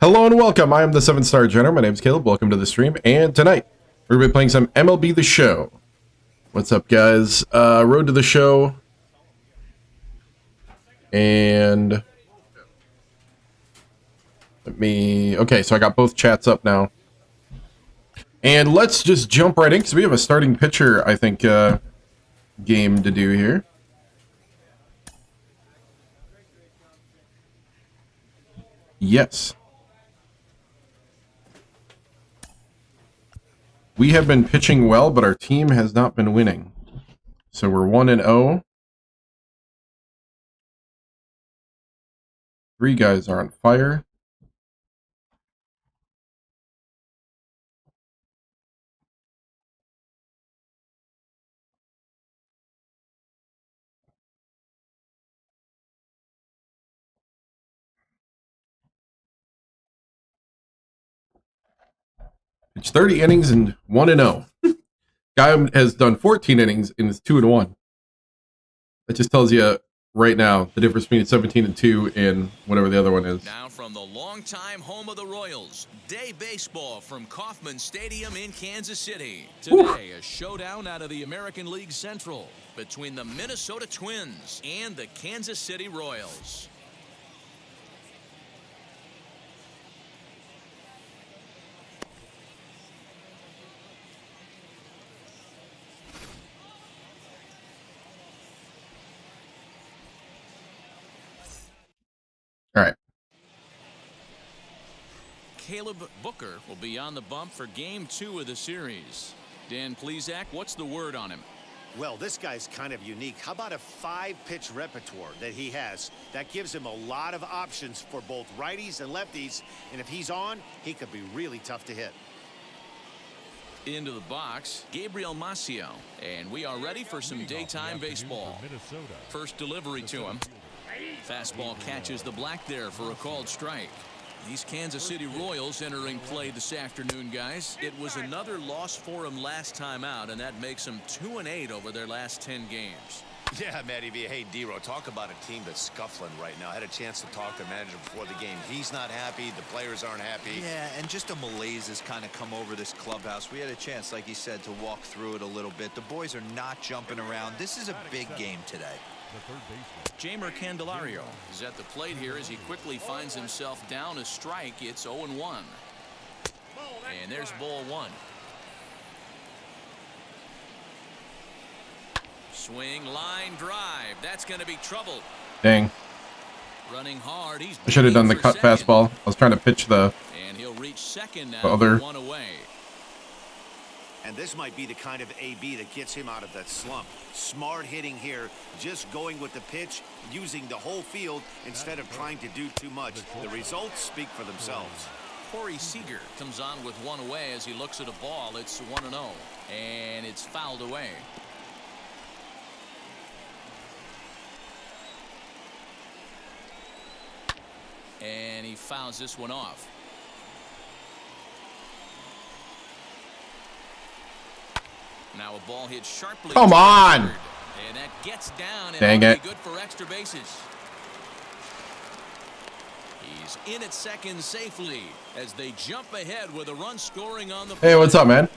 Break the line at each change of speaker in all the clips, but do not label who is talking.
Hello and welcome. I am the 7-Star General. My name is Caleb. Welcome to the stream. And tonight, we're going to be playing some MLB The Show. What's up, guys? Road to the show. And okay, so I got both chats up now. And let's just jump right in, because we have a starting pitcher, I think, game to do here. Yes. We have been pitching well, but our team has not been winning. So we're 1-0. 3 guys are on fire. It's 30 innings and 1-0. Guy has done 14 innings and is 2-1. That just tells you right now the difference between 17-2 and whatever the other one is.
Now from the longtime home of the Royals, day baseball from Kauffman Stadium in Kansas City. Today, a showdown out of the American League Central between the Minnesota Twins and the Kansas City Royals.
All right.
Caleb Booker will be on the bump for Game 2 of the series. Dan Plesac, what's the word on him?
Well, this guy's kind of unique. How about a 5-pitch repertoire that he has? That gives him a lot of options for both righties and lefties. And if he's on, he could be really tough to hit.
Into the box, Gabriel Macio. And we are ready for some daytime baseball. First delivery to him. Fastball catches the black there for a called strike. These Kansas City Royals entering play this afternoon, guys. It was another loss for them last time out, and that makes them 2-8 over their last 10 games.
Yeah, Matty V. Hey, D-Row, talk about a team that's scuffling right now. I had a chance to talk to the manager before the game. He's not happy. The players aren't happy.
Yeah, and just a malaise has kind of come over this clubhouse. We had a chance, like you said, to walk through it a little bit. The boys are not jumping around. This is a big game today.
Jamer Candelario is at the plate here as he quickly finds himself down a strike. It's 0-1. And there's ball 1. Swing, line, drive. That's going to be trouble.
Dang.
Running hard. He's
I should have done the cut fastball. I was trying to pitch the
and he'll reach second now.
Other.
1 away.
And this might be the kind of AB that gets him out of that slump. Smart hitting here, just going with the pitch, using the whole field instead of trying to do too much. The results speak for themselves.
Corey Seager comes on with 1 away as he looks at a ball. It's 1-0, and it's fouled away. And he fouls this one off. Now a ball hit sharply.
Come on!
And that gets down and
dang it.
Good for extra bases. He's in at second safely as they jump ahead with a run scoring on the play.
Hey, what's up, man?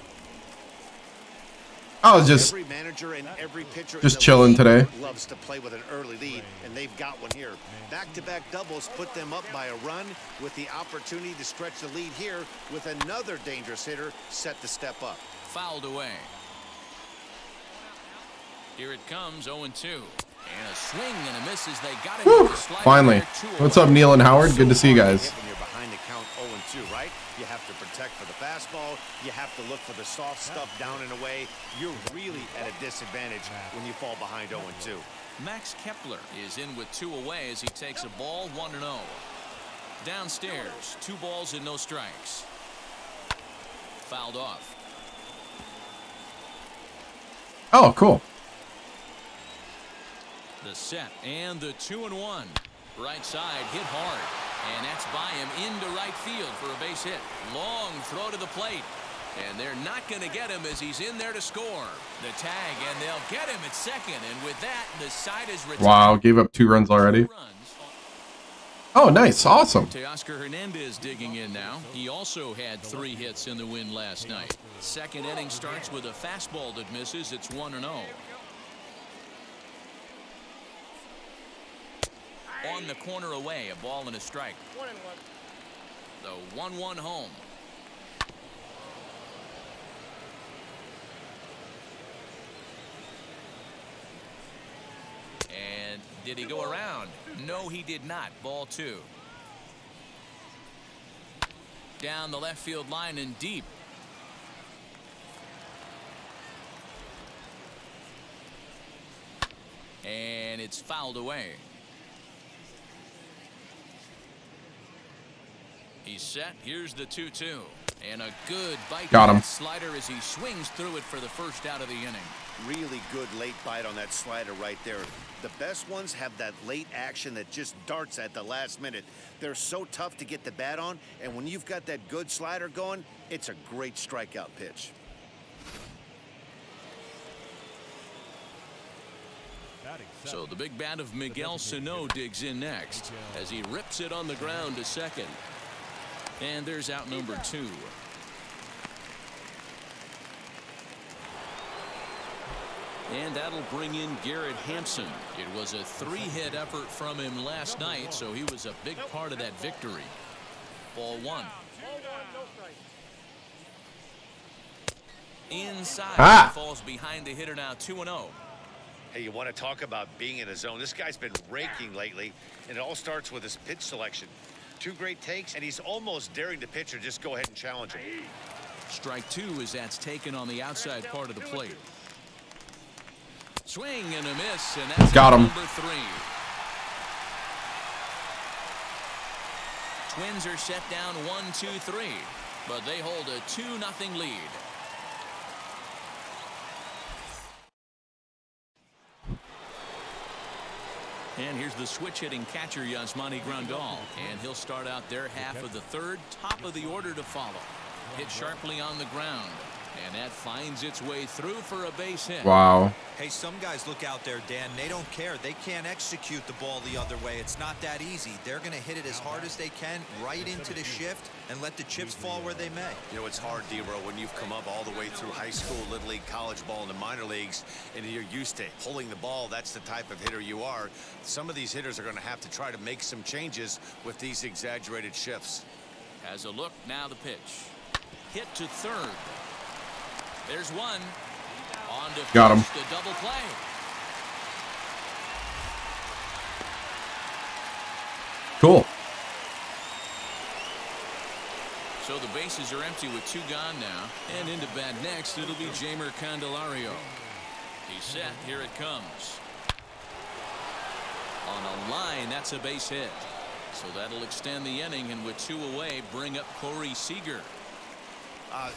I was just
Every manager and every pitcher
just
in the
chilling
league
today.
loves to play with an early lead, and they've got one here. Back-to-back doubles put them up by a run with the opportunity to stretch the lead here with another dangerous hitter set to step up.
Fouled away. Here it comes, 0-2. And a swing and a miss as they got him with the slider.
Finally. What's up, Neil and Howard? Good to see you guys.
When you're behind the count 0-2, right? You have to protect for the fastball. You have to look for the soft stuff down and away. You're really at a disadvantage when you fall behind 0-2.
Max Kepler is in with 2 away as he takes a ball 1-0. Downstairs, 2 balls and no strikes. Fouled off.
Oh, cool.
The set and the 2-1. Right side hit hard. And that's by him into right field for a base hit. Long throw to the plate. And they're not going to get him as he's in there to score. The tag, and they'll get him at second. And with that, the side is retired.
Wow, gave up 2 runs already. Oh, nice. Awesome.
Teoscar Hernandez digging in now. He also had 3 hits in the win last night. Second inning starts with a fastball that misses. It's 1-0. On the corner away, a ball and a strike. 1-1. The 1-1 home. And did he go around? No, he did not. Ball 2. Down the left field line and deep. And it's fouled away. He's set. Here's the 2-2. And a good bite.
Got him.
Slider as he swings through it for the first out of the inning.
Really good late bite on that slider right there. The best ones have that late action that just darts at the last minute. They're so tough to get the bat on, and when you've got that good slider going, it's a great strikeout pitch.
So the big bat of Miguel Sano digs in next as he rips it on the ground to second. And there's out number 2. And that'll bring in Garrett Hampson. It was a 3-hit effort from him last night, so he was a big part of that victory. Ball 1. Inside. Falls behind the hitter now, 2-0.
Hey, you want to talk about being in a zone? This guy's been raking lately, and it all starts with his pitch selection. 2 great takes, and he's almost daring the pitcher just go ahead and challenge him.
Strike 2 as that's taken on the outside part of the plate. Swing and a miss, and that's
got him.
Number 3. Twins are set down 1-2-3, but they hold a 2-0 lead. And here's the switch-hitting catcher, Yasmani Grandal. And he'll start out their half of the 3rd. Top of the order to follow. Hit sharply on the ground. And that finds its way through for a base hit.
Wow.
Hey, some guys look out there, Dan. They don't care. They can't execute the ball the other way. It's not that easy. They're going to hit it as hard as they can, right into the shift, and let the chips fall where they may.
You know, it's hard, D-Row, when you've come up all the way through high school, Little League, college ball, and the minor leagues, and you're used to pulling the ball. That's the type of hitter you are. Some of these hitters are going to have to try to make some changes with these exaggerated shifts.
Has a look, now the pitch. Hit to 3rd. There's one. On to
got him.
The double play.
Cool.
So the bases are empty with 2 gone now. And into bat next, it'll be Jeimer Candelario. He's set. Here it comes. On a line, that's a base hit. So that'll extend the inning, and with 2 away, bring up Corey Seager.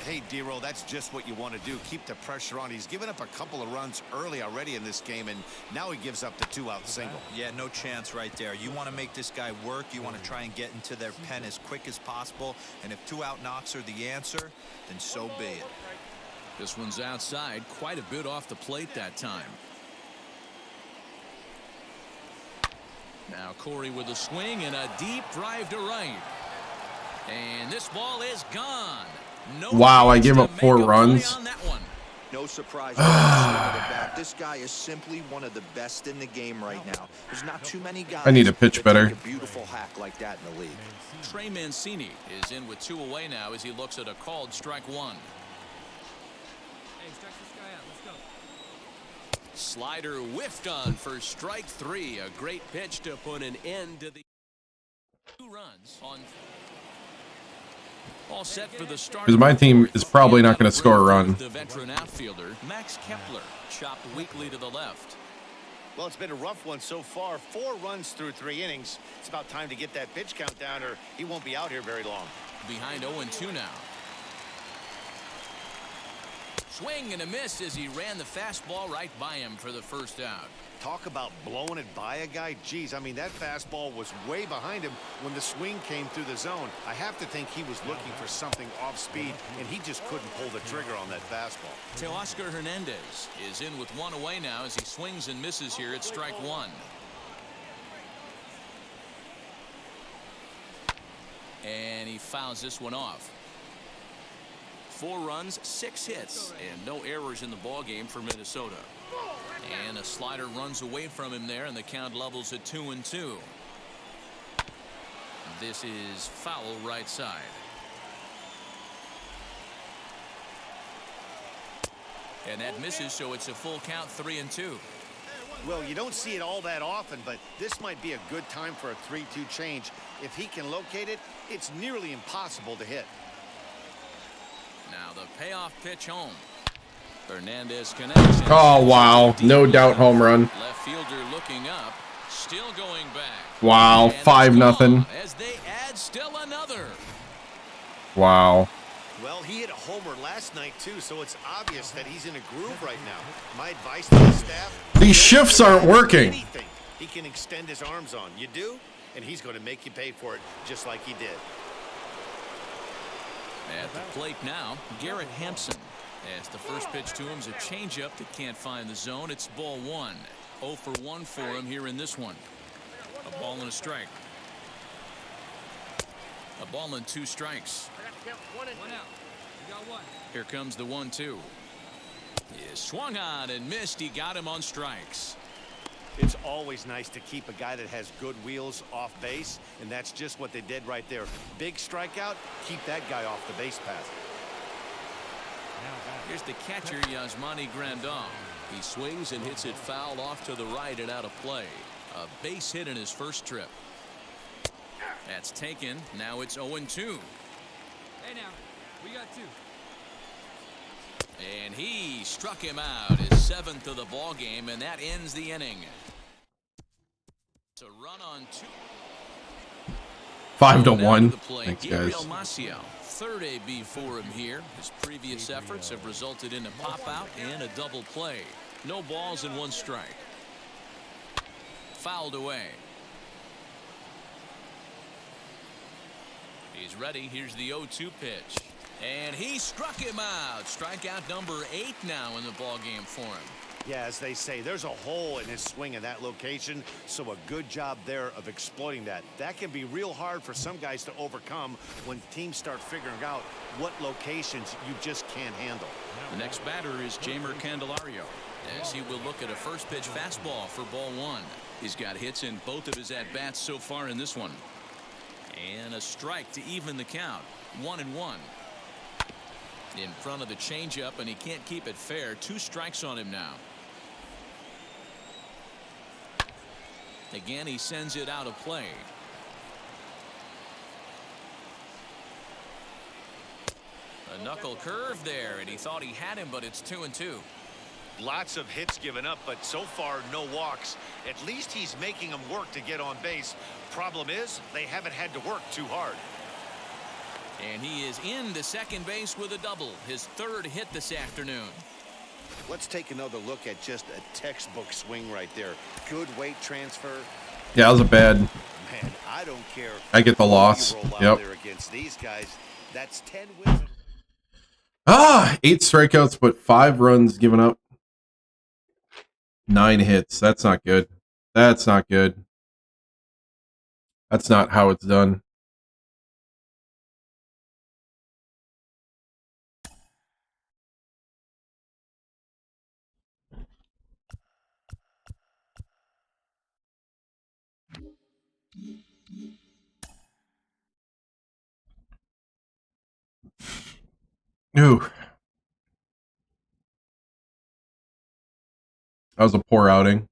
Hey, D-Roll, that's just what you want to do. Keep the pressure on. He's given up a couple of runs early already in this game, and now he gives up the 2-out single.
Yeah, no chance right there. You want to make this guy work. You want to try and get into their pen as quick as possible. And if 2-out knocks are the answer, then so be it.
This one's outside, quite a bit off the plate that time. Now Corey with a swing and a deep drive to right. And this ball is gone. No
wow, I gave up 4 runs.
No surprise. This guy is simply one of the best in the game right now. There's not too many guys.
I need to pitch better.
A beautiful hack like that in the league.
Trey Mancini is in with 2 away now as he looks at a called strike 1. Hey, strike this guy out. Let's go. Slider whiffed on for strike 3. A great pitch to put an end to the 2 runs on. All set for the start.
Because my team is probably not going to score a run.
The veteran outfielder, Max Kepler, chopped weakly to the left.
Well, it's been a rough one so far. 4 runs through 3 innings. It's about time to get that pitch count down, or he won't be out here very long.
Behind 0-2 now. Swing and a miss as he ran the fastball right by him for the first out.
Talk about blowing it by a guy. Geez, I mean, that fastball was way behind him when the swing came through the zone. I have to think he was looking for something off speed, and he just couldn't pull the trigger on that fastball.
Teoscar Hernandez is in with 1 away now as he swings and misses here at strike 1. And he fouls this one off. 4 runs, 6 hits, and no errors in the ball game for Minnesota. And a slider runs away from him there, and the count levels at 2-2. This is foul right side. And that misses, so it's a full count, 3-2.
Well, you don't see it all that often, but this might be a good time for a 3-2 change. If he can locate it, it's nearly impossible to hit.
Now the payoff pitch home. Hernandez connects.
Oh, wow. No doubt home run.
Left fielder looking up, still going back.
Wow. 5-0.
As they add still another.
Wow.
Well, he hit a homer last night, too, so it's obvious that he's in a groove right now. My advice to the staff...
These shifts aren't working.
Anything he can extend his arms on. You do, and he's going to make you pay for it, just like he did.
At the plate now, Garrett Hampson. As the first pitch to him is a changeup that can't find the zone. It's ball 1. 0 for 1 for him here in this one. A ball and a strike. A ball and 2 strikes. Here comes the 1-2. He swung on and missed. He got him on strikes.
It's always nice to keep a guy that has good wheels off base, and that's just what they did right there. Big strikeout, keep that guy off the base path.
Here's the catcher, Yasmani Grandal. He swings and hits it foul off to the right and out of play. A base hit in his first trip. That's taken. Now it's 0-2.
Hey now, we got 2.
And he struck him out, his 7th of the ball game, and that ends the inning. It's a run on 2.
5-1. Thanks, guys.
Gabriel Maciel, 3rd AB for him here. His previous efforts have resulted in a pop out and a double play. No balls and 1 strike. Fouled away. He's ready. Here's the 0-2 pitch. And he struck him out. Strikeout number 8 now in the ball game for him.
Yeah, as they say, there's a hole in his swing in that location, so a good job there of exploiting that. That can be real hard for some guys to overcome when teams start figuring out what locations you just can't handle.
The next batter is Jeimer Candelario, as he will look at a first pitch fastball for ball 1. He's got hits in both of his at-bats so far in this one. And a strike to even the count. 1-1. In front of the changeup, and he can't keep it fair. 2 strikes on him now. Again, he sends it out of play. A knuckle curve there, and he thought he had him, but it's 2-2.
Lots of hits given up, but so far no walks. At least he's making them work to get on base. Problem is, they haven't had to work too hard.
And he is into second base with a double, his 3rd hit this afternoon.
Let's take another look at just a textbook swing right there. Good weight transfer.
Yeah, that was a bad.
Man, I don't care.
I get the loss. Yep.
There against these guys. That's 10 wins.
8 strikeouts, but 5 runs given up. 9 hits. That's not good. That's not good. That's not how it's done. Ooh. That was a poor outing.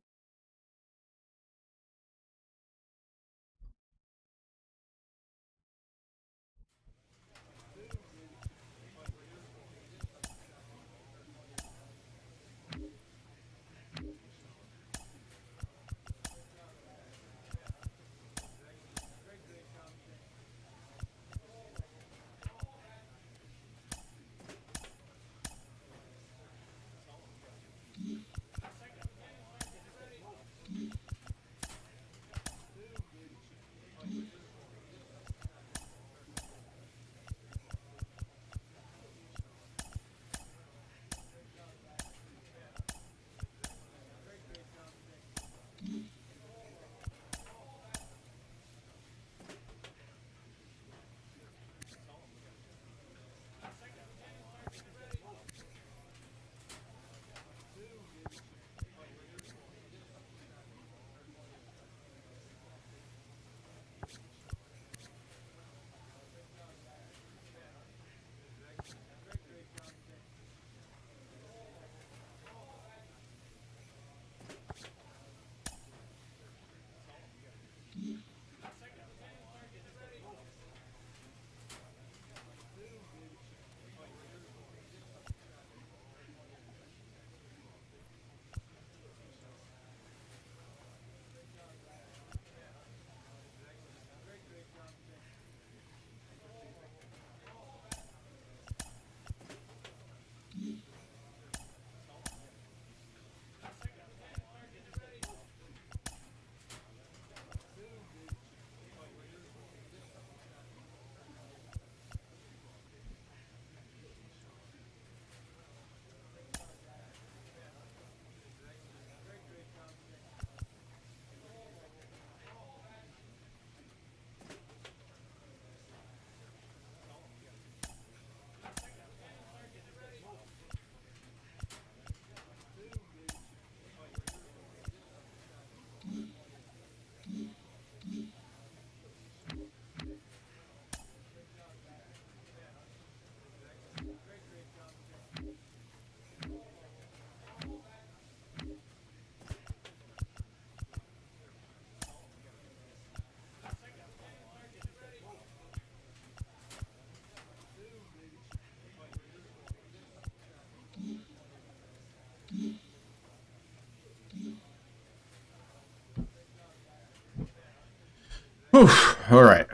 Whew. All right.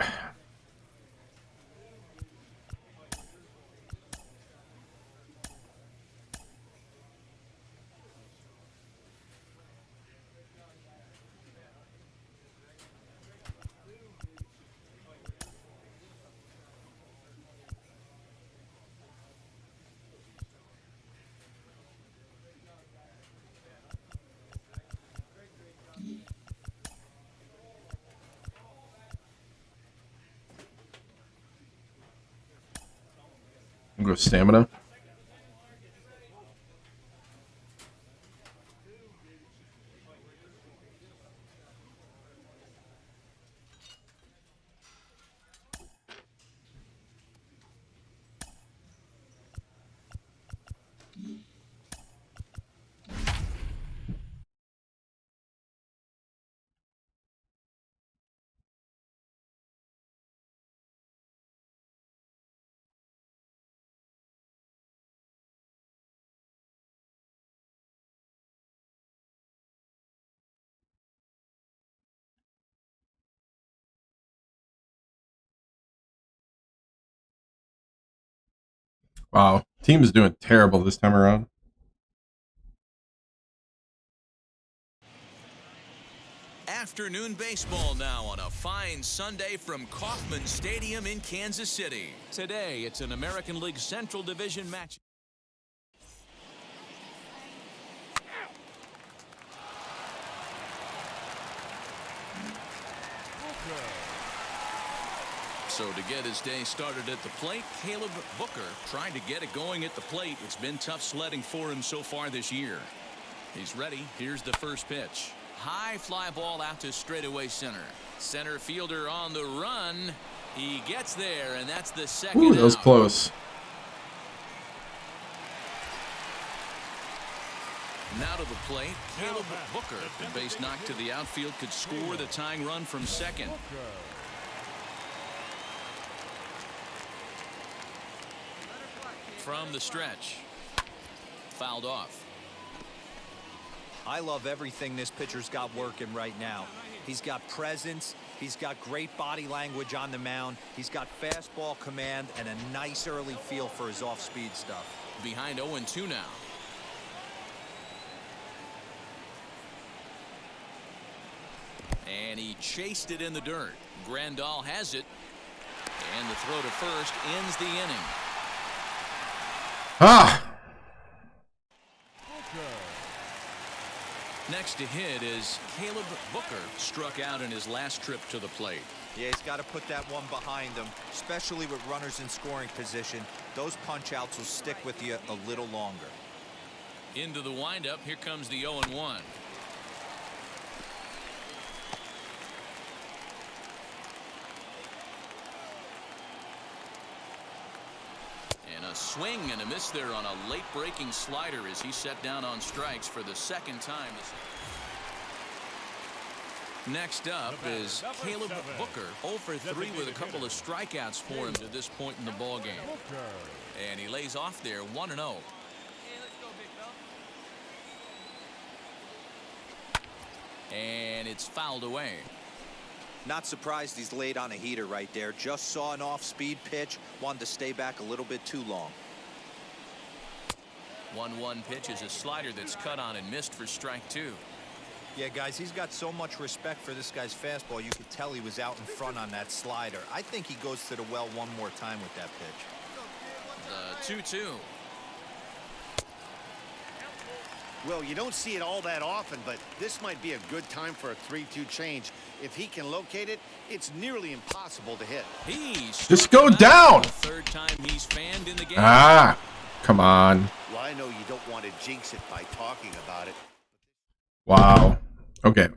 I'm going to go stamina. Wow. Team is doing terrible this time around.
Afternoon baseball now on a fine Sunday from Kauffman Stadium in Kansas City. Today, it's an American League Central Division match. So to get his day started at the plate, Caleb Booker trying to get it going at the plate. It's been tough sledding for him so far this year. He's ready. Here's the first pitch. High fly ball out to straightaway center. Center fielder on the run. He gets there, and that's the second.
Ooh, that was
out.
close.
Now to the plate, Caleb Booker. The base knock to the outfield could score the tying run from second. From the stretch. Fouled off.
I love everything this pitcher's got working right now. He's got presence. He's got great body language on the mound. He's got fastball command and a nice early feel for his off-speed stuff.
Behind 0-2 now. And he chased it in the dirt. Grandal has it. And the throw to first ends the inning.
Ah!
Next to hit is Caleb Booker. Struck out in his last trip to the plate.
Yeah, he's got to put that one behind him, especially with runners in scoring position. Those punch-outs will stick with you a little longer.
Into the windup. Here comes the 0-1. And a swing and a miss there on a late breaking slider as he set down on strikes for the second time. Next up is Caleb Booker, 0 for 3 with a couple of strikeouts for him to this point in the ball game. And he lays off there 1-0. And it's fouled away.
Not surprised he's laid on a heater right there. Just saw an off-speed pitch. Wanted to stay back a little bit too long.
1-1 pitch is a slider that's cut on and missed for strike 2.
Yeah, guys, he's got so much respect for this guy's fastball. You could tell he was out in front on that slider. I think he goes to the well one more time with that pitch.
The 2-2.
Well, you don't see it all that often, but this might be a good time for a 3-2 change. If he can locate it, it's nearly impossible to hit.
He's
Just go down.
The third time he's fanned in the game.
Ah, come on.
Well, I know you don't want to jinx it by talking about it.
Wow. Okay.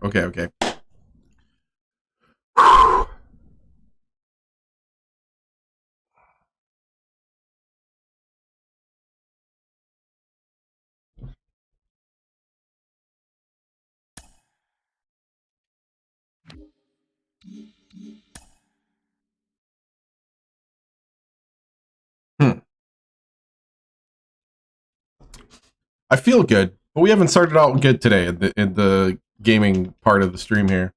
I feel good, but we haven't started out good today in the gaming part of the stream here.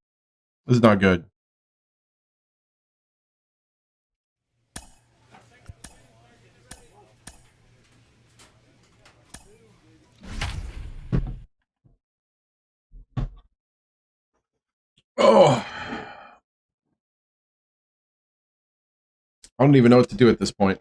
This is not good. Oh, I don't even know what to do at this point.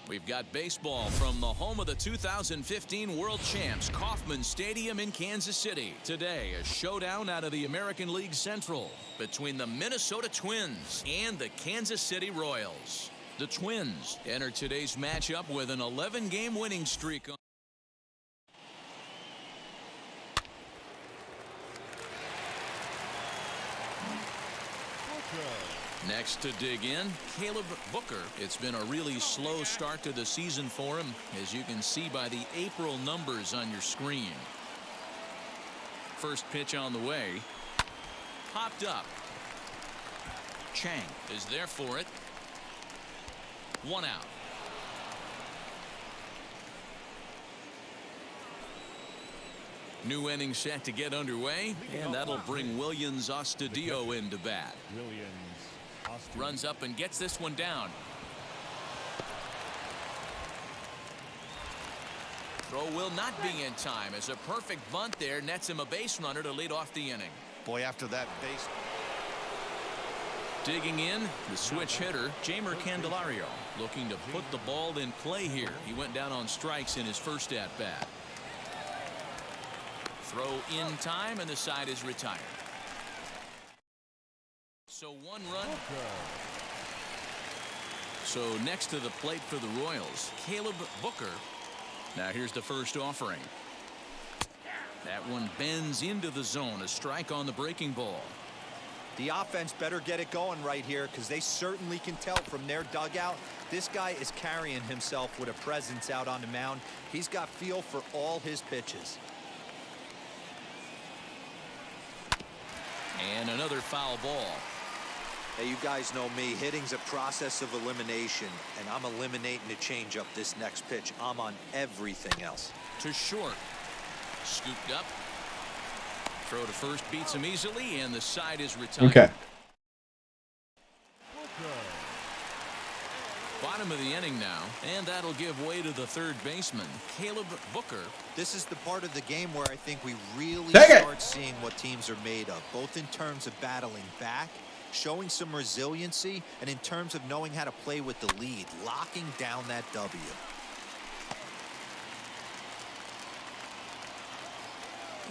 We've got baseball from the home of the 2015 World Champs, Kauffman Stadium in Kansas City. Today, a showdown out of the American League Central between the Minnesota Twins and the Kansas City Royals. The Twins enter today's matchup with an 11-game winning streak. Next to dig in, Caleb Booker. It's been a really slow start to the season for him, as you can see by the April numbers on your screen. First pitch on the way. Popped up. Chang is there for it. One out. New inning set to get underway, and that'll bring Willians Astudillo into bat. Runs up and gets this one down. Throw will not be in time, as a perfect bunt there nets him a base runner to lead off the inning.
Boy, after that base.
Digging in, the switch hitter, Candelario, looking to put the ball in play here. He went down on strikes in his first at-bat. Throw in time, and the side is retired. So one run. So next to the plate for the Royals, Caleb Booker. Now here's the first offering. That one bends into the zone. A strike on the breaking ball.
The offense better get it going right here, because they certainly can tell from their dugout this guy is carrying himself with a presence out on the mound. He's got feel for all his pitches.
And another foul ball.
Hey, you guys know me. Hitting's a process of elimination, and I'm eliminating the changeup this next pitch. I'm on everything else.
To short. Scooped up. Throw to first beats him easily, and the side is retired.
Okay.
Bottom of the inning now, and that'll give way to the third baseman, Caleb Booker.
This is the part of the game where I think we really
Take it.
start seeing what teams are made of, both in terms of battling back, showing some resiliency, and in terms of knowing how to play with the lead, locking down that W.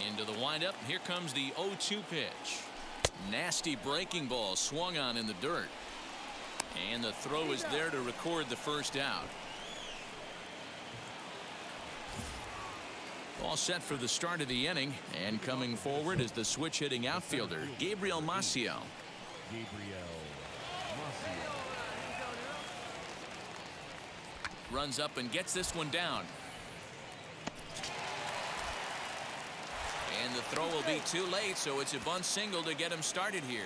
Into the windup. Here comes the 0-2 pitch. Nasty breaking ball swung on in the dirt. And the throw is there to record the first out. All set for the start of the inning, and coming forward is the switch hitting outfielder, Gabriel Maciel. Runs up and gets this one down. And the throw will be too late, so it's a bunt single to get him started here.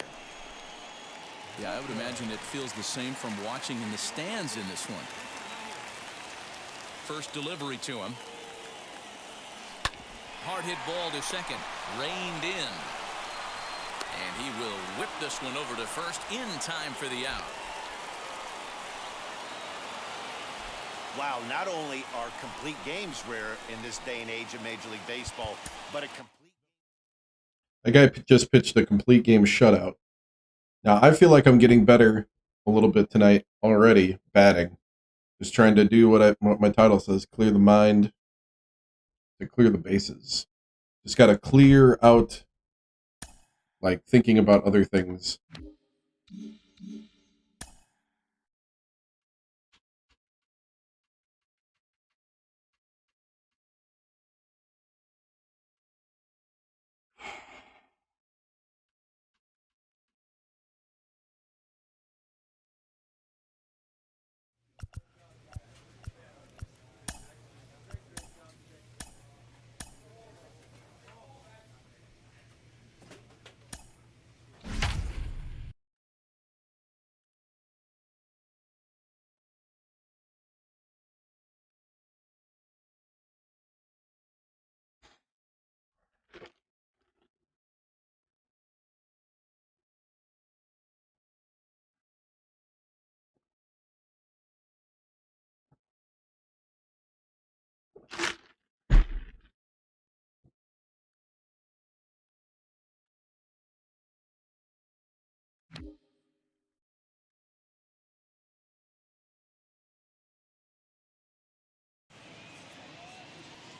Yeah, I would imagine it feels the same from watching in the stands in this one. First delivery to him. Hard hit ball to second. Reined in. And he will whip this one over to first in time for the out.
Wow, not only are complete games rare in this day and age of Major League Baseball, but a complete...
That guy just pitched a complete game shutout. Now, I feel like I'm getting better a little bit tonight already, batting. Just trying to do what my title says, clear the mind to clear the bases. Just got to clear out, like, thinking about other things.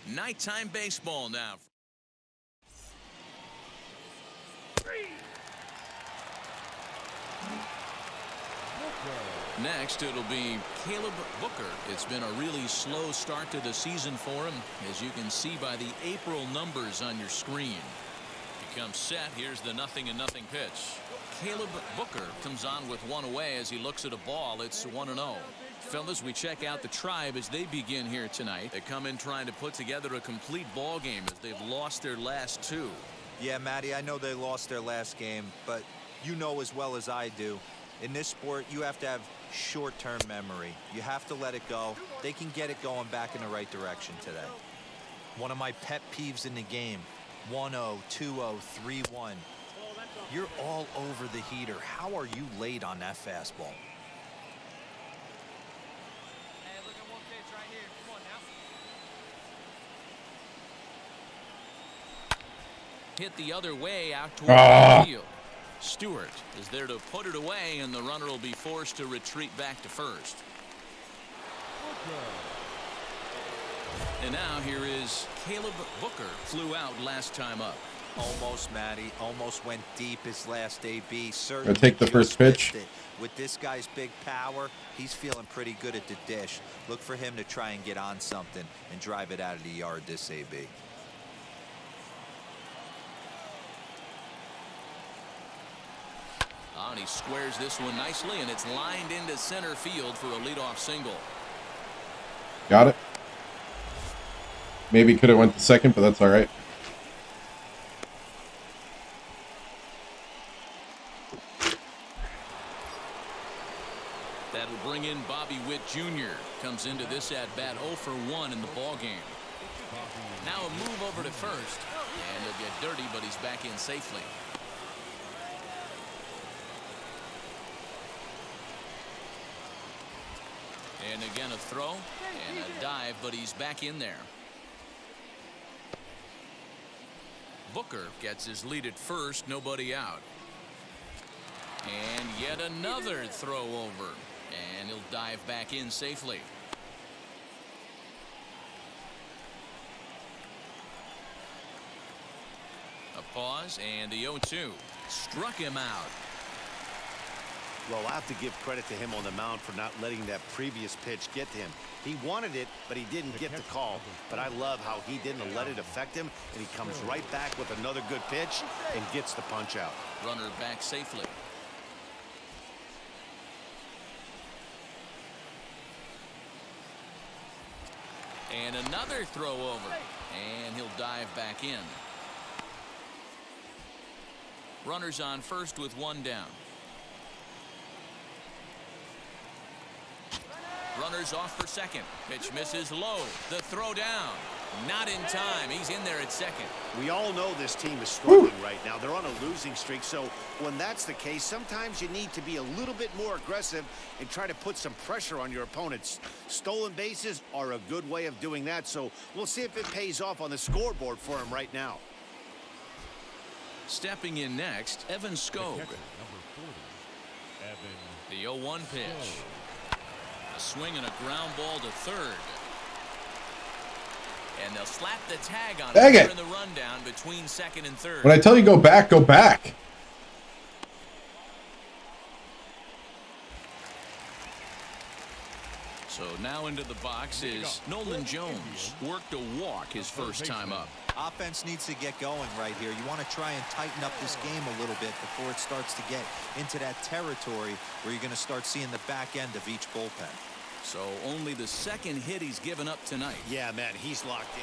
Nighttime baseball now. Next, it'll be Caleb Booker. It's been a really slow start to the season for him, as you can see by the April numbers on your screen. He comes set. Here's the 0-0 pitch. Caleb Booker comes on with one away as he looks at a ball. It's 1-0. Fellas, we check out the Tribe as they begin here tonight. They come in trying to put together a complete ball game as they've lost their last two.
Yeah, Matty, I know they lost their last game, but you know as well as I do, in this sport, you have to have short-term memory. You have to let it go. They can get it going back in the right direction today. One of my pet peeves in the game, 1-0, 2-0, 3-1. You're all over the heater. How are you late on that fastball?
Hey, look at one pitch right here. Come on now.
Hit the other way out toward the field. Stewart is there to put it away, and the runner will be forced to retreat back to first. And now here is Caleb Booker. Flew out last time up.
Almost, Matty. Almost went deep his last AB.
I'll take the first pitch.
With this guy's big power, he's feeling pretty good at the dish. Look for him to try and get on something and drive it out of the yard this AB.
And he squares this one nicely, and it's lined into center field for a leadoff single.
Got it. Maybe could have went to second, but that's all right.
That'll bring in Bobby Witt Jr. Comes into this at-bat 0 for 1 in the ballgame. Now a move over to first, and he'll get dirty, but he's back in safely. And again a throw and a dive, but he's back in there. Booker gets his lead at first, nobody out. And yet another throw over, and he'll dive back in safely. A pause, and the 0-2 struck him out.
Well, I have to give credit to him on the mound for not letting that previous pitch get to him. He wanted it, but he didn't get the call. But I love how he didn't let it affect him, and he comes right back with another good pitch and gets the punch out.
Runner back safely. And another throw over, and he'll dive back in. Runners on first with one down. Runners off for second. Pitch misses low. The throw down. Not in time. He's in there at second.
We all know this team is struggling right now. They're on a losing streak, so when that's the case, sometimes you need to be a little bit more aggressive and try to put some pressure on your opponents. Stolen bases are a good way of doing that, so we'll see if it pays off on the scoreboard for him right now.
Stepping in next, Evan Skog. The 0-1 pitch. A swing and a ground ball to third. And they'll slap the tag on it in the rundown between second and third.
When I tell you go back, go back.
So now into the box is Nolan Jones. Worked a walk his first time up.
Offense needs to get going right here. You want to try and tighten up this game a little bit before it starts to get into that territory where you're going to start seeing the back end of each bullpen.
So only the second hit he's given up tonight.
Yeah, man, he's locked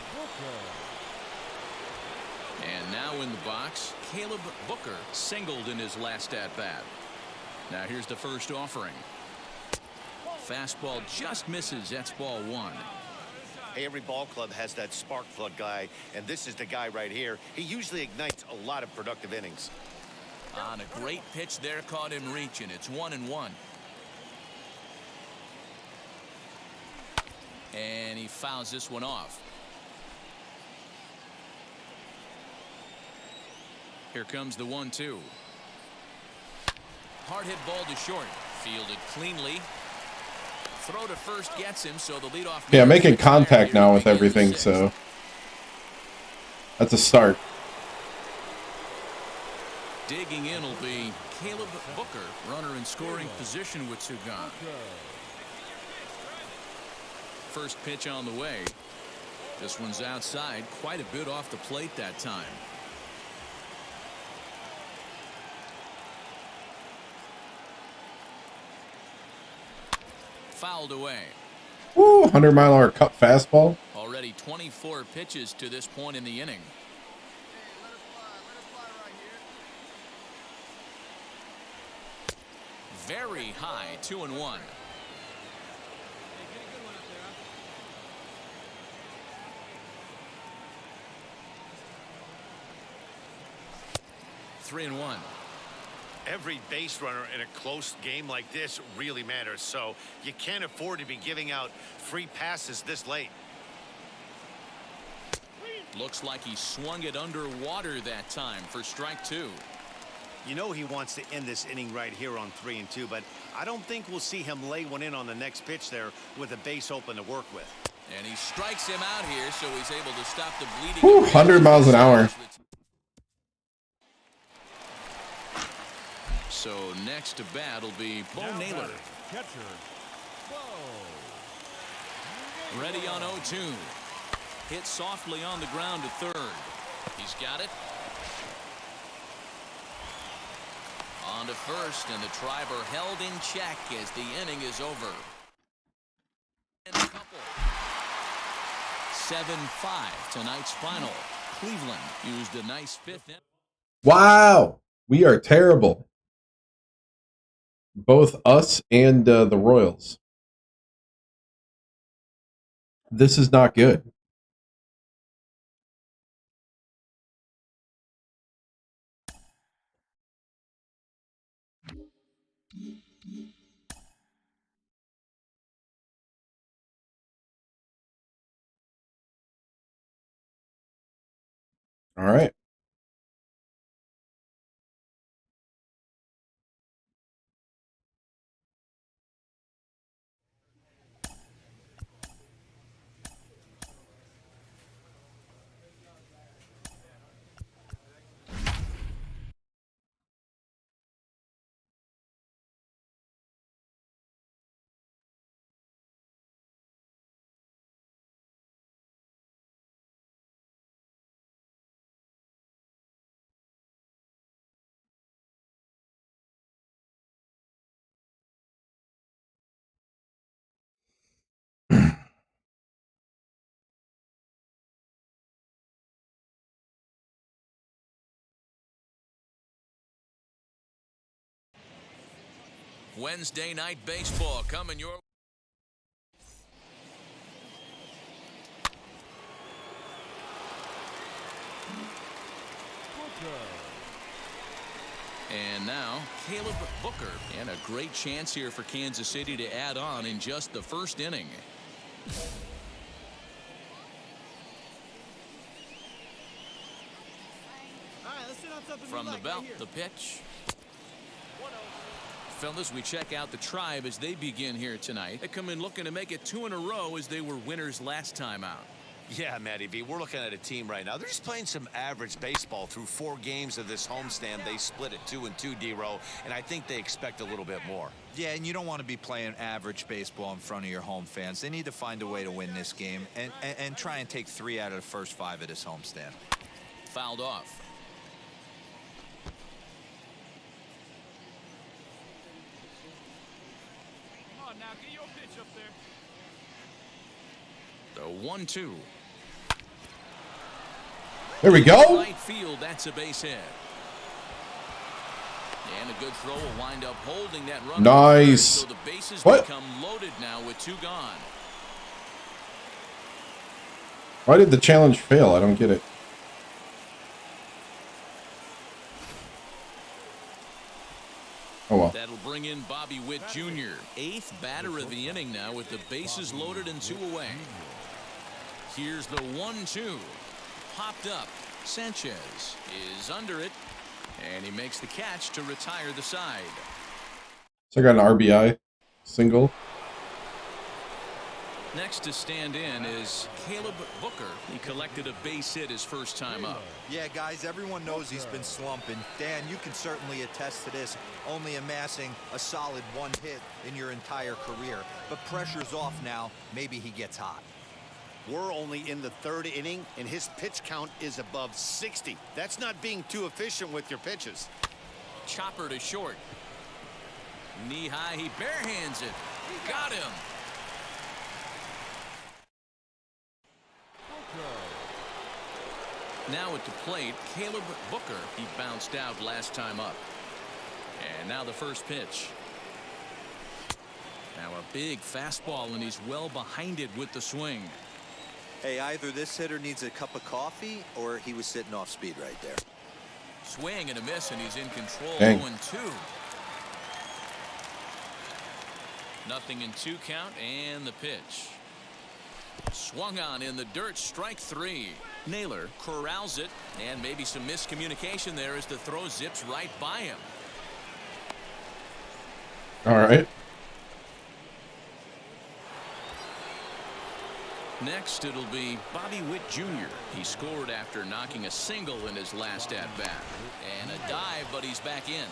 in.
And now in the box, Caleb Booker singled in his last at-bat. Now here's the first offering. Fastball just misses. That's ball one.
Hey, every ball club has that spark plug guy, and this is the guy right here. He usually ignites a lot of productive innings.
On a great pitch there, caught him reaching. It's 1-1. And he fouls this one off. Here comes the 1-2. Hard hit ball to short. Fielded cleanly. Throw to first gets him, so the leadoff.
Yeah, making contact now with everything, so That's a start.
Digging in will be Caleb Booker, runner in scoring position with two gone. First pitch on the way. This one's outside, quite a bit off the plate that time. Fouled away.
Woo, 100-mile-an-hour cut fastball.
Already 24 pitches to this point in the inning. Very high, 2-1. 3-1.
Every base runner in a close game like this really matters, so you can't afford to be giving out free passes this late.
Looks like he swung it underwater that time for strike two.
You know he wants to end this inning right here on 3-2, but I don't think we'll see him lay one in on the next pitch there with a base open to work with.
And he strikes him out here, so he's able to stop the bleeding.
Woo, 100 miles an hour.
So next to bat will be Bo Naylor. Ready on 0-2. Hit softly on the ground to third. He's got it. On to first, and the Triber held in check as the inning is over. And a couple. 7-5 tonight's final. Cleveland used a nice fifth inning.
Wow, we are terrible. Both us and the Royals. This is not good. All right.
Wednesday night baseball coming your way. And now Caleb Booker, and a great chance here for Kansas City to add on in just the first inning. From the belt, the pitch. Fellas, we check out the Tribe as they begin here tonight. They come in looking to make it 2 in a row as they were winners last time out.
Yeah, Matty B, we're looking at a team right now. They're just playing some average baseball through 4 games of this homestand. They split at 2-2, D-Row, and I think they expect a little bit more.
Yeah, and you don't want to be playing average baseball in front of your home fans. They need to find a way to win this game and try and take 3 out of the first 5 of this homestand.
Fouled off.
Now get your pitch up there.
The 1-2.
There we go.
Right field, that's a base hit. And a good throw will wind up holding that run.
Nice.
So the bases
What?
become loaded now with 2 gone.
Why did the challenge fail? I don't get it. Oh well.
That'll bring in Bobby Witt Jr., 8th batter of the inning now with the bases loaded and 2 away. Here's the 1-2. Popped up. Sanchez is under it, and he makes the catch to retire the side.
So I got an RBI single.
Next to stand in is Caleb Booker. He collected a base hit his first time up.
Yeah, guys, everyone knows he's been slumping. Dan, you can certainly attest to this, only amassing a solid 1 hit in your entire career. But pressure's off now. Maybe he gets hot.
We're only in the 3rd inning, and his pitch count is above 60. That's not being too efficient with your pitches.
Chopper to short. Knee high, he barehands it. Got him. Now at the plate, Caleb Booker. He bounced out last time up. And now the first pitch. Now a big fastball, and he's well behind it with the swing.
Hey, either this hitter needs a cup of coffee or he was sitting off speed right there.
Swing and a miss, and he's in control.
Dang.
0-2. Nothing in 2 count, and the pitch. Swung on in the dirt, strike 3. Naylor corrals it, and maybe some miscommunication there as the throw zips right by him.
All right.
Next, it'll be Bobby Witt Jr. He scored after knocking a single in his last at-bat. And a dive, but he's back in.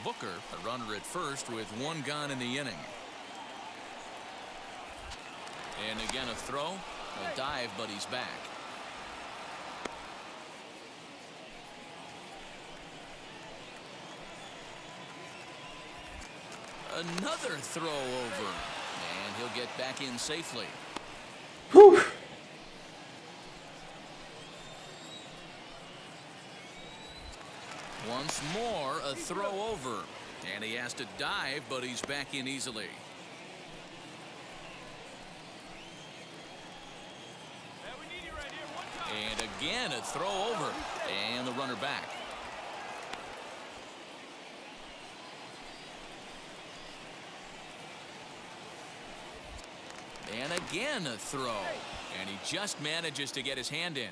Booker, a runner at first with 1 gone in the inning. And again a throw, a dive, but he's back. Another throw over, and he'll get back in safely.
Whew.
Once more a throw over, and he has to dive, but he's back in easily. And again a throw over, and the runner back. And again a throw, and he just manages to get his hand in.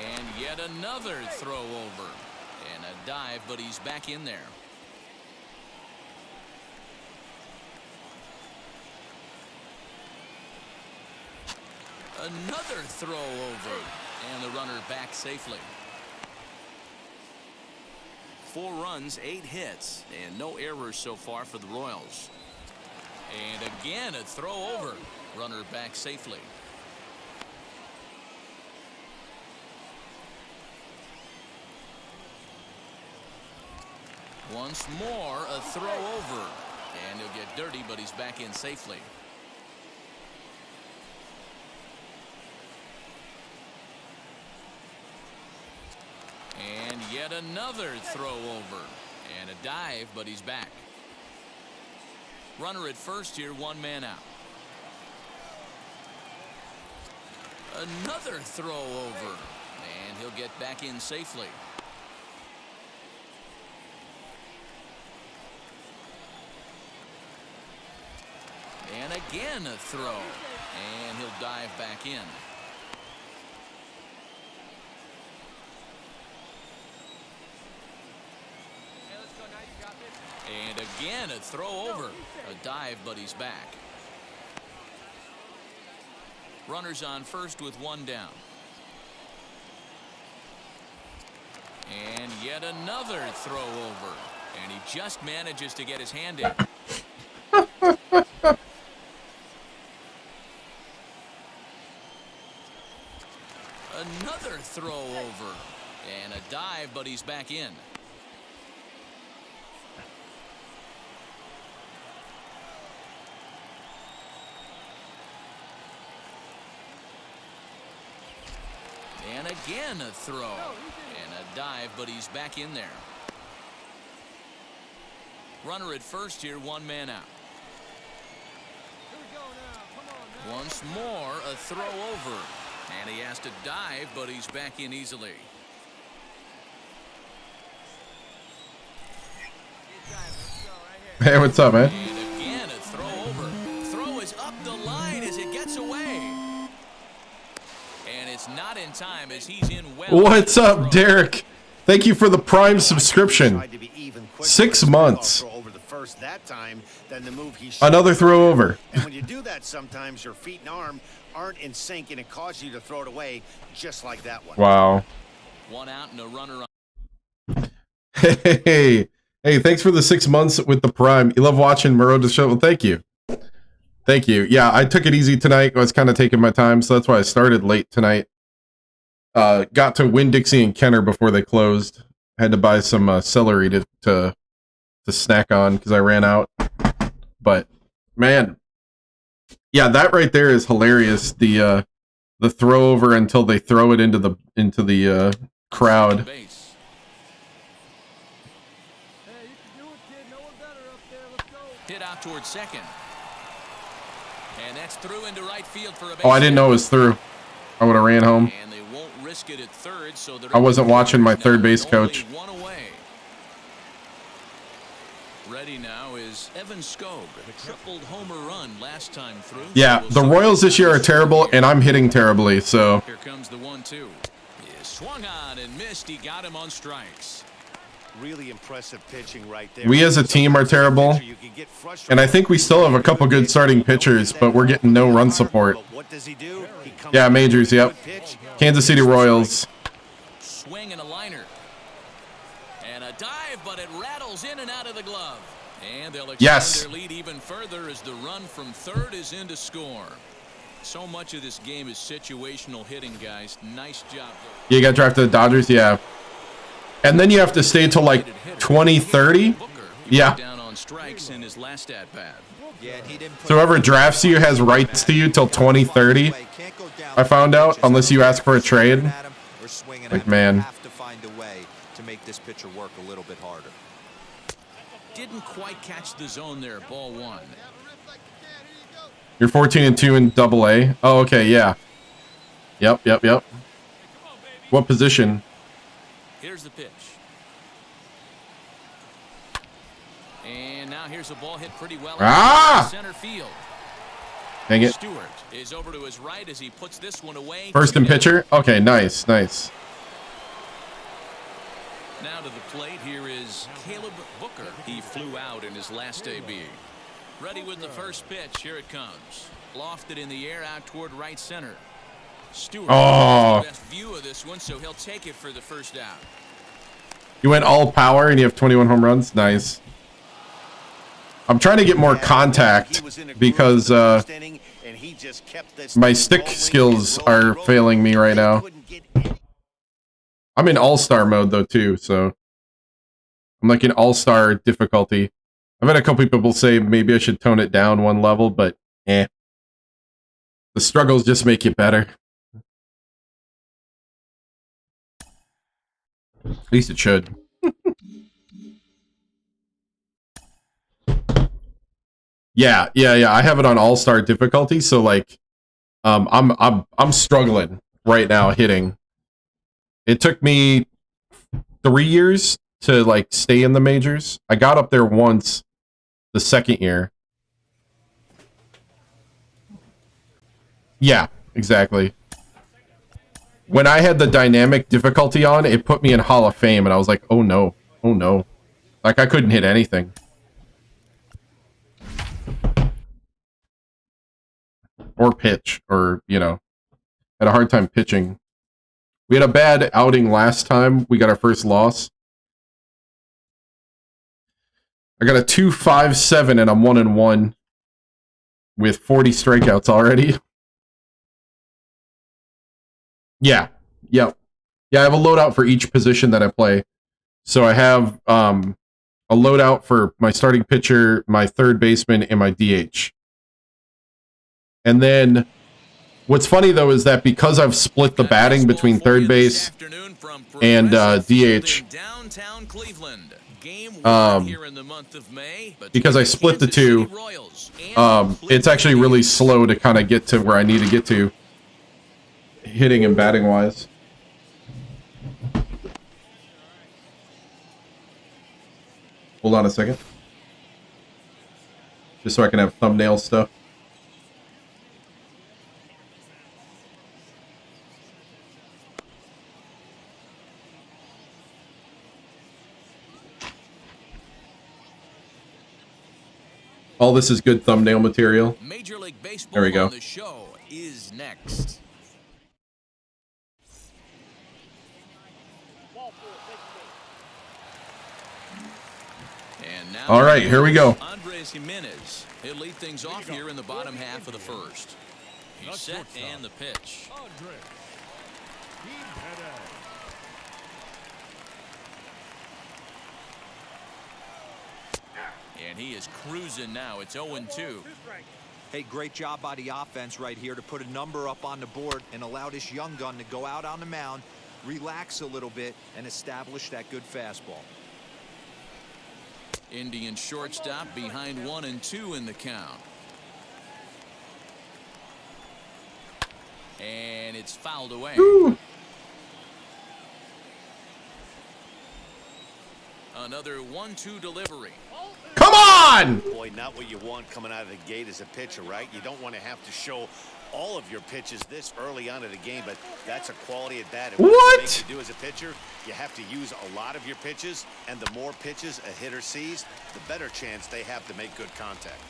And yet another throw over, and a dive, but he's back in there. Another throw over, and the runner back safely. 4 runs, 8 hits, and no errors so far for the Royals. And again a throw over, runner back safely. Once more a throw over, and he'll get dirty, but he's back in safely. And yet another throw over, and a dive, but he's back. Runner at first here, 1 man out. Another throw over, and he'll get back in safely. And again a throw, and he'll dive back in. And again a throw over, a dive, but he's back. Runners on first with 1 down. And yet another throw over, and he just manages to get his hand in. Another throw over, and a dive, but he's back in. And again a throw, and a dive, but he's back in there. Runner at first here, 1 man out. Once more a throw over, and he has to dive, but he's back in easily.
Hey, what's up, man?
And again a throw over. Throw is up the line as it gets away. And it's not in time as he's in well.
What's up, Derek? Thank you for the Prime subscription. 6 months. Another throw over.
And when you do that, sometimes your feet and arm aren't in sync, and it causes you to throw it away, just like that one.
Wow.
One out and a runner on.
Hey, thanks for the 6 months with the Prime. You love watching MLB The Show? Well, thank you. Thank you. Yeah, I took it easy tonight. I was kind of taking my time, so that's why I started late tonight. Got to Winn-Dixie and Kenner before they closed. Had to buy some celery to snack on because I ran out. But man, yeah, that right there is hilarious. The throw over until they throw it into the crowd.
Hit out towards second. And that's through into right field for a base.
Oh, I didn't know it was through. I would have ran home.
And they won't risk it at third, so
I wasn't watching my third base coach.
One away. Ready now is Evan Skog, a tripled homer run last time through.
Yeah, the Royals this year are terrible, and I'm hitting terribly, so.
Here comes the 1-2. He swung on and missed. He got him on strikes.
Really impressive pitching right there.
We as a team are terrible, and I think we still have a couple good starting pitchers, but we're getting no run support.
What does he do?
Yeah, majors, yep. Kansas City Royals.
Swing and a liner. And a dive, but it rattles in and out of the glove. And they'll extend their lead even further as the run from third is in to score. So much of this game is situational hitting, guys. Nice job.
You got drafted to the Dodgers, yeah. And then you have to stay till like 2030. Yeah.
Down on strikes in his last at bat.
So whoever drafts you has rights to you till 2030. I found out, unless you ask for a trade. Like, man.
To make this pitcher work a little bit harder.
Didn't quite catch the zone there. Ball one.
You're 14-2 in Double-A. Oh, okay, yeah. Yep. What position?
Here's the pitch. And now here's a ball hit pretty well in center field.
Dang it.
Stewart is over to his right as he puts this one away.
First and pitcher? Okay, nice.
Now to the plate, here is Caleb Booker. He flew out in his last AB. Ready with the first pitch. Here it comes. Lofted in the air out toward right center. Stewart has the best view of this one, so he'll take it for the first out.
You went all power and you have 21 home runs? Nice. I'm trying to get more contact because my stick skills are failing me right now. I'm in all-star mode though too, so I'm like in all-star difficulty. I've had a couple people say maybe I should tone it down one level, but the struggles just make you better. At least it should. Yeah. I have it on all-star difficulty, so like, I'm struggling right now hitting. It took me 3 years to like stay in the majors. I got up there once the second year. Yeah, exactly. When I had the dynamic difficulty on, it put me in Hall of Fame, and I was like, oh no. Like, I couldn't hit anything. Or pitch, or, had a hard time pitching. We had a bad outing last time. We got our first loss. I got a 2.57, and I'm 1-1 with 40 strikeouts already. Yeah. I have a loadout for each position that I play. So I have a loadout for my starting pitcher, my third baseman, and my DH. And then what's funny though is that because I've split the batting between third base and DH, because I split the two, it's actually really slow to kind of get to where I need to get to, hitting and batting wise. Hold on a second. Just so I can have thumbnail stuff. All this is good thumbnail material.
Major League Baseball
There we go.
on the show is next. And now
All right, here we go.
Andres Jimenez. He'll lead things off here in the bottom half of the first. He's set and the pitch. And he is cruising now. It's 0-2.
Hey, great job by the offense right here to put a number up on the board and allow this young gun to go out on the mound, relax a little bit, and establish that good fastball.
Indian shortstop behind 1-2 in the count. And it's fouled away.
Ooh.
Another 1-2 delivery.
Come on!
Boy, not what you want coming out of the gate as a pitcher, right? You don't want to have to show all of your pitches this early on in the game, but that's a quality at bat. And
What?
it makes you do as a pitcher, you have to use a lot of your pitches, and the more pitches a hitter sees, the better chance they have to make good contact.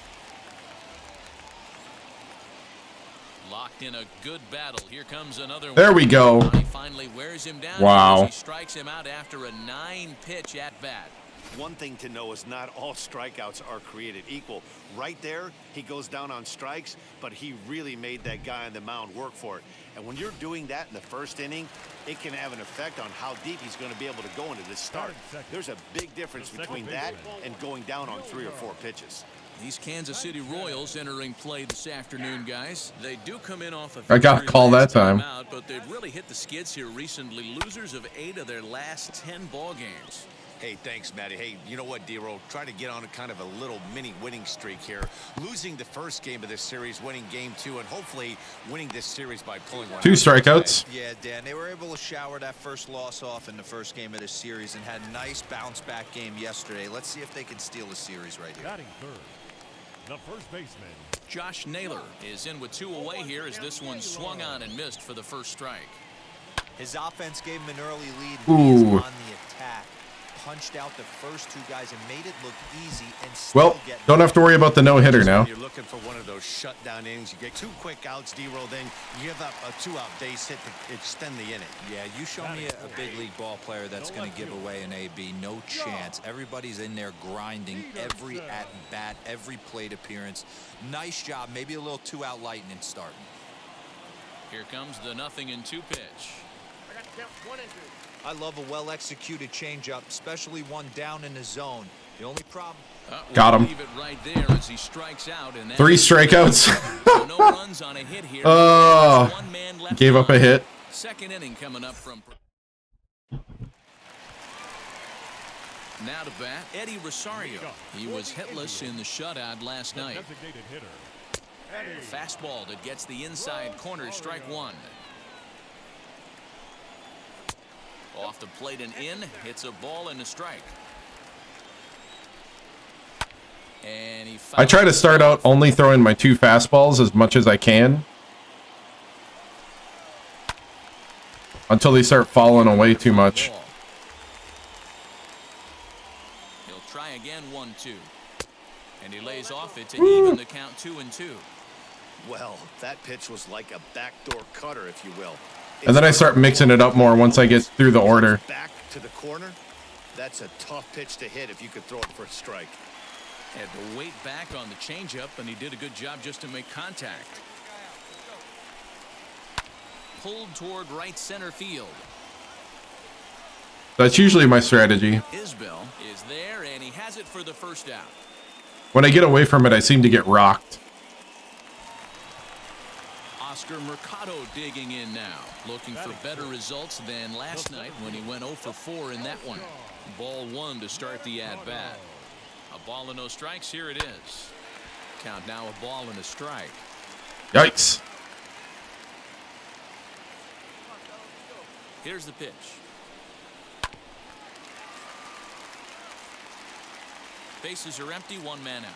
Locked in a good battle. Here comes another one.
There we go.
He finally wears him down.
Wow.
As he strikes him out after a 9-pitch at bat.
One thing to know is not all strikeouts are created equal. Right there, he goes down on strikes, but he really made that guy on the mound work for it. And when you're doing that in the first inning, it can have an effect on how deep he's going to be able to go into this start. There's a big difference between that and going down on 3 or 4 pitches.
These Kansas City Royals entering play this afternoon, guys. They do come in off of
I got a call that time.
out, but they've really hit the skids here recently. Losers of 8 of their last 10 ball games.
Hey, thanks, Matty. Hey, you know what, D-Roll? Try to get on a kind of a little mini winning streak here. Losing the first game of this series, winning game 2, and hopefully winning this series by pulling one
2
out.
strikeouts.
Yeah, Dan, they were able to shower that first loss off in the first game of this series and had a nice bounce-back game yesterday. Let's see if they can steal the series right here.
Batting third, the first baseman.
Josh Naylor is in with 2 away here as this one swung on and missed for the first strike.
His offense gave him an early lead. He is
Ooh.
on the attack. Punched out the first 2 guys and made it look easy and still
Well,
get
don't have to worry about the no-hitter now.
You're looking for one of those shutdown innings. You get 2 quick outs, D-Roll, then you give up a 2-out base hit to extend the inning.
Yeah, you show me a big league ball player that's going to give away an AB. No chance. Everybody's in there grinding every at-bat, every plate appearance. Nice job. Maybe a little 2-out lightning starting.
Here comes the 0-2 pitch.
I love a well-executed changeup, especially one down in the zone. The only problem...
Got him.
Leave it right there as he strikes out, and
3 strikeouts.
So no runs on a hit here.
Oh,
One man left
gave up a
on.
hit.
Second inning coming up from. Now to bat, Eddie Rosario. He was hitless in the shutout last night.
Designated hitter.
Fastball that gets the inside corner, strike 1. Off the plate and in, hits a ball and a strike. And he
I try to start out only throwing my 2 fastballs as much as I can until they start falling away too much.
He'll try again, 1-2. And he lays off it to even the count 2-2.
Well, that pitch was like a backdoor cutter, if you will.
And then I start mixing it up more once I get through the order.
Back to the corner. That's a tough pitch to hit if you could throw it for a strike.
Had to wait back on the changeup, and he did a good job just to make contact. Pulled toward right center field.
That's usually my strategy.
Isbell is there, and he has it for the first out.
When I get away from it, I seem to get rocked.
Oscar Mercado digging in now, looking for better results than last night when he went 0 for 4 in that one. Ball 1 to start the at-bat. A ball and no strikes, here it is. Count now a ball and a strike.
Yikes.
Here's the pitch. Bases are empty, 1 man out.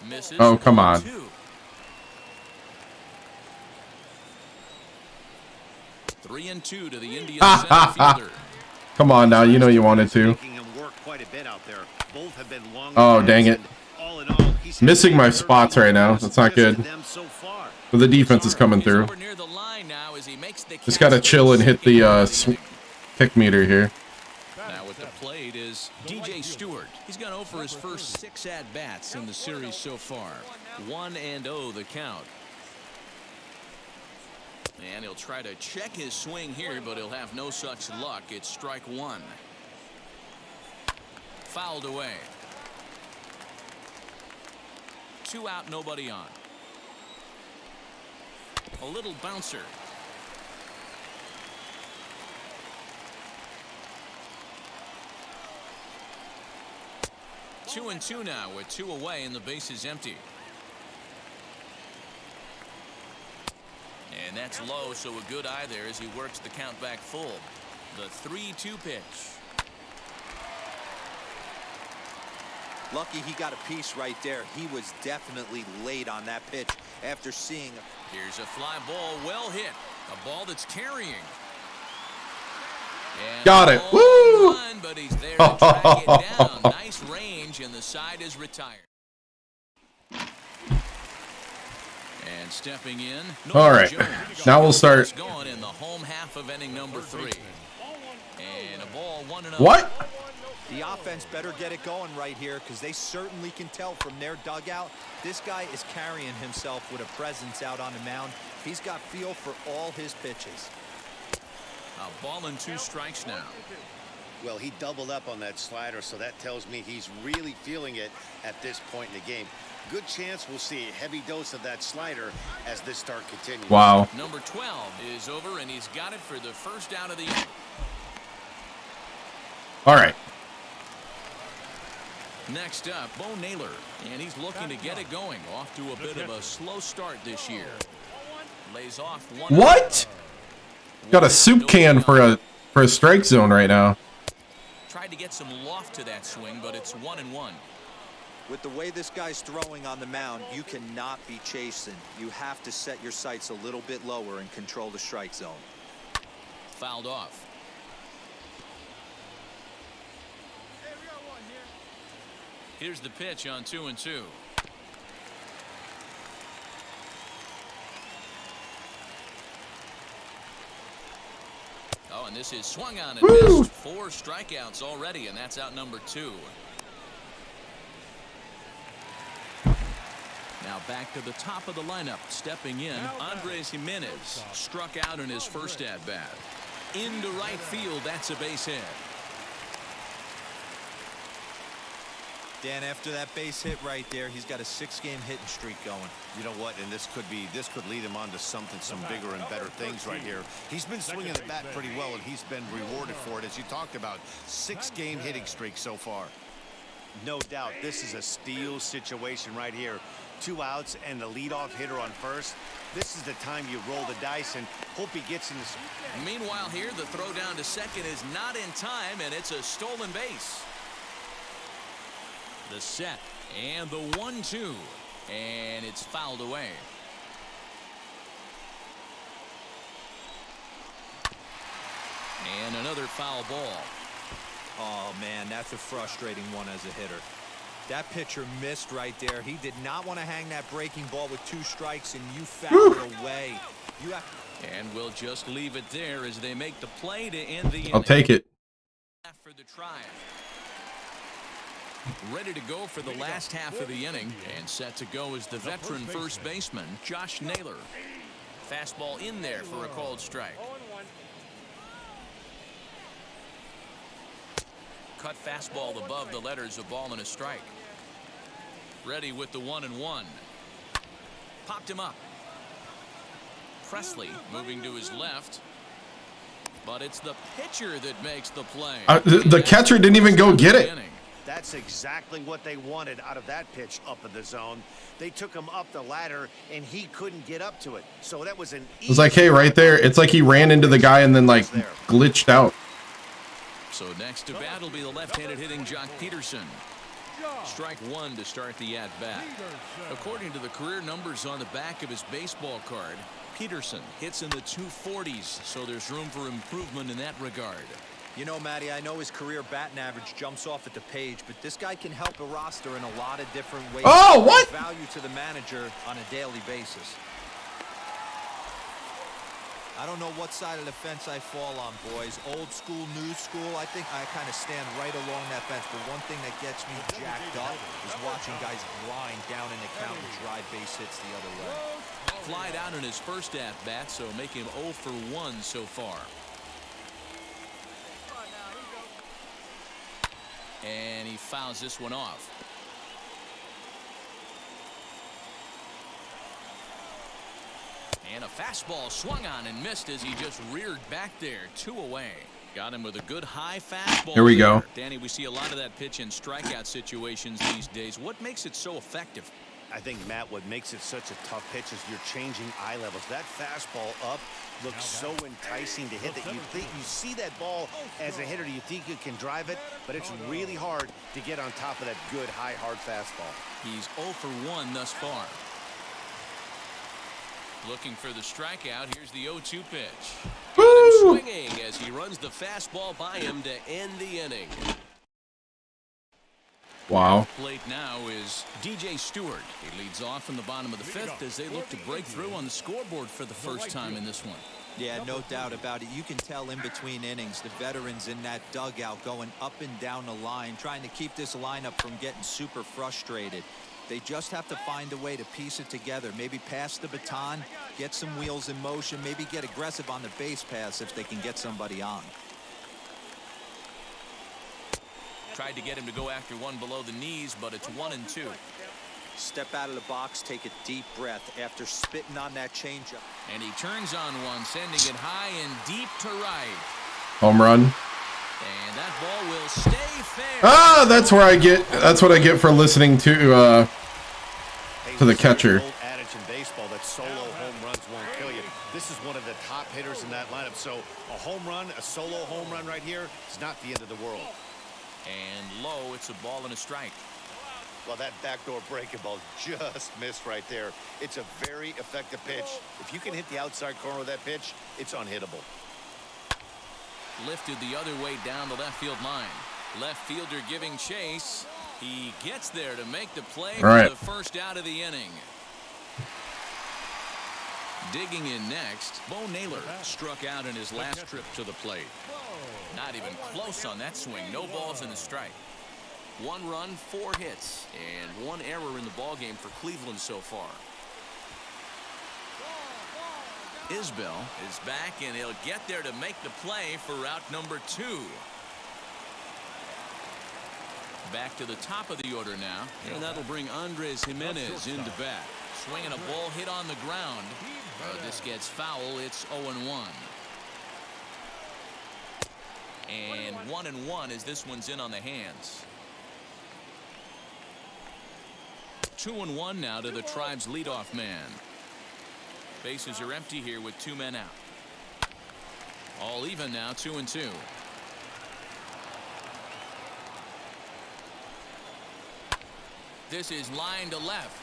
Misses.
Oh, come on.
2. 3-2 to the Indian center fielder.
Come on now, you know you wanted to.
Making him work quite a bit out there. Both have been long.
Oh, dang it.
All in all, he's
Missing my spots right now. That's not good. But the defense is coming through. Just got to chill and hit the kick meter here.
Now at the plate is DJ Stewart. He's gone over his first 6 at-bats in the series so far. 1-0 the count. And he'll try to check his swing here, but he'll have no such luck. It's strike 1. Fouled away. 2 out, nobody on. A little bouncer. Two and two now with 2 away and the base is empty. And that's low, so a good eye there as he works the count back full. The 3-2 pitch.
Lucky he got a piece right there. He was definitely late on that pitch after seeing.
Here's a fly ball, well hit. A ball that's carrying. And
got it. Woo!
Run, but he's there to track it down. Nice range, and the side is retired. And stepping in.
All right.
Jones.
Now we'll start.
Going in the home half of inning number 3. And a ball 1-0.
What?
The offense better get it going right here because they certainly can tell from their dugout this guy is carrying himself with a presence out on the mound. He's got feel for all his pitches.
A ball and 2 strikes now.
Well, he doubled up on that slider, so that tells me he's really feeling it at this point in the game. Good chance we'll see a heavy dose of that slider as this start continues.
Wow.
Number 12 is over, and he's got it for the first out of the inning.
All right.
Next up, Bo Naylor, and he's looking to get it going. Off to a bit of a slow start this year. Lays off 1.
What? Got a soup can for a strike zone right now.
Tried to get some loft to that swing, but it's 1-1.
With the way this guy's throwing on the mound, you cannot be chasing. You have to set your sights a little bit lower and control the strike zone.
Fouled off. Here's the pitch on 2-2. Oh, and this is swung on and missed. 4 strikeouts already, and that's out number 2. Now back to the top of the lineup. Stepping in, Andres Jimenez struck out in his first at-bat. Into right field, that's a base hit.
Dan, after that base hit right there, he's got a 6-game hitting streak going.
You know what? And this could lead him on to some bigger and better things right here. He's been swinging the bat pretty well, and he's been rewarded for it, as you talked about. 6-game hitting streak so far. No doubt, this is a steal situation right here. 2 outs and the leadoff hitter on first. This is the time you roll the dice and hope he gets in this.
Meanwhile, here the throw down to second is not in time, and it's a stolen base. The set and the 1-2, and it's fouled away. And another foul ball.
Oh man, that's a frustrating one as a hitter. That pitcher missed right there. He did not want to hang that breaking ball with 2 strikes, and you fouled it away.
And we'll just leave it there as they make the play to end the inning.
I'll take it.
For the try. Ready to go for the last half of the inning, and set to go is the veteran first baseman, Josh Naylor. Fastball in there for a called strike. Cut fastball above the letters, a ball and a strike. Ready with the 1-1. Popped him up. Presley moving to his left. But it's the pitcher that makes the play.
The catcher didn't even go get it.
That's exactly what they wanted out of that pitch up in the zone. They took him up the ladder, and he couldn't get up to it. So that was an.
It was like, hey, right there. It's like he ran into the guy and then like glitched out.
So next to bat will be the left-handed hitting Jock Peterson. Strike 1 to start the at-bat. According to the career numbers on the back of his baseball card, Peterson hits in the 240s, so there's room for improvement in that regard.
You know, Matty, I know his career batting average jumps off at the page, but this guy can help a roster in a lot of different ways.
Oh, what?
Value to the manager on a daily basis. I don't know what side of the fence I fall on, boys. Old school, new school. I think I kind of stand right along that fence. But one thing that gets me jacked up is watching guys grind down in the count and drive base hits the other way.
Flied out in his first at-bat, so make him 0 for 1 so far. And he fouls this one off. And a fastball swung on and missed as he just reared back there. 2 away. Got him with a good high fastball.
Here we go.
Danny, we see a lot of that pitch in strikeout situations these days. What makes it so effective?
I think, Matt, what makes it such a tough pitch is you're changing eye levels. That fastball up looks so enticing to hit that you think you see that ball as a hitter, you think you can drive it, but it's really hard to get on top of that good high hard fastball.
He's 0 for 1 thus far. Looking for the strikeout. Here's the 0-2 pitch. Got him swinging as he runs the fastball by him to end the inning.
Wow.
Plate now is DJ Stewart. He leads off in the bottom of the 5th as they look to break through on the scoreboard for the first time in this one.
Yeah, no doubt about it. You can tell in between innings, the veterans in that dugout going up and down the line, trying to keep this lineup from getting super frustrated. They just have to find a way to piece it together. Maybe pass the baton, get some wheels in motion, maybe get aggressive on the base pass if they can get somebody on.
Tried to get him to go after one below the knees, but it's 1-2.
Step out of the box, take a deep breath after spitting on that changeup.
And he turns on one, sending it high and deep to right.
Home run.
And that ball will stay fair.
Ah, that's what I get for listening to the catcher.
Old adage in baseball that solo home runs won't kill you. This is one of the top hitters in that lineup. So a home run, a solo home run right here, is not the end of the world.
And low, it's a ball and a strike.
Well, that backdoor breaking ball just missed right there. It's a very effective pitch. If you can hit the outside corner of that pitch, it's unhittable.
Lifted the other way down the left field line. Left fielder giving chase. He gets there to make the play for the first out of the inning. Digging in next, Bo Naylor struck out in his last trip to the plate. Not even close on that swing. No balls in the strike. 1 run, 4 hits, and 1 error in the ballgame for Cleveland so far. Isbell is back, and he'll get there to make the play for route number 2. Back to the top of the order now, and that'll bring Andres Jimenez into bat. Swinging a ball hit on the ground. This gets foul. It's 0-1. And 1-1 as this one's in on the hands. 2-1 now to the Tribe's leadoff man. Bases are empty here with 2 men out. All even now, 2-2. This is line to left.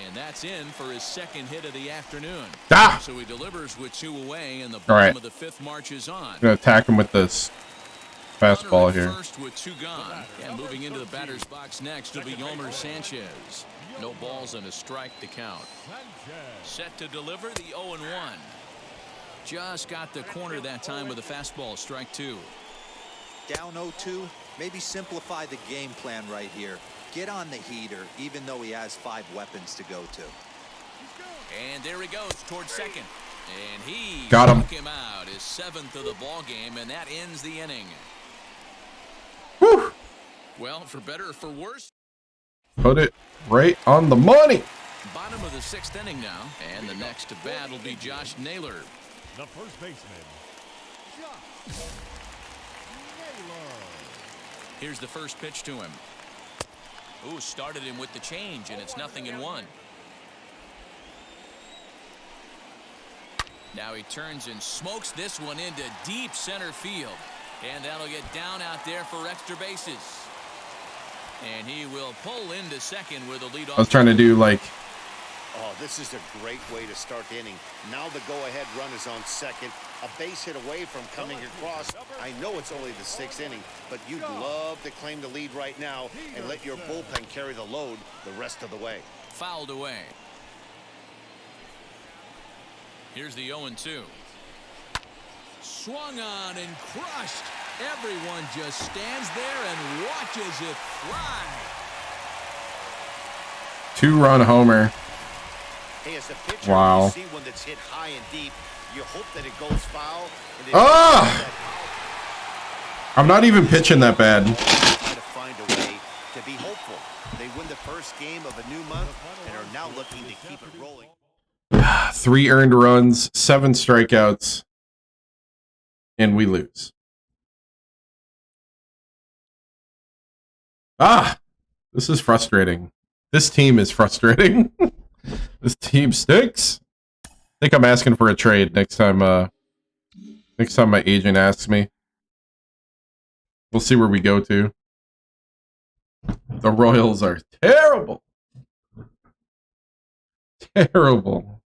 And that's in for his second hit of the afternoon. So he delivers with 2 away, and the bottom of the 5th marches on.
I'm going to attack him with this fastball here.
First with 2 gone. And moving into the batter's box next will be Yomer Sanchez. No balls and a strike to count. Set to deliver the 0-1. Just got the corner that time with a fastball, strike 2.
Down 0-2, maybe simplify the game plan right here. Get on the heater, even though he has 5 weapons to go to.
And there he goes towards second. And he
got him.
Struck him out, his 7th of the ball game, and that ends the inning.
Whew.
Well, for better or for worse.
Put it right on the money.
Bottom of the 6th inning now, and the next to bat will be Josh Naylor.
The first baseman, Josh Naylor.
Here's the first pitch to him. Ooh, started him with the change, and it's 0-1. Now he turns and smokes this one into deep center field. And that'll get down out there for extra bases. And he will pull into second with a leadoff.
I was trying to do like
Oh, this is a great way to start the inning. Now the go-ahead run is on second. A base hit away from coming across. I know it's only the 6th inning, but you'd love to claim the lead right now and let your bullpen carry the load the rest of the way.
Fouled away. Here's the 0-2. Swung on and crushed. Everyone just stands there and watches it fly.
2-run homer.
Hey, as a pitcher,
Wow.
you see one that's hit high and deep, you hope that it goes foul. And
I'm not even pitching that bad.
Try to find a way to be hopeful. They win the first game of a new month and are now looking to keep it rolling.
3 earned runs, 7 strikeouts, and we lose. This is frustrating. This team is frustrating. This team stinks. I think I'm asking for a trade next time my agent asks me. We'll see where we go to. The Royals are terrible. Terrible.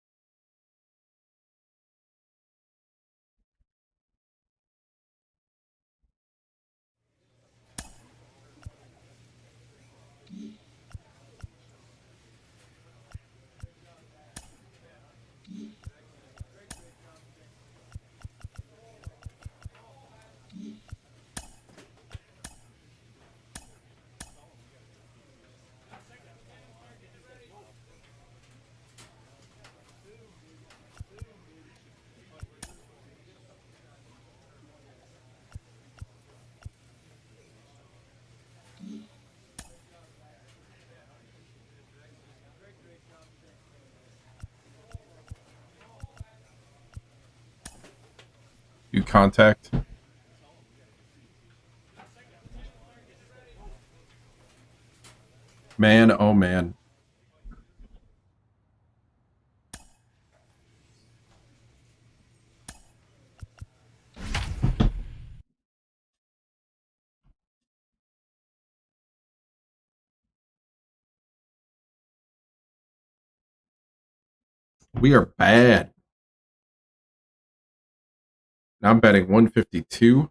Do contact. Man, oh man. We are bad. I'm betting 152.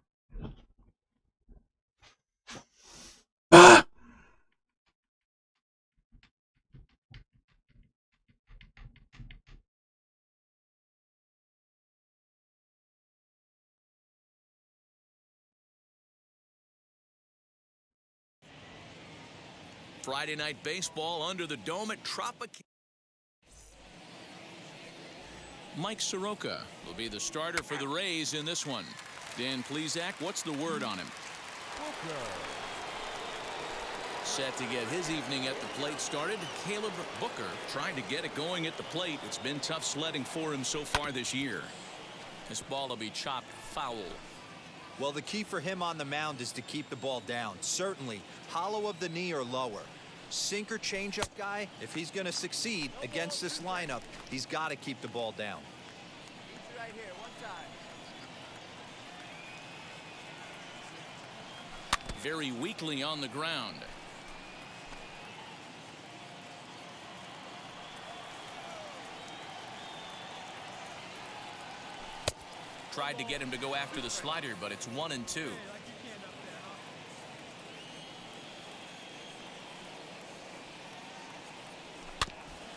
Friday night baseball under the dome at Tropicana. Mike Soroka will be the starter for the Rays in this one. Dan Plesac, what's the word on him? Set to get his evening at the plate started. Caleb Booker trying to get it going at the plate. It's been tough sledding for him so far this year. This ball will be chopped foul.
Well, the key for him on the mound is to keep the ball down. Certainly, hollow of the knee or lower. Sinker changeup guy, if he's going to succeed against this lineup, he's got to keep the ball down.
Right here, one time.
Very weakly on the ground. Tried to get him to go after the slider, but it's 1-2.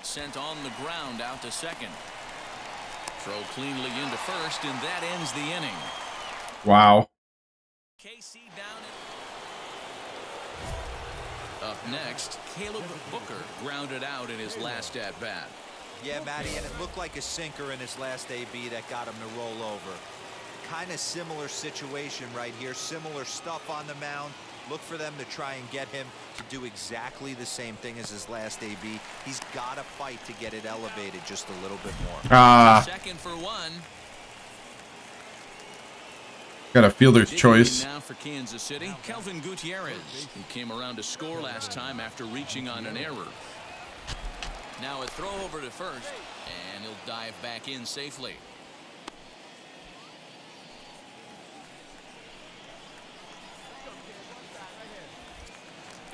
Sent on the ground out to second. Throw cleanly into first, and that ends the inning.
Wow.
KC down. Up next, Caleb Booker grounded out in his last at bat.
Yeah, Matty, and it looked like a sinker in his last AB that got him to roll over. Kind of similar situation right here. Similar stuff on the mound. Look for them to try and get him to do exactly the same thing as his last AB. He's got to fight to get it elevated just a little bit more.
Second for one.
Got a fielder's choice.
Now for Kansas City, Kelvin Gutierrez, who came around to score last time after reaching on an error. Now a throw over to first, and he'll dive back in safely.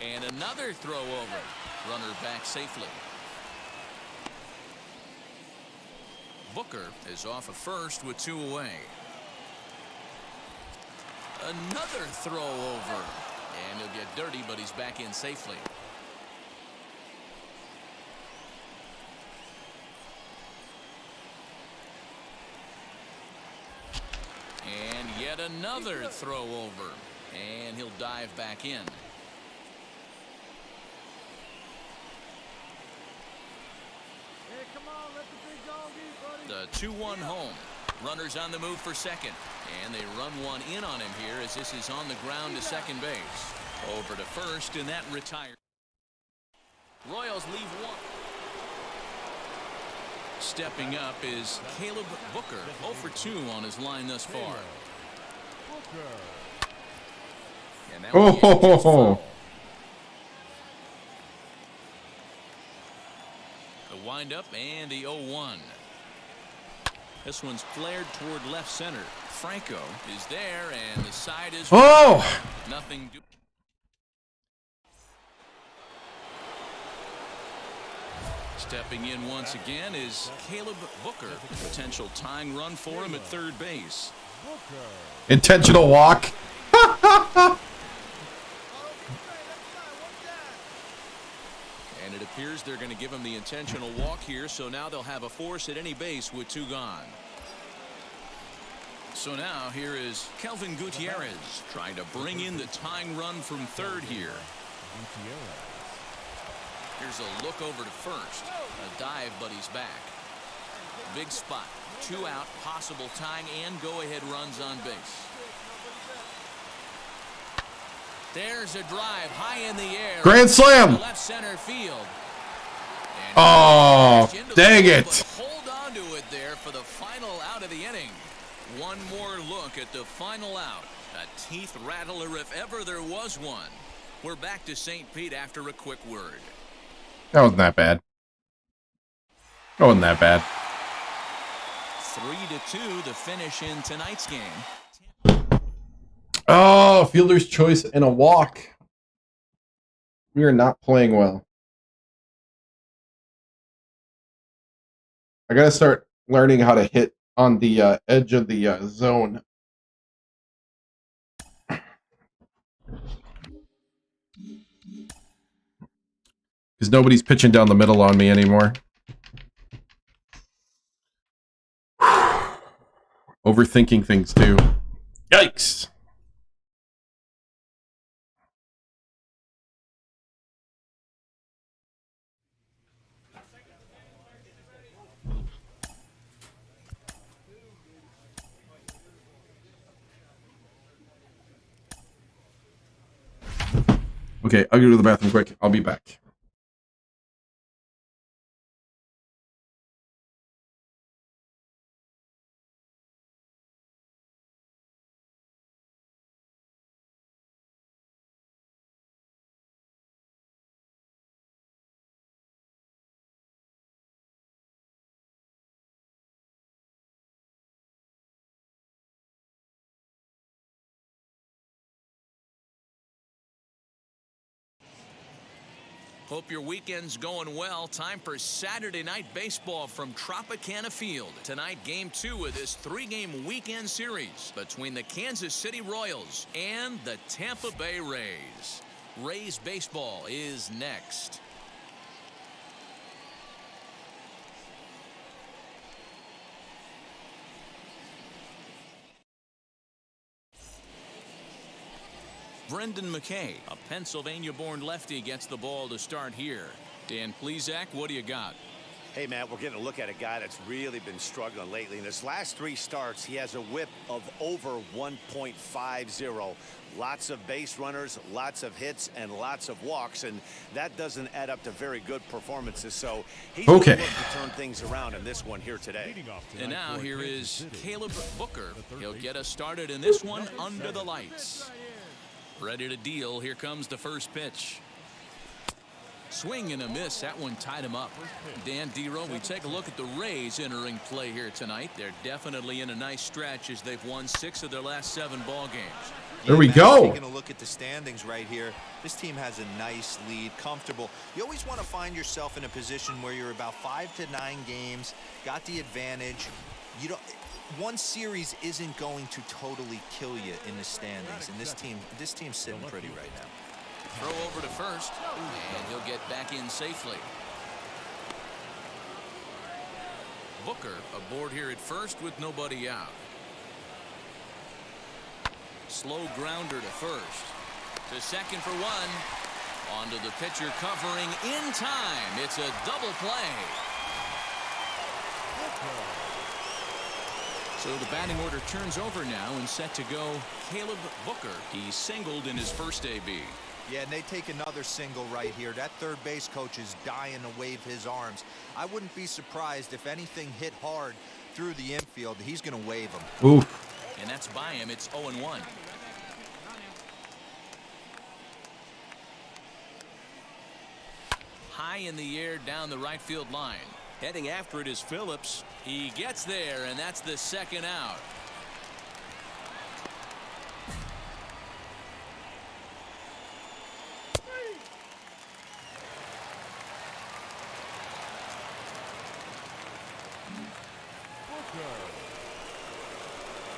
And another throw over. Runner back safely. Booker is off of first with 2 away. Another throw over. And he'll get dirty, but he's back in safely. And yet another throw over. And he'll dive back in. The 2-1 home. Runners on the move for second. And they run one in on him here as this is on the ground to second base. Over to first, and that retired. Royals leave one. Stepping up is Caleb Booker. 0 for 2 on his line thus far. And that the windup and the 0-1. This one's flared toward left center. Franco is there, and the side is nothing. Stepping in once again is Caleb Booker. Potential tying run for him at third base.
Intentional walk.
And it appears they're going to give him the intentional walk here, so now they'll have a force at any base with 2 gone. So now here is Kelvin Gutierrez trying to bring in the tying run from third here. Here's a look over to first. A dive, but he's back. Big spot. 2 out, possible tying and go-ahead runs on base. There's a drive high in the air.
Grand slam.
Left center field.
Oh, dang it.
Hold on to it there for the final out of the inning. One more look at the final out. A teeth rattler if ever there was one. We're back to St. Pete after a quick word.
That wasn't that bad. That wasn't that bad.
3-2 the finish in tonight's game.
Oh, fielder's choice and a walk. We are not playing well. I gotta start learning how to hit on the edge of the zone. Because nobody's pitching down the middle on me anymore. Overthinking things too. Yikes. Okay, I'll go to the bathroom quick. I'll be back.
Hope your weekend's going well. Time for Saturday night baseball from Tropicana Field. Tonight, game 2 of this 3-game weekend series between the Kansas City Royals and the Tampa Bay Rays. Rays baseball is next. Brendan McKay, a Pennsylvania-born lefty, gets the ball to start here. Dan Plesac, what do you got?
Hey, Matt, we're getting a look at a guy that's really been struggling lately. In his last 3 starts, he has a whip of over 1.50. Lots of base runners, lots of hits, and lots of walks, and that doesn't add up to very good performances. So he's looking to turn things around in this one here today.
And now here is Caleb Booker. He'll get us started in this one under the lights. Ready to deal. Here comes the first pitch. Swing and a miss. That one tied him up. Dan Dero, we take a look at the Rays entering play here tonight. They're definitely in a nice stretch as they've won 6 of their last 7 ball games.
There we
Matt,
go.
Taking a look at the standings right here, this team has a nice lead, comfortable. You always want to find yourself in a position where you're about 5 to 9 games, got the advantage. You don't. One series isn't going to totally kill you in the standings, and this team's sitting pretty right now.
Throw over to first, and he'll get back in safely. Booker aboard here at first with nobody out. Slow grounder to first. To second for one. Onto the pitcher covering in time. It's a double play. So the batting order turns over now and set to go Caleb Booker. He singled in his first AB.
Yeah, and they take another single right here. That third base coach is dying to wave his arms. I wouldn't be surprised if anything hit hard through the infield. He's going to wave them.
Oof.
And that's by him. It's 0-1. High in the air down the right field line. Heading after it is Phillips. He gets there, and that's the second out.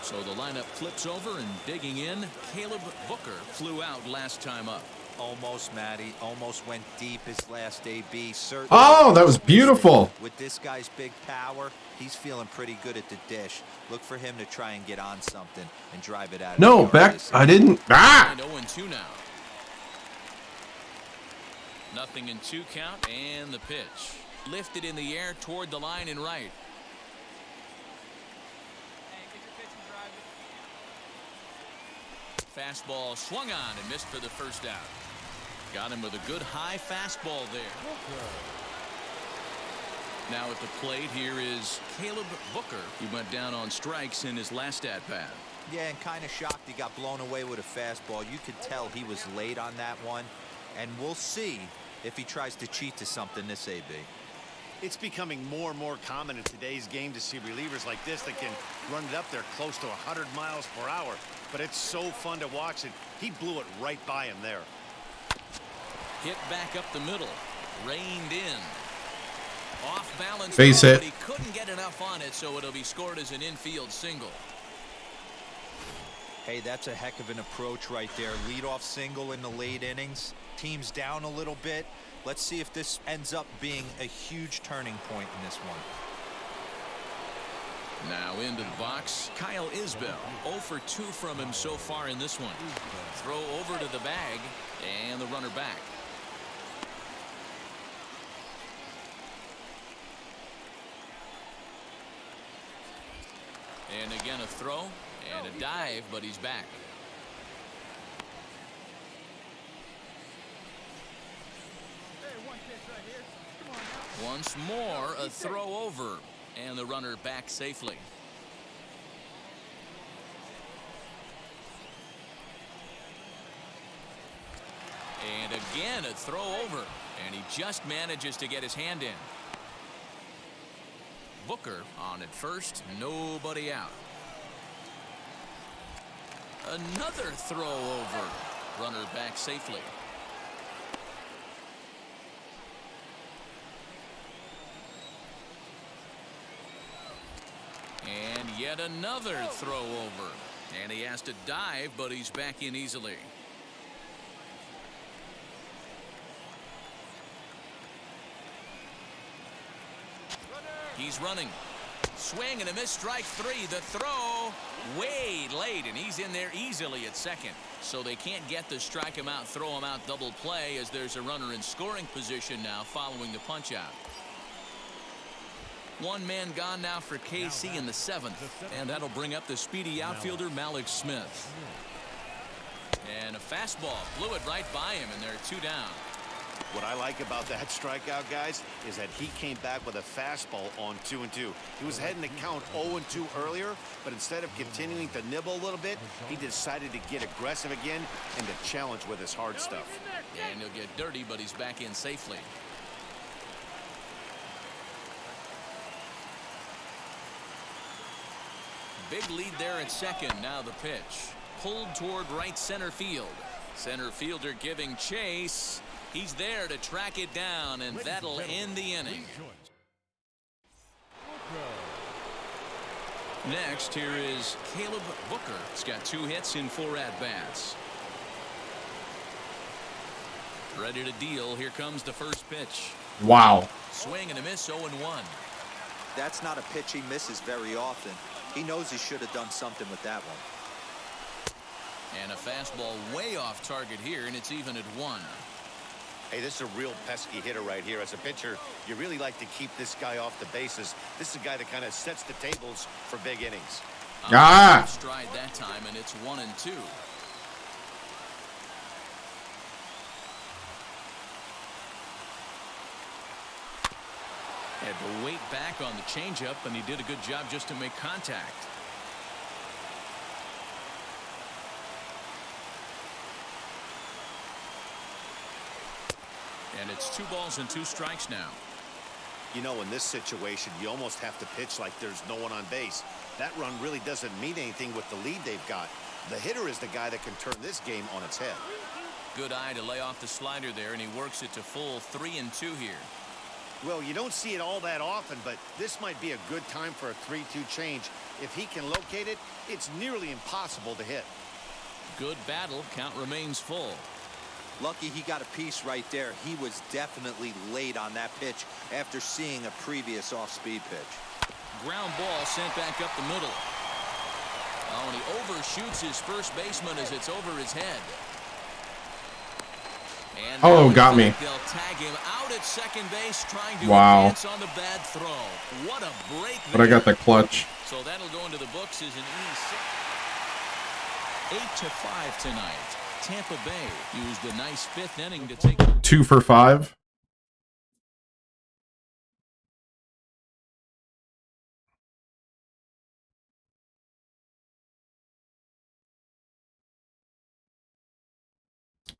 So the lineup flips over, and digging in, Caleb Booker flew out last time up.
Almost, Matty. Almost went deep his last AB. Certainly.
Oh, that was beautiful.
With this guy's big power, he's feeling pretty good at the dish. Look for him to try and get on something and drive it out.
No, back. I didn't. Ah!
0-2 now. Nothing in 2 count, and the pitch. Lifted in the air toward the line and right. Fastball swung on and missed for the first out. Got him with a good high fastball there. Now at the plate here is Caleb Booker. He went down on strikes in his last at-bat.
Yeah, and kind of shocked he got blown away with a fastball. You could tell he was late on that one. And we'll see if he tries to cheat to something this AB.
It's becoming more and more common in today's game to see relievers like this that can run it up there close to 100 miles per hour. But it's so fun to watch it. He blew it right by him there.
Hit back up the middle. Reined in. Off balance.
Base hit.
But he couldn't get enough on it, so it'll be scored as an infield single.
Hey, that's a heck of an approach right there. Leadoff single in the late innings. Team's down a little bit. Let's see if this ends up being a huge turning point in this one.
Now into the box, Kyle Isbell. 0 for 2 from him so far in this one. Throw over to the bag, and the runner back. And again a throw and a dive, but he's back. Once more a throw over, and the runner back safely. And again a throw over, and he just manages to get his hand in. Booker on at first, nobody out. Another throw over, runner back safely. And yet another throw over, and he has to dive, but he's back in easily. He's running. Swing and a miss, strike 3. The throw way late, and he's in there easily at second. So they can't get the strike him out, throw him out double play, as there's a runner in scoring position now following the punch out. One man gone now for KC in the 7th, and that'll bring up the speedy outfielder Malik Smith. And a fastball blew it right by him, and they're 2 down.
What I like about that strikeout, guys, is that he came back with a fastball on 2-2. He was heading to count 0-2 earlier, but instead of continuing to nibble a little bit, he decided to get aggressive again and to challenge with his hard stuff.
And he'll get dirty, but he's back in safely. Big lead there at second. Now the pitch. pulled toward right center field. Center fielder giving chase. He's there to track it down, and that'll end the inning. Next, here is Caleb Booker. He's got 2 hits in 4 at-bats. Ready to deal. Here comes the first pitch.
Wow.
Swing and a miss, 0-1.
That's not a pitch he misses very often. He knows he should have done something with that one.
And a fastball way off target here, and it's even at 1.
Hey, this is a real pesky hitter right here. As a pitcher, you really like to keep this guy off the bases. This is a guy that kind of sets the tables for big innings.
Stride that time, and it's 1-2. Had to wait back on the changeup, and he did a good job just to make contact. And it's 2 balls and 2 strikes now.
You know, in this situation, you almost have to pitch like there's no one on base. That run really doesn't mean anything with the lead they've got. The hitter is the guy that can turn this game on its head.
Good eye to lay off the slider there, and he works it to full 3-2 here.
Well, you don't see it all that often, but this might be a good time for a 3-2 change. If he can locate it, it's nearly impossible to hit.
Good battle. Count remains full.
Lucky he got a piece right there. He was definitely late on that pitch after seeing a previous off-speed pitch.
Ground ball sent back up the middle. Oh, and he overshoots his first baseman as it's over his head. And
got me.
They'll tag him out at second base, trying to
Wow.
advance on the bad throw. What a break!
But I got the clutch.
So that'll go into the books as an inning 8-5 tonight. Tampa Bay used a nice 5th inning to take
2 for 5.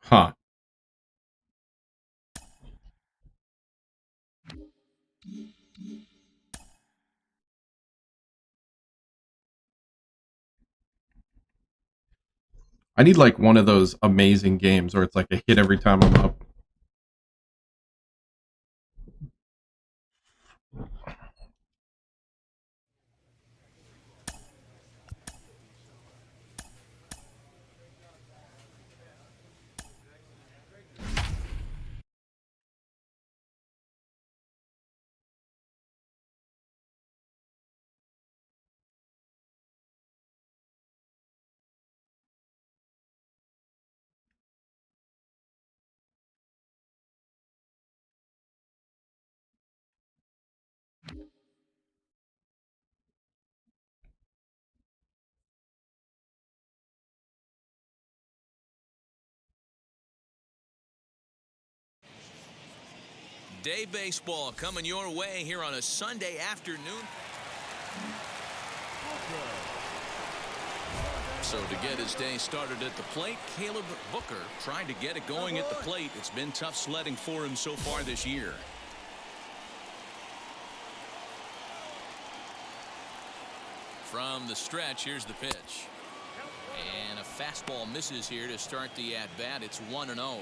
Huh. I need like one of those amazing games where it's like a hit every time I'm up.
Day baseball coming your way here on a Sunday afternoon. So to get his day started at the plate, Caleb Booker trying to get it going at the plate. It's been tough sledding for him so far this year. From the stretch, here's the pitch. And a fastball misses here to start the at-bat. It's 1-0.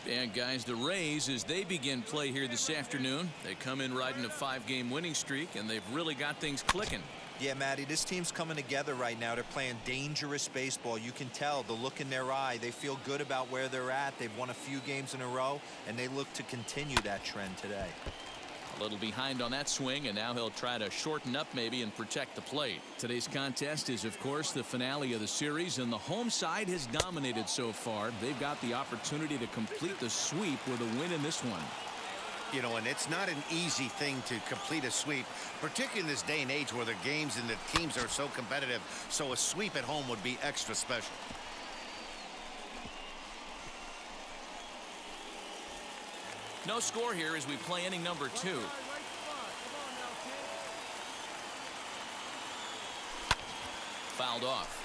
And guys, the Rays, as they begin play here this afternoon, they come in riding a 5-game winning streak, and they've really got things clicking.
Yeah, Matty, this team's coming together right now. They're playing dangerous baseball. You can tell the look in their eye. They feel good about where they're at. They've won a few games in a row, and they look to continue that trend today.
A little behind on that swing, and now he'll try to shorten up maybe and protect the plate. Today's contest is, of course, the finale of the series, and the home side has dominated so far. They've got the opportunity to complete the sweep with a win in this one.
You know, and it's not an easy thing to complete a sweep, particularly in this day and age where the games and the teams are so competitive. So a sweep at home would be extra special.
No score here as we play inning number 2. Fouled off.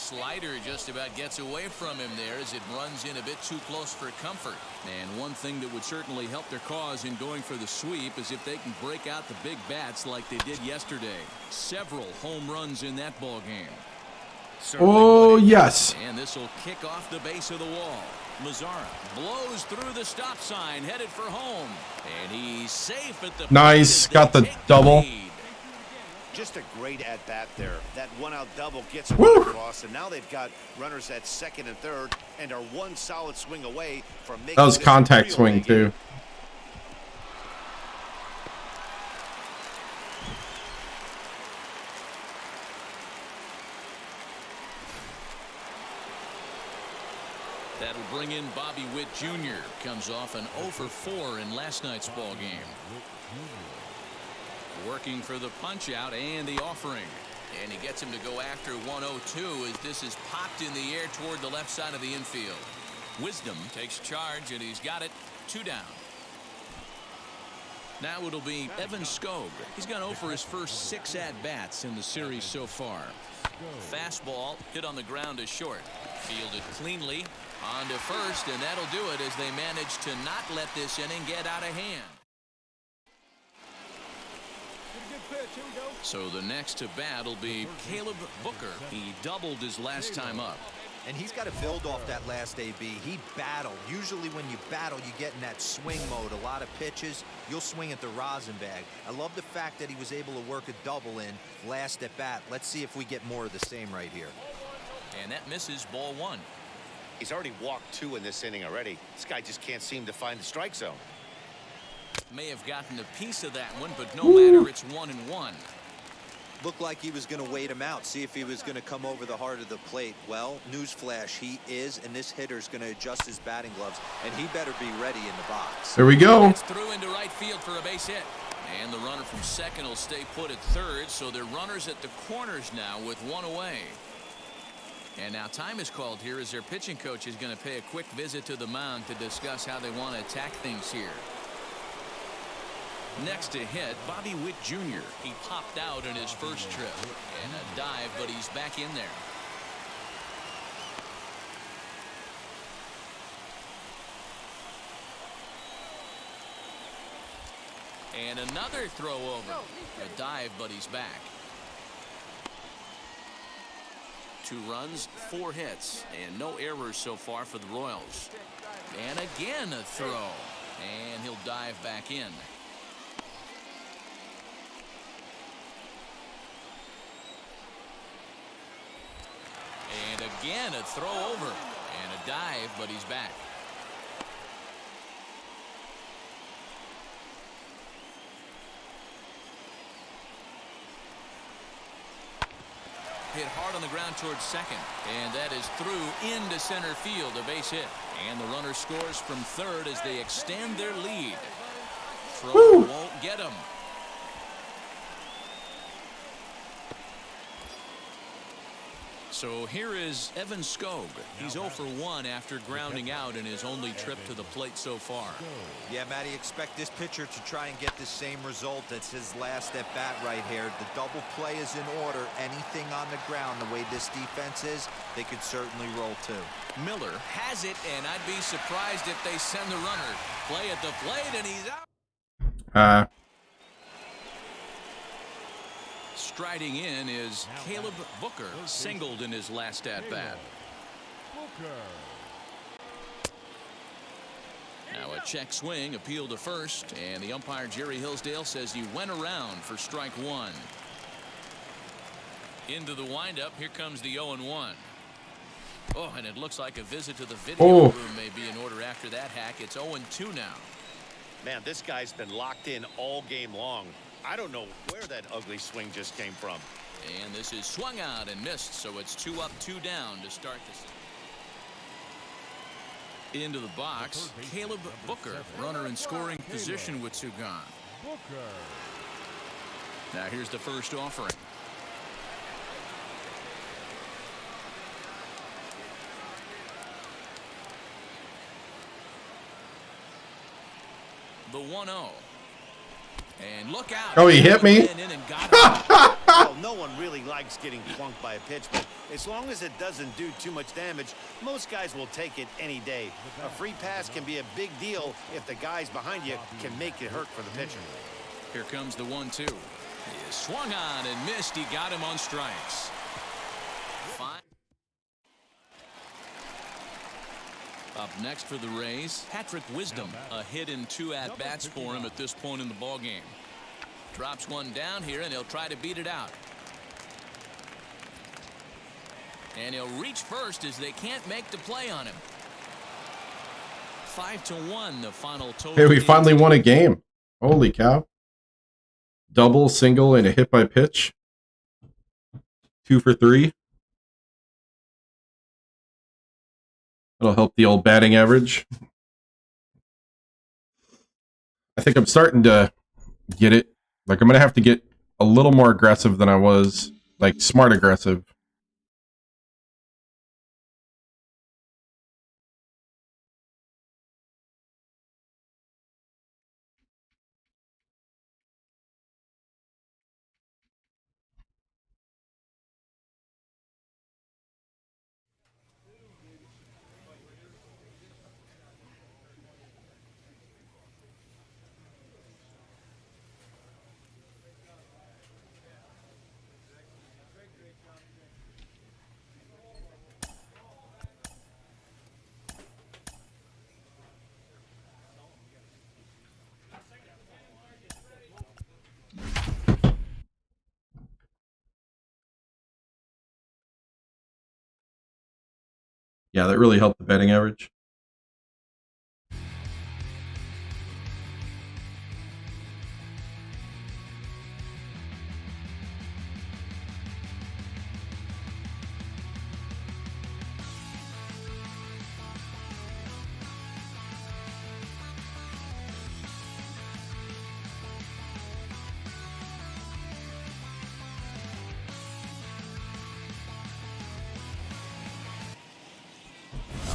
slider just about gets away from him there as it runs in a bit too close for comfort. And one thing that would certainly help their cause in going for the sweep is if they can break out the big bats like they did yesterday. Several home runs in that ball game.
Oh, yes.
And this will kick off the base of the wall. Mazzara blows through the stop sign, headed for home. And he's safe at the
Nice. Got the double.
Just a great at-bat there. That one-out double gets across, and now they've got runners at second and third and are one solid swing away from making
That was
this
contact
real
swing,
big
too.
inning.
That'll bring in Bobby Witt Jr. Comes off an 0 for 4 in last night's ball game. Working for the punch out and the offering. And he gets him to go after 1-0-2 as this is popped in the air toward the left side of the infield. Wisdom takes charge and he's got it. 2 down. Now it'll be Evan Skog. He's gone 0 for his first 6 at-bats in the series so far. Fastball hit on the ground to short. Fielded cleanly on to first, and that'll do it as they manage to not let this inning get out of hand. So the next to bat will be Caleb Booker. He doubled his last time up.
And he's got to build off that last AB. He battled. Usually when you battle, you get in that swing mode. A lot of pitches, you'll swing at the rosin bag. I love the fact that he was able to work a double in last at bat. Let's see if we get more of the same right here.
And that misses, ball 1.
He's already walked 2 in this inning already. This guy just can't seem to find the strike zone.
May have gotten a piece of that one, but no matter, it's 1-1.
Looked like he was going to wait him out, see if he was going to come over the heart of the plate. Well, newsflash, he is, and this hitter's going to adjust his batting gloves, and he better be ready in the box.
There we go.
It's through into right field for a base hit. And the runner from second will stay put at third, so they're runners at the corners now with 1 away. And now time is called here as their pitching coach is going to pay a quick visit to the mound to discuss how they want to attack things here. Next to hit, Bobby Witt Jr. He popped out in his first trip. And a dive, but he's back in there. And another throw over. A dive, but he's back. 2 runs, 4 hits, and no errors so far for the Royals. And again a throw. And he'll dive back in. And again a throw over. And a dive, but he's back. Hit hard on the ground towards second, and that is through into center field, a base hit. And the runner scores from third as they extend their lead. Throw won't get him. So here is Evan Skog. He's 0 for 1 after grounding out in his only trip to the plate so far.
Yeah, Matty, expect this pitcher to try and get the same result. It's his last at bat right here. The double play is in order. Anything on the ground, the way this defense is, they could certainly roll 2.
Miller has it, and I'd be surprised if they send the runner. Play at the plate, and he's out. Striding in is Caleb Booker, singled in his last at-bat. Now a check swing, appeal to first, and the umpire Jerry Hillsdale says he went around for strike 1. Into the windup, here comes the 0-1. Oh, and it looks like a visit to the video room may be in order after that hack. It's 0-2 now.
Man, this guy's been locked in all game long. I don't know where that ugly swing just came from.
And this is swung out and missed, so it's 2 up, 2 down to start this. Into the box, Caleb Booker, runner in scoring position with 2 gone. Now here's the first offering. The 1-0. And look out.
Oh, he hit me.
Well, no one really likes getting plunked by a pitch, but as long as it doesn't do too much damage, most guys will take it any day. A free pass can be a big deal if the guys behind you can make it hurt for the pitcher.
Here comes the 1-2. He swung on and missed. He got him on strikes. Fine. Up next for the Rays, Patrick Wisdom. A hit in 2 at-bats for him at this point in the ballgame. Drops one down here, and he'll try to beat it out. And he'll reach first as they can't make the play on him. 5-1, the final total.
Hey, we finally won a game. Holy cow. Double, single, and a hit by pitch. 2 for 3. That'll help the old batting average. I think I'm starting to get it. Like, I'm going to have to get a little more aggressive than I was. Like, smart aggressive. Yeah, that really helped the batting average.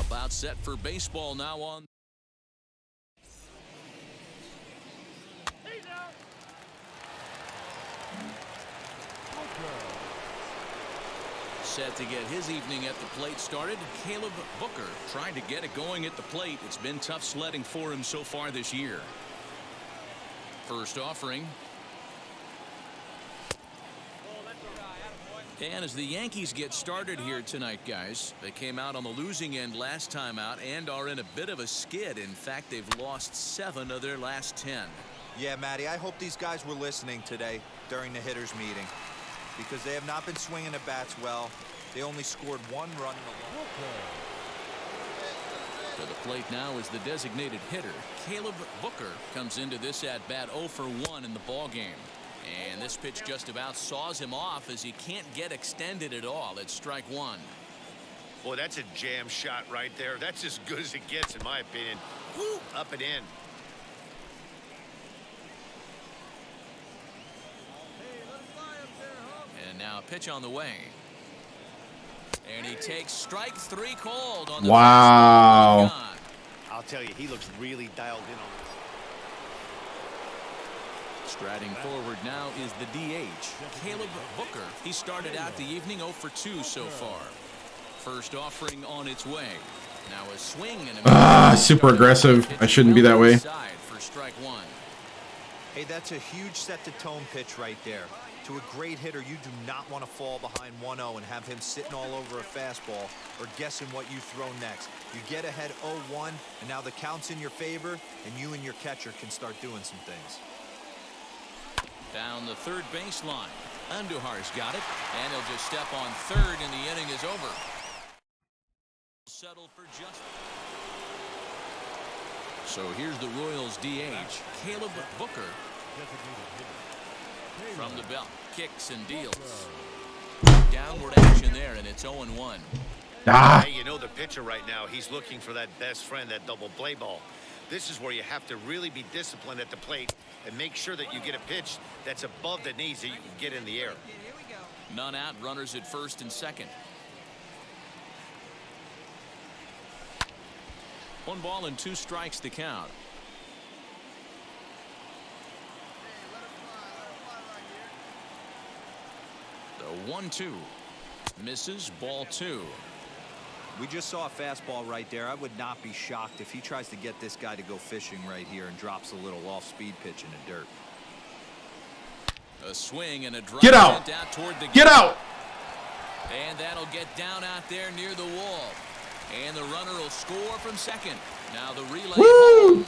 About set for baseball now on. Set to get his evening at the plate started. Caleb Booker trying to get it going at the plate. It's been tough sledding for him so far this year. First offering. And as the Yankees get started here tonight, guys, they came out on the losing end last time out and are in a bit of a skid. In fact, they've lost 7 of their last 10.
Yeah, Matty, I hope these guys were listening today during the hitters meeting, because they have not been swinging the bats well. They only scored 1 run in the
To the plate now is the designated hitter. Caleb Booker comes into this at bat 0 for 1 in the ball game. And this pitch just about saws him off as he can't get extended at all. It's strike 1.
Boy, that's a jam shot right there. That's as good as it gets, in my opinion. Woo, up and in.
And now a pitch on the way. And he takes strike 3 cold on the
Wow.
I'll tell you, he looks really dialed in on this.
Striding forward now is the DH, Caleb Booker. He started out the evening 0 for 2 so far. First offering on its way. Now a swing and a
super aggressive. I shouldn't be that way.
For strike 1.
Hey, that's a huge set-the-tone pitch right there. To a great hitter, you do not want to fall behind 1-0 and have him sitting all over a fastball or guessing what you throw next. You get ahead 0-1, and now the count's in your favor, and you and your catcher can start doing some things.
Down the third baseline. Andujar's got it, and he'll just step on third, and the inning is over. Settle for just. So here's the Royals DH, Caleb Booker. From the belt, kicks and deals. Downward action there, and it's 0-1.
Hey, you know the pitcher right now, he's looking for that best friend, that double play ball. This is where you have to really be disciplined at the plate and make sure that you get a pitch that's above the knees that you can get in the air.
None out, runners at first and second. 1 ball and 2 strikes to count. The 1-2. Misses, ball 2.
We just saw a fastball right there. I would not be shocked if he tries to get this guy to go fishing right here and drops a little off-speed pitch in the dirt.
A swing and a drive.
Get out!
Toward the
Get out!
And that'll get down out there near the wall. And the runner will score from second. Now the relay.
Woo!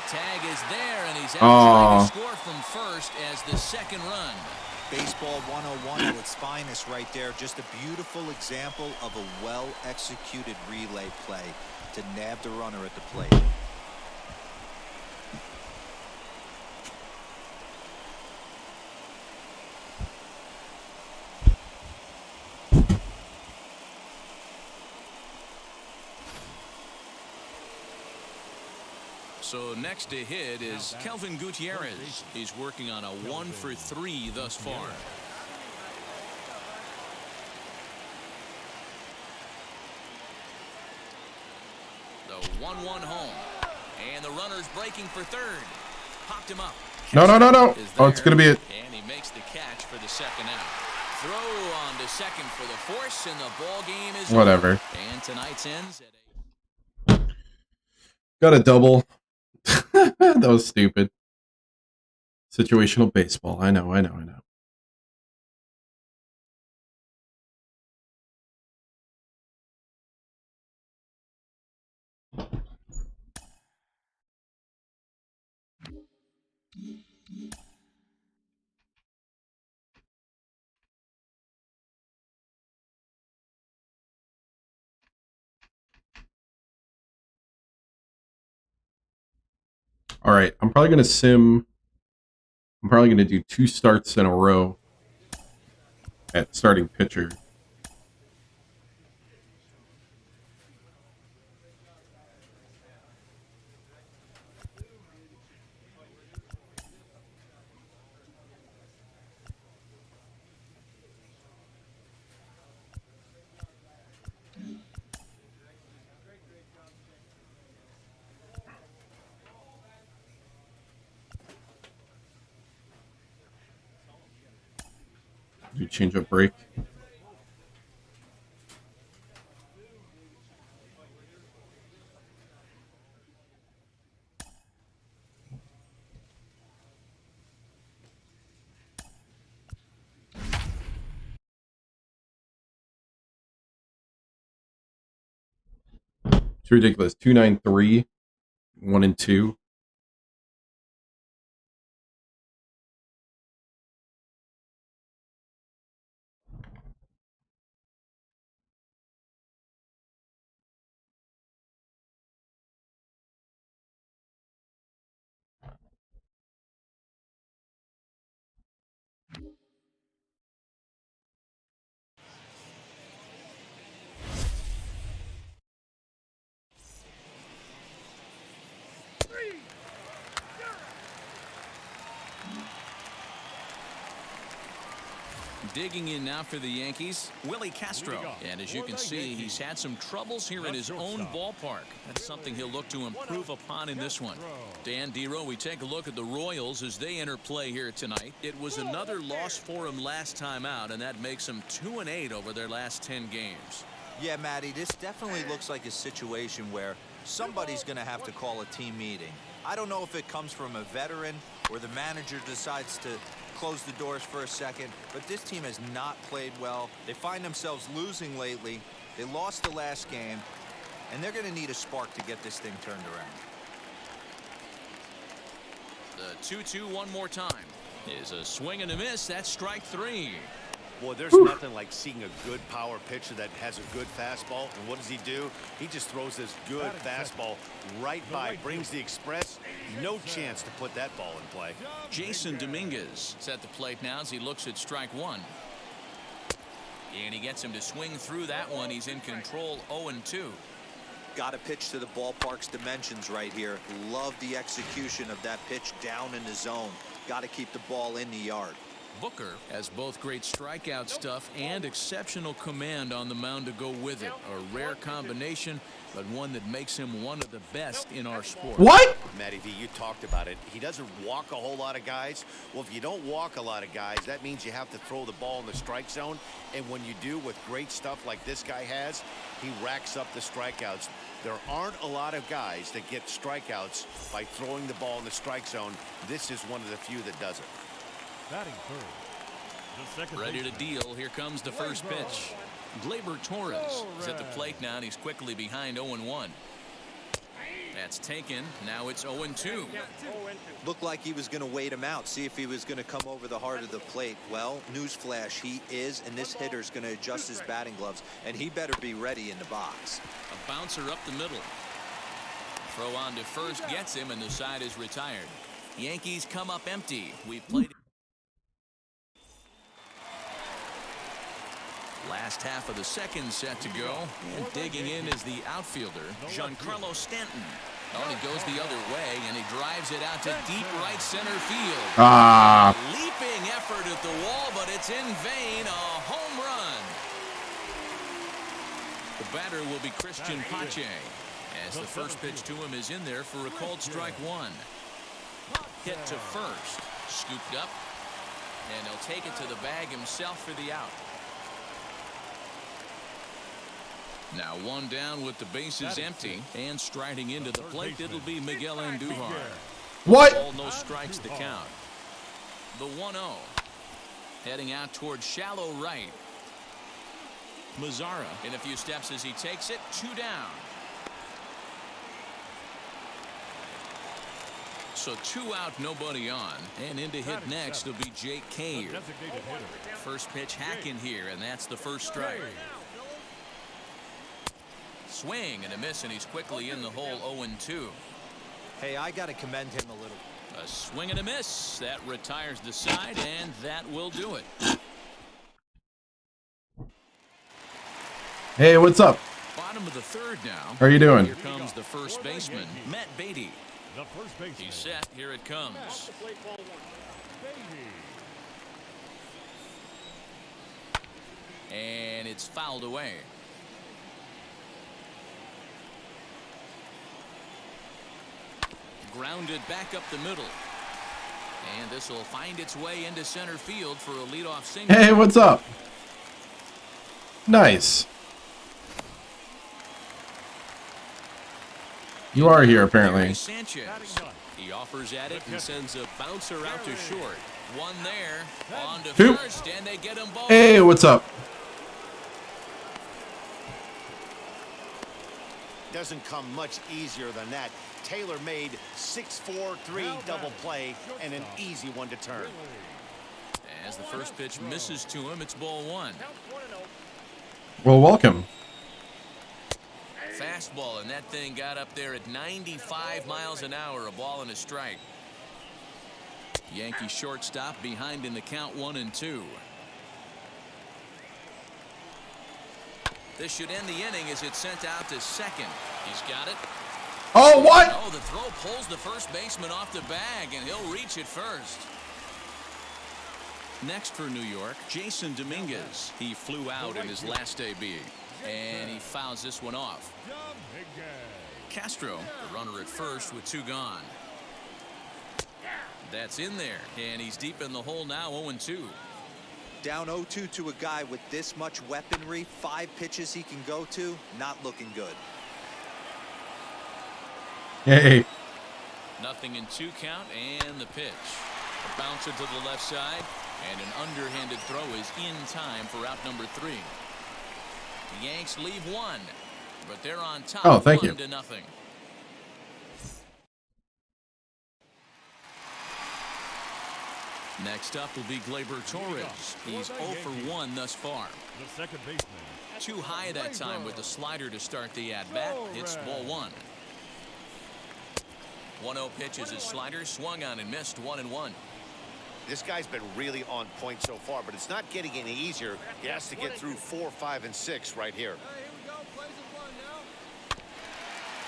Tag is there, and he's out trying to score from first as the second run.
Baseball 101 at its finest right there. Just a beautiful example of a well-executed relay play to nab the runner at the plate.
So next to hit is Kelvin Gutierrez. He's working on a 1 for 3 thus far. The 1-1 home. And the runner's breaking for third. Popped him up.
No. Oh, it's going to be it.
And he makes the catch for the second out. Throw on to second for the force, and the ball game is
whatever.
Over. And tonight's ends at
Got a double. That was stupid. Situational baseball. I know. All right, I'm probably going to do 2 starts in a row at starting pitcher. Do change up break. It's ridiculous. 293, 1 and 2.
Digging in now for the Yankees, Willie Castro. And as you can see, he's had some troubles here in his own ballpark. That's something he'll look to improve upon in this one. Dan Dero, we take a look at the Royals as they enter play here tonight. It was another loss for him last time out, and that makes them 2-8 over their last 10 games.
Yeah, Matty, this definitely looks like a situation where somebody's going to have to call a team meeting. I don't know if it comes from a veteran or the manager decides to close the doors for a second, but this team has not played well. They find themselves losing lately. They lost the last game, and they're going to need a spark to get this thing turned around.
The 2-2 one more time is a swing and a miss. That's strike 3.
Boy, there's nothing like seeing a good power pitcher that has a good fastball. And what does he do? He just throws this good fastball right by, brings the express. No chance to put that ball in play.
Jason Dominguez is at the plate now as he looks at strike 1. And he gets him to swing through that one. He's in control, 0-2.
Got to pitch to the ballpark's dimensions right here. Love the execution of that pitch down in the zone. Got to keep the ball in the yard.
Booker has both great strikeout stuff and exceptional command on the mound to go with it. A rare combination, but one that makes him one of the best in our sport.
What?
Matty V, you talked about it. He doesn't walk a whole lot of guys. Well, if you don't walk a lot of guys, that means you have to throw the ball in the strike zone. And when you do with great stuff like this guy has, he racks up the strikeouts. There aren't a lot of guys that get strikeouts by throwing the ball in the strike zone. This is one of the few that does it.
Batting third. The second
Ready to
baseman.
deal. Here comes the first pitch. Gleyber Torres is at the plate now, and he's quickly behind 0-1. That's taken. Now it's 0-2.
Looked like he was going to wait him out, see if he was going to come over the heart of the plate. Well, newsflash, he is, and this hitter's going to adjust his batting gloves, and he better be ready in the box.
A bouncer up the middle. Throw on to first gets him, and the side is retired. Yankees come up empty. We've played. Last half of the second set to go, and digging in is the outfielder, Giancarlo Stanton. Oh, he goes the other way, and he drives it out to deep right center field.
Ah.
Leaping effort at the wall, but it's in vain. A home run. The batter will be Christian Pache, as the first pitch to him is in there for a called strike one. Hit to first, scooped up, and he'll take it to the bag himself for the out. Now one down with the bases empty, and striding into the plate, it'll be Miguel Andujar.
What?
All no strikes to count. The 1-0. Heading out towards shallow right. Mazzara in a few steps as he takes it. 2 down. So 2 out, nobody on. And in to hit next will be Jake Cave.
Designated hitter.
First pitch hack in here, and that's the first strike. Swing and a miss, and he's quickly in the hole. 0-2.
Hey, I got to commend him a little.
A swing and a miss. That retires the side, and that will do it.
Hey, what's up?
Bottom of the third now.
How are you doing?
Here comes the first baseman, Matt Beatty.
The first baseman.
He's set. Here it comes. And it's fouled away. Grounded back up the middle. And this will find its way into center field for a leadoff single.
Hey, what's up? Nice. You are here, apparently.
Sanchez. He offers at it and sends a bouncer out to short. One there. On to
Two.
first, and they get them both.
Hey, what's up?
Doesn't come much easier than that. Taylor made 6-4-3 double play and an easy one to turn.
As the first pitch misses to him, it's ball one.
Well, welcome.
Fastball, and that thing got up there at 95 miles an hour, a ball and a strike. Yankee shortstop behind in the count 1-2. This should end the inning as it's sent out to second. He's got it.
Oh, what?
Oh, the throw pulls the first baseman off the bag, and he'll reach it first. Next for New York, Jason Dominguez. He flew out in his last AB, and he fouls this one off. Castro, the runner at first with 2 gone. That's in there, and he's deep in the hole now, 0-2.
Down 0-2 to a guy with this much weaponry, 5 pitches he can go to, not looking good.
Hey.
Nothing in 2 count, and the pitch. A bouncer to the left side, and an underhanded throw is in time for out number 3. The Yanks leave 1, but they're on top.
Oh, thank you.
1-0. Next up will be Gleyber Torres. He's 0 for 1 thus far.
The second baseman.
Too high that time with the slider to start the at-bat. It's ball 1. 1-0 pitch is his slider, swung on and missed. 1-1.
This guy's been really on point so far, but it's not getting any easier. He has to get through 4, 5, and 6 right here.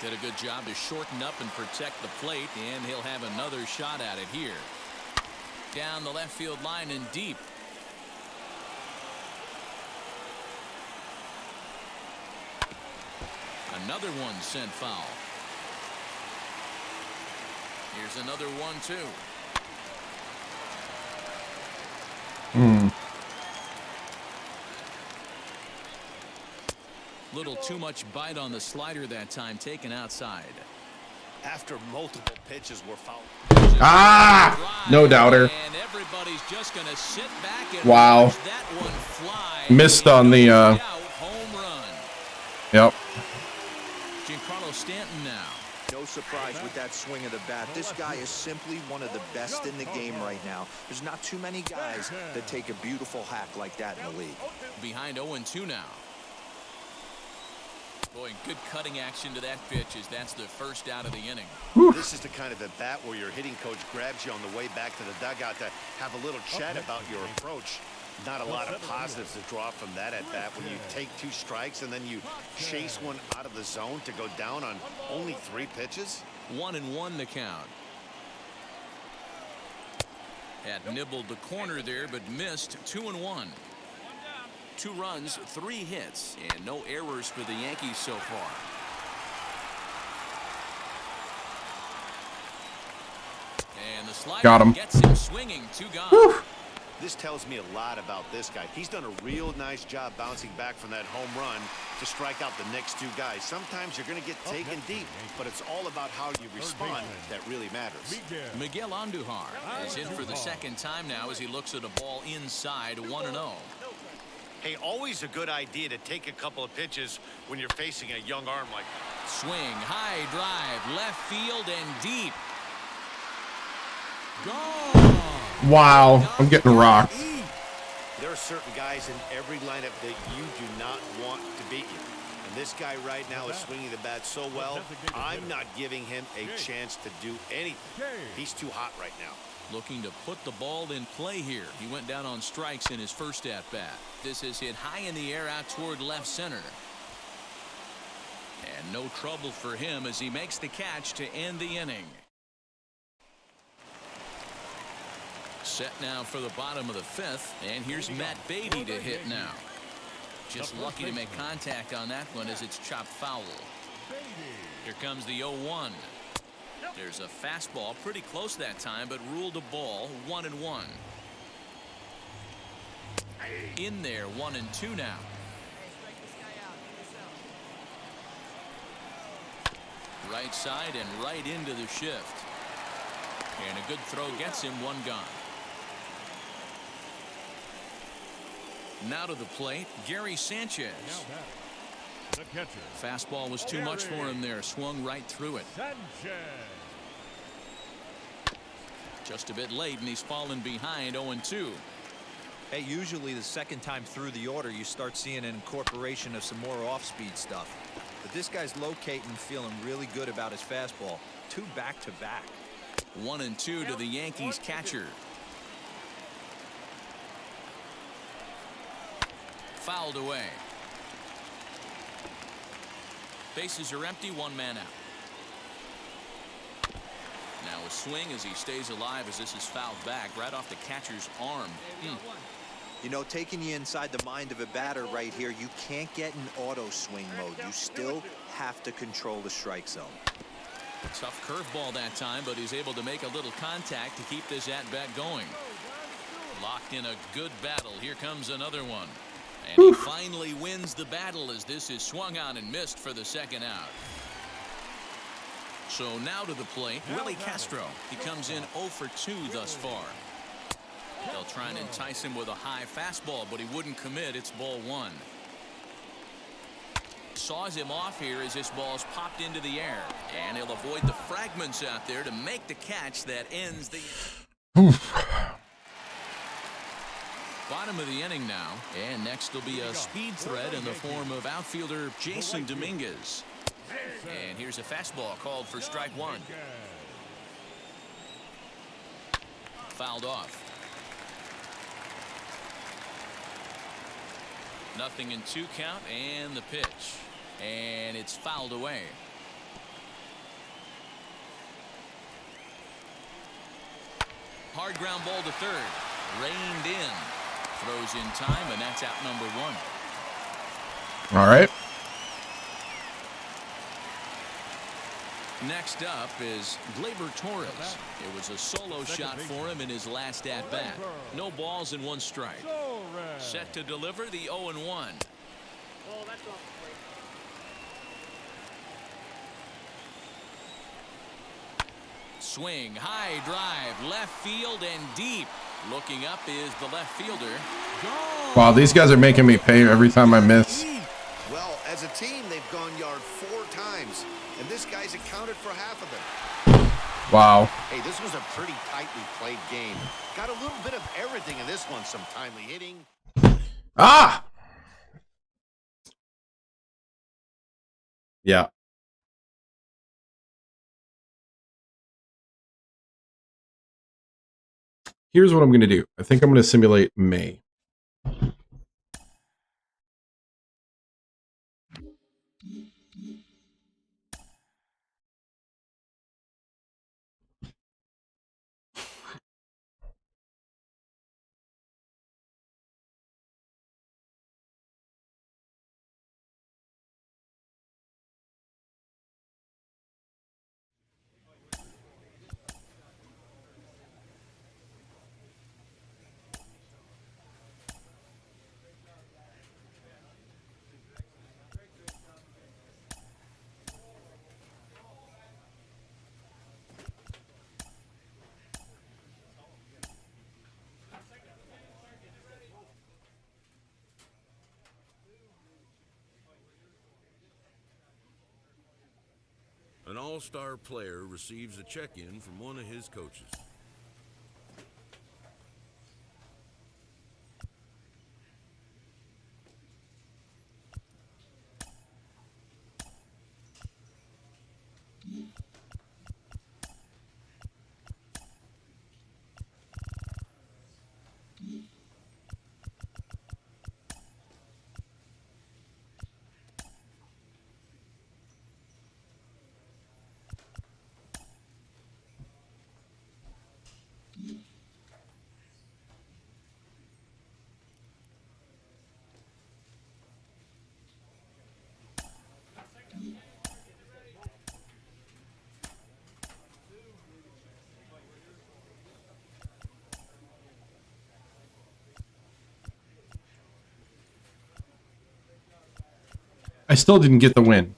Did a good job to shorten up and protect the plate, and he'll have another shot at it here. Down the left field line and deep. Another one sent foul. Here's another 1-2. Little too much bite on the slider that time, taken outside.
After multiple pitches were fouled.
No doubter.
And everybody's just going to sit back and
Wow.
watch that one fly.
Missed on the
home run.
Yep.
Giancarlo Stanton now.
No surprise with that swing of the bat. This guy is simply one of the best in the game right now. There's not too many guys that take a beautiful hack like that in the league.
Behind 0-2 now. Boy, good cutting action to that pitch as that's the first out of the inning.
This is the kind of at bat where your hitting coach grabs you on the way back to the dugout to have a little chat about your approach. Not a lot of positives to draw from that at bat when you take 2 strikes and then you chase one out of the zone to go down on only 3 pitches.
1-1 the count. Had nibbled the corner there but missed. 2-1. 2 runs, 3 hits, and no errors for the Yankees so far. And the slider gets him swinging. 2 gone.
Whew.
This tells me a lot about this guy. He's done a real nice job bouncing back from that home run to strike out the next 2 guys. Sometimes you're going to get taken deep, but it's all about how you respond that really matters.
Miguel Andujar is in for the second time now as he looks at a ball inside. 1-0.
Hey, always a good idea to take a couple of pitches when you're facing a young arm like that.
Swing, high drive, left field and deep. Gone.
Wow. I'm getting rocked.
There are certain guys in every lineup that you do not want to beat you. And this guy right now is swinging the bat so well, I'm not giving him a chance to do anything. He's too hot right now.
Looking to put the ball in play here. He went down on strikes in his first at-bat. This is hit high in the air out toward left center. And no trouble for him as he makes the catch to end the inning. Set now for the bottom of the 5th. And here's Matt Beatty to hit now. Just lucky to make contact on that one as it's chopped foul. Here comes the 0-1. There's a fastball pretty close that time, but ruled a ball. 1-1. In there, 1-2 now. Right side and right into the shift. And a good throw gets him. 1 gone. Now to the plate, Gary Sanchez.
The catcher.
Fastball was too much for him there. Swung right through it.
Sanchez.
Just a bit late, and he's fallen behind. 0-2.
Hey, usually the second time through the order, you start seeing an incorporation of some more off-speed stuff. But this guy's locating, feeling really good about his fastball. 2 back-to-back.
1-2 to the Yankees catcher. Fouled away. Bases are empty. 1 man out. Now a swing as he stays alive as this is fouled back right off the catcher's arm.
You know, taking you inside the mind of a batter right here, you can't get in auto swing mode. You still have to control the strike zone.
Tough curveball that time, but he's able to make a little contact to keep this at-bat going. Locked in a good battle. Here comes another one. And he finally wins the battle as this is swung on and missed for the second out. So now to the plate, Willie Castro. He comes in 0 for 2 thus far. They'll try and entice him with a high fastball, but he wouldn't commit. It's ball 1. Saws him off here as this ball's popped into the air. And he'll avoid the fragments out there to make the catch that ends the... Bottom of the inning now. And next will be a speed threat in the form of outfielder Jason Dominguez. And here's a fastball called for strike 1. Fouled off. 0-2 count and the pitch. And it's fouled away. Hard ground ball to third. Reined in. Throws in time, and that's out number one.
All right.
Next up is Gleyber Torres. It was a solo shot for him in his last at-bat. No balls and one strike. Set to deliver the 0-1. Swing, high drive, left field and deep. Looking up is the left fielder.
Wow, these guys are making me pay every time I miss.
Well, as a team, they've gone yard 4 times, and this guy's accounted for half of them.
Wow.
Hey, this was a pretty tightly played game. Got a little bit of everything in this one. Some timely hitting.
Ah! Yeah. Here's what I'm going to do. I think I'm going to simulate May.
An all-star player receives a check-in from one of his coaches.
I still didn't get the win.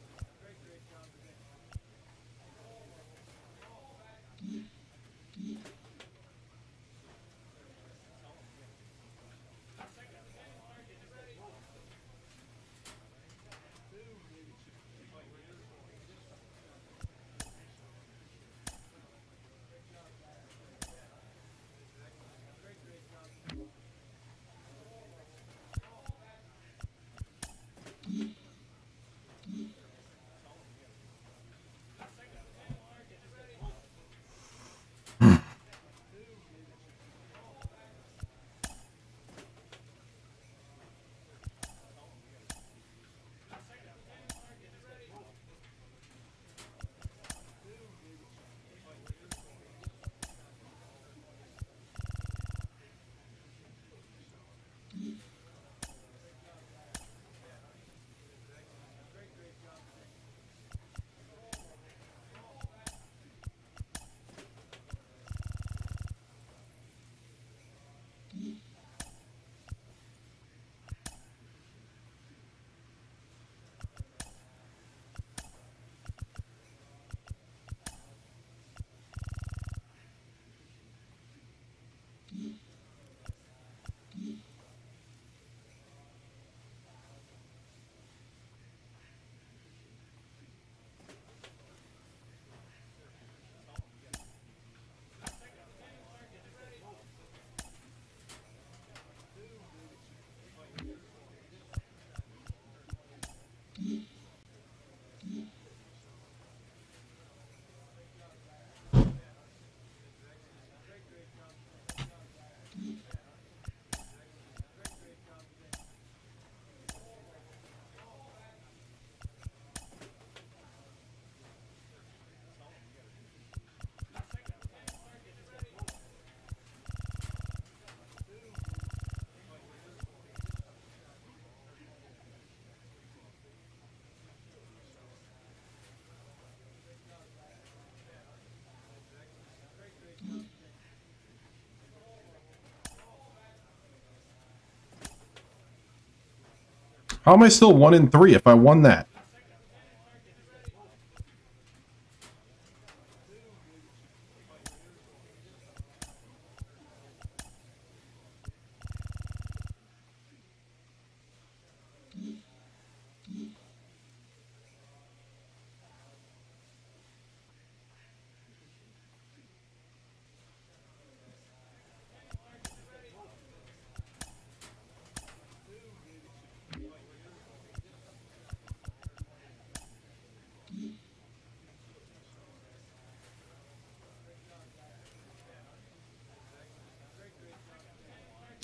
How am I still 1-3 if I won that?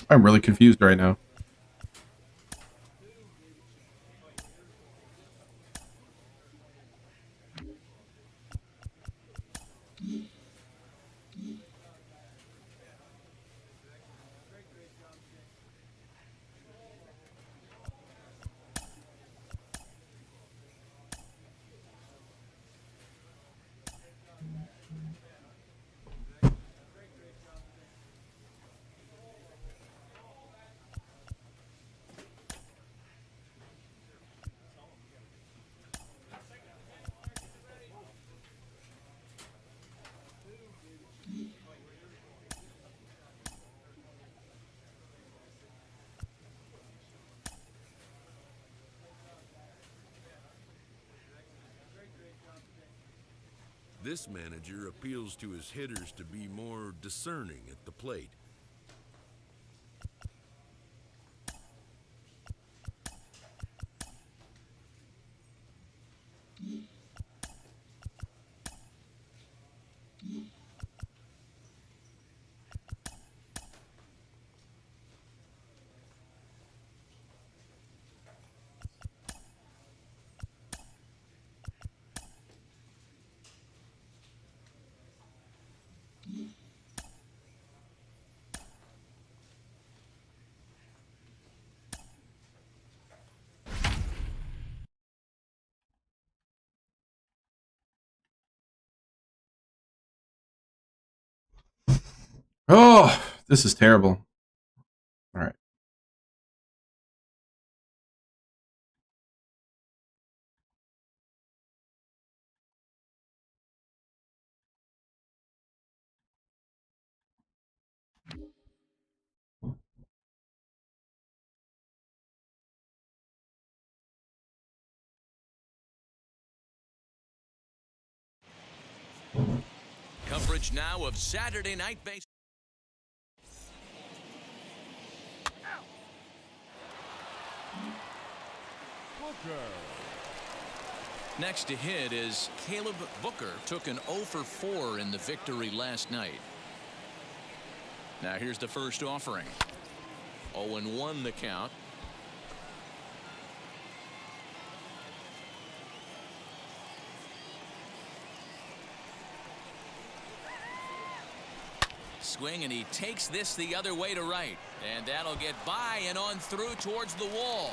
I'm really confused right now.
This manager appeals to his hitters to be more discerning at the plate.
Oh, this is terrible. All right.
Coverage now of Saturday Night Baseball. Next to hit is Caleb Booker. Took an 0 for 4 in the victory last night. Now here's the first offering. 0-1 the count. Swing, and he takes this the other way to right, and that'll get by and on through towards the wall.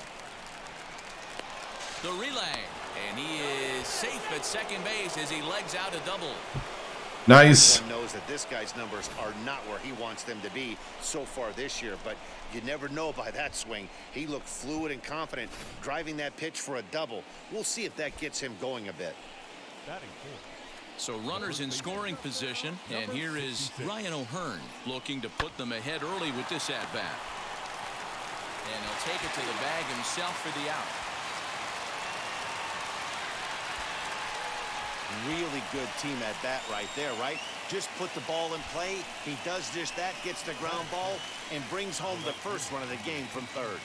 The relay, and he is safe at second base as he legs out a double.
Nice.
Everyone knows that this guy's numbers are not where he wants them to be so far this year, but you never know by that swing. He looked fluid and confident driving that pitch for a double. We'll see if that gets him going a bit.
So runners in scoring position, and here is Ryan O'Hearn looking to put them ahead early with this at-bat. And he'll take it to the bag himself for the out.
Really good team at bat right there, right? Just put the ball in play. He does just that, gets the ground ball, and brings home the first run of the game from third.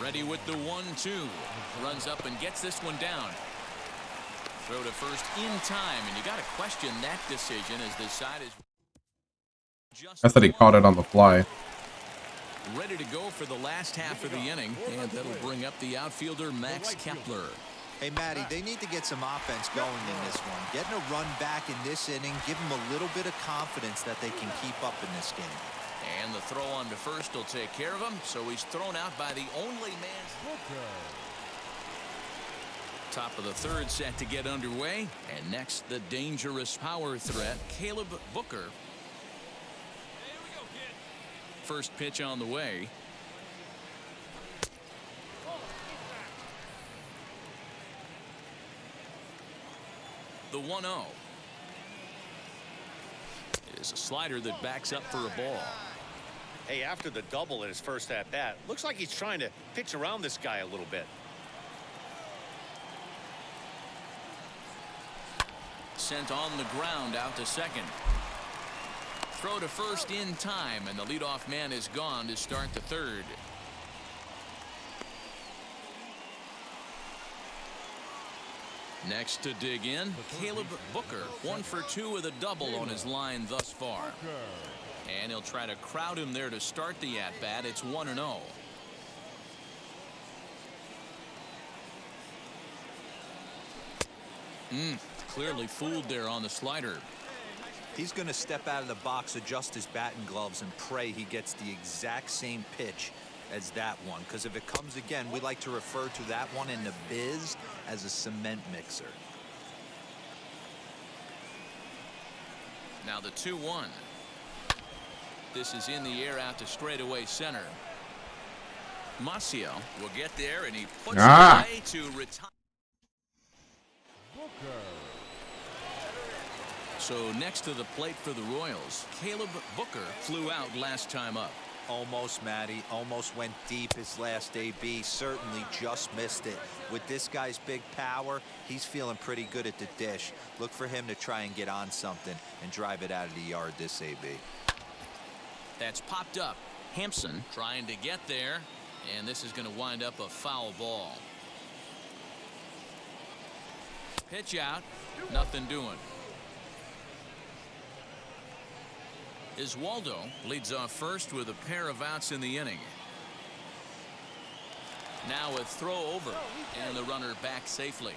Ready with the 1-2. Runs up and gets this one down. Throw to first in time, and you got to question that decision as the side is just.
I thought he caught it on the fly.
Ready to go for the last half of the inning, and that'll bring up the outfielder Max Kepler.
Hey, Matty, they need to get some offense going in this one. Getting a run back in this inning, give them a little bit of confidence that they can keep up in this game.
And the throw on to first will take care of him, so he's thrown out by the only man. Top of the third set to get underway, and next the dangerous power threat, Caleb Booker. First pitch on the way. The 1-0 is a slider that backs up for a ball.
Hey, after the double in his first at-bat, looks like he's trying to pitch around this guy a little bit.
Sent on the ground out to second. Throw to first in time, and the leadoff man is gone to start the third. Next to dig in, Caleb Booker, 1 for 2 with a double on his line thus far. And he'll try to crowd him there to start the at-bat. It's 1-0. Clearly fooled there on the slider.
He's going to step out of the box, adjust his batting gloves, and pray he gets the exact same pitch as that one. Because if it comes again, we like to refer to that one in the biz as a cement mixer.
Now the 2-1. This is in the air out to straightaway center. Macio will get there, and he puts it away to retire. So next to the plate for the Royals, Caleb Booker flew out last time up.
Almost, Matty. Almost went deep his last AB. Certainly just missed it. With this guy's big power, he's feeling pretty good at the dish. Look for him to try and get on something and drive it out of the yard this AB.
That's popped up. Hampson trying to get there, and this is going to wind up a foul ball. Pitch out. Nothing doing. Iswaldo leads off first with a pair of outs in the inning. Now a throw over, and the runner back safely.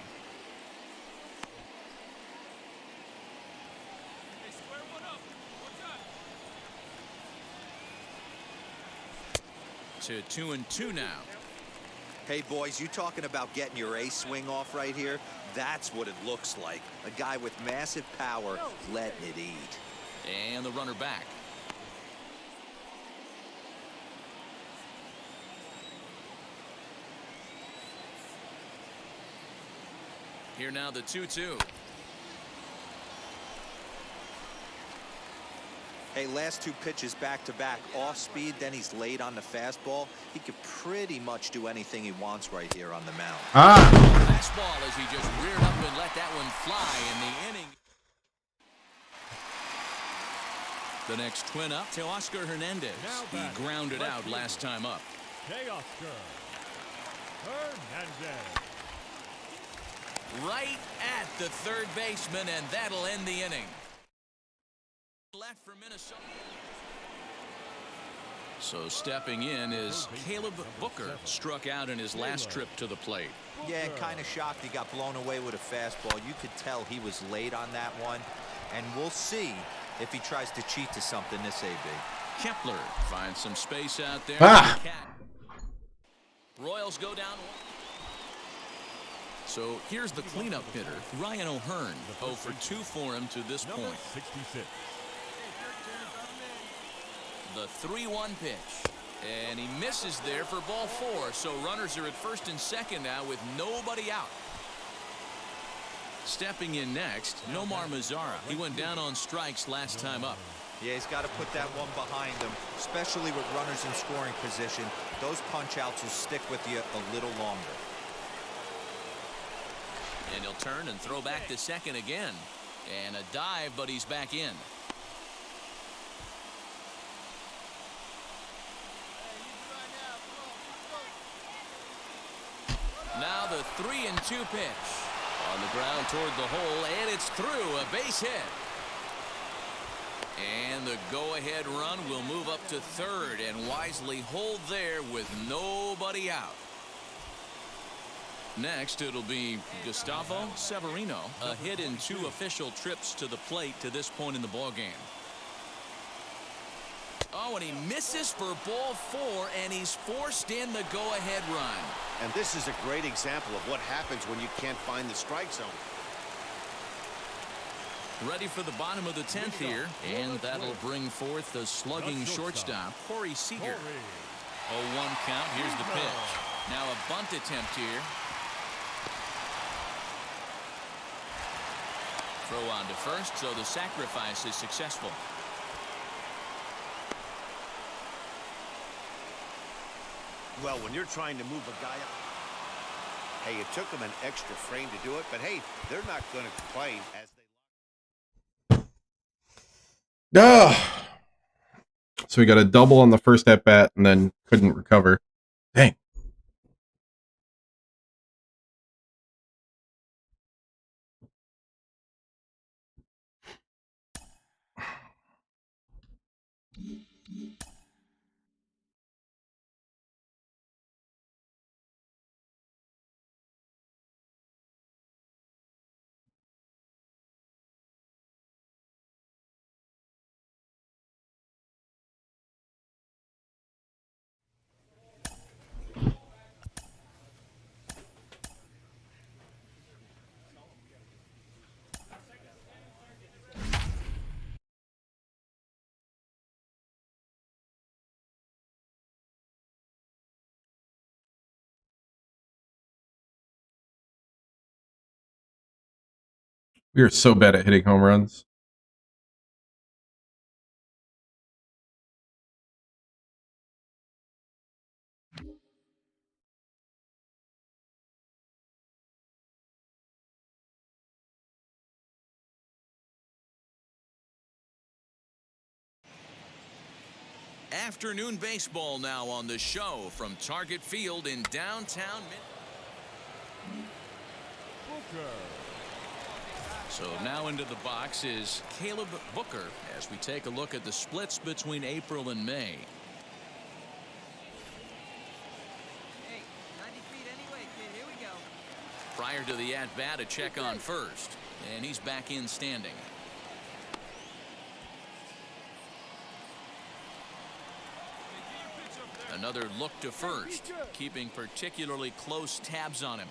To 2-2 now.
Hey, boys, you talking about getting your ace swing off right here? That's what it looks like. A guy with massive power letting it eat.
And the runner back. Here now the 2-2.
Hey, last two pitches back to back, off speed, then he's late on the fastball. He could pretty much do anything he wants right here on the mound.
Fastball as he just reared up and let that one fly in the inning. The next twin up to Oscar Hernandez. He grounded out last time up.
Oscar Hernandez.
Right at the third baseman, and that'll end the inning. Left for Minnesota. So stepping in is Caleb Booker. Struck out in his last trip to the plate.
Yeah, kind of shocked he got blown away with a fastball. You could tell he was late on that one. And we'll see if he tries to cheat to something this AB.
Kepler finds some space out there. Royals go down. So here's the cleanup hitter, Ryan O'Hearn. 0 for 2 for him to this point.
66.
The 3-1 pitch. And he misses there for ball 4. So runners are at first and second now with nobody out. Stepping in next, Nomar Mazara. He went down on strikes last time up.
Yeah, he's got to put that one behind him, especially with runners in scoring position. Those punch-outs will stick with you a little longer.
And he'll turn and throw back to second again. And a dive, but he's back in. Now the 3-2 pitch. On the ground toward the hole, and it's through. A base hit. And the go-ahead run will move up to third and wisely hold there with nobody out. Next, it'll be Gustavo Severino, a hit in 2 official trips to the plate to this point in the ballgame. Oh, and he misses for ball 4, and he's forced in the go-ahead run.
And this is a great example of what happens when you can't find the strike zone.
Ready for the bottom of the 10th here, and that'll bring forth the slugging shortstop, Corey Seager. 0-1 count. Here's the pitch. Now a bunt attempt here. Throw on to first, so the sacrifice is successful.
Well, when you're trying to move a guy up, hey, it took them an extra frame to do it, but hey, they're not going to complain as they.
So we got a double on the first at bat and then couldn't recover. Dang. We are so bad at hitting home runs.
Afternoon baseball now on the show from Target Field in downtown. So now into the box is Caleb Booker as we take a look at the splits between April and May.
Hey, 90 feet anyway, kid. Here we go.
Prior to the at-bat, a check on first, and he's back in standing. Another look to first, keeping particularly close tabs on him.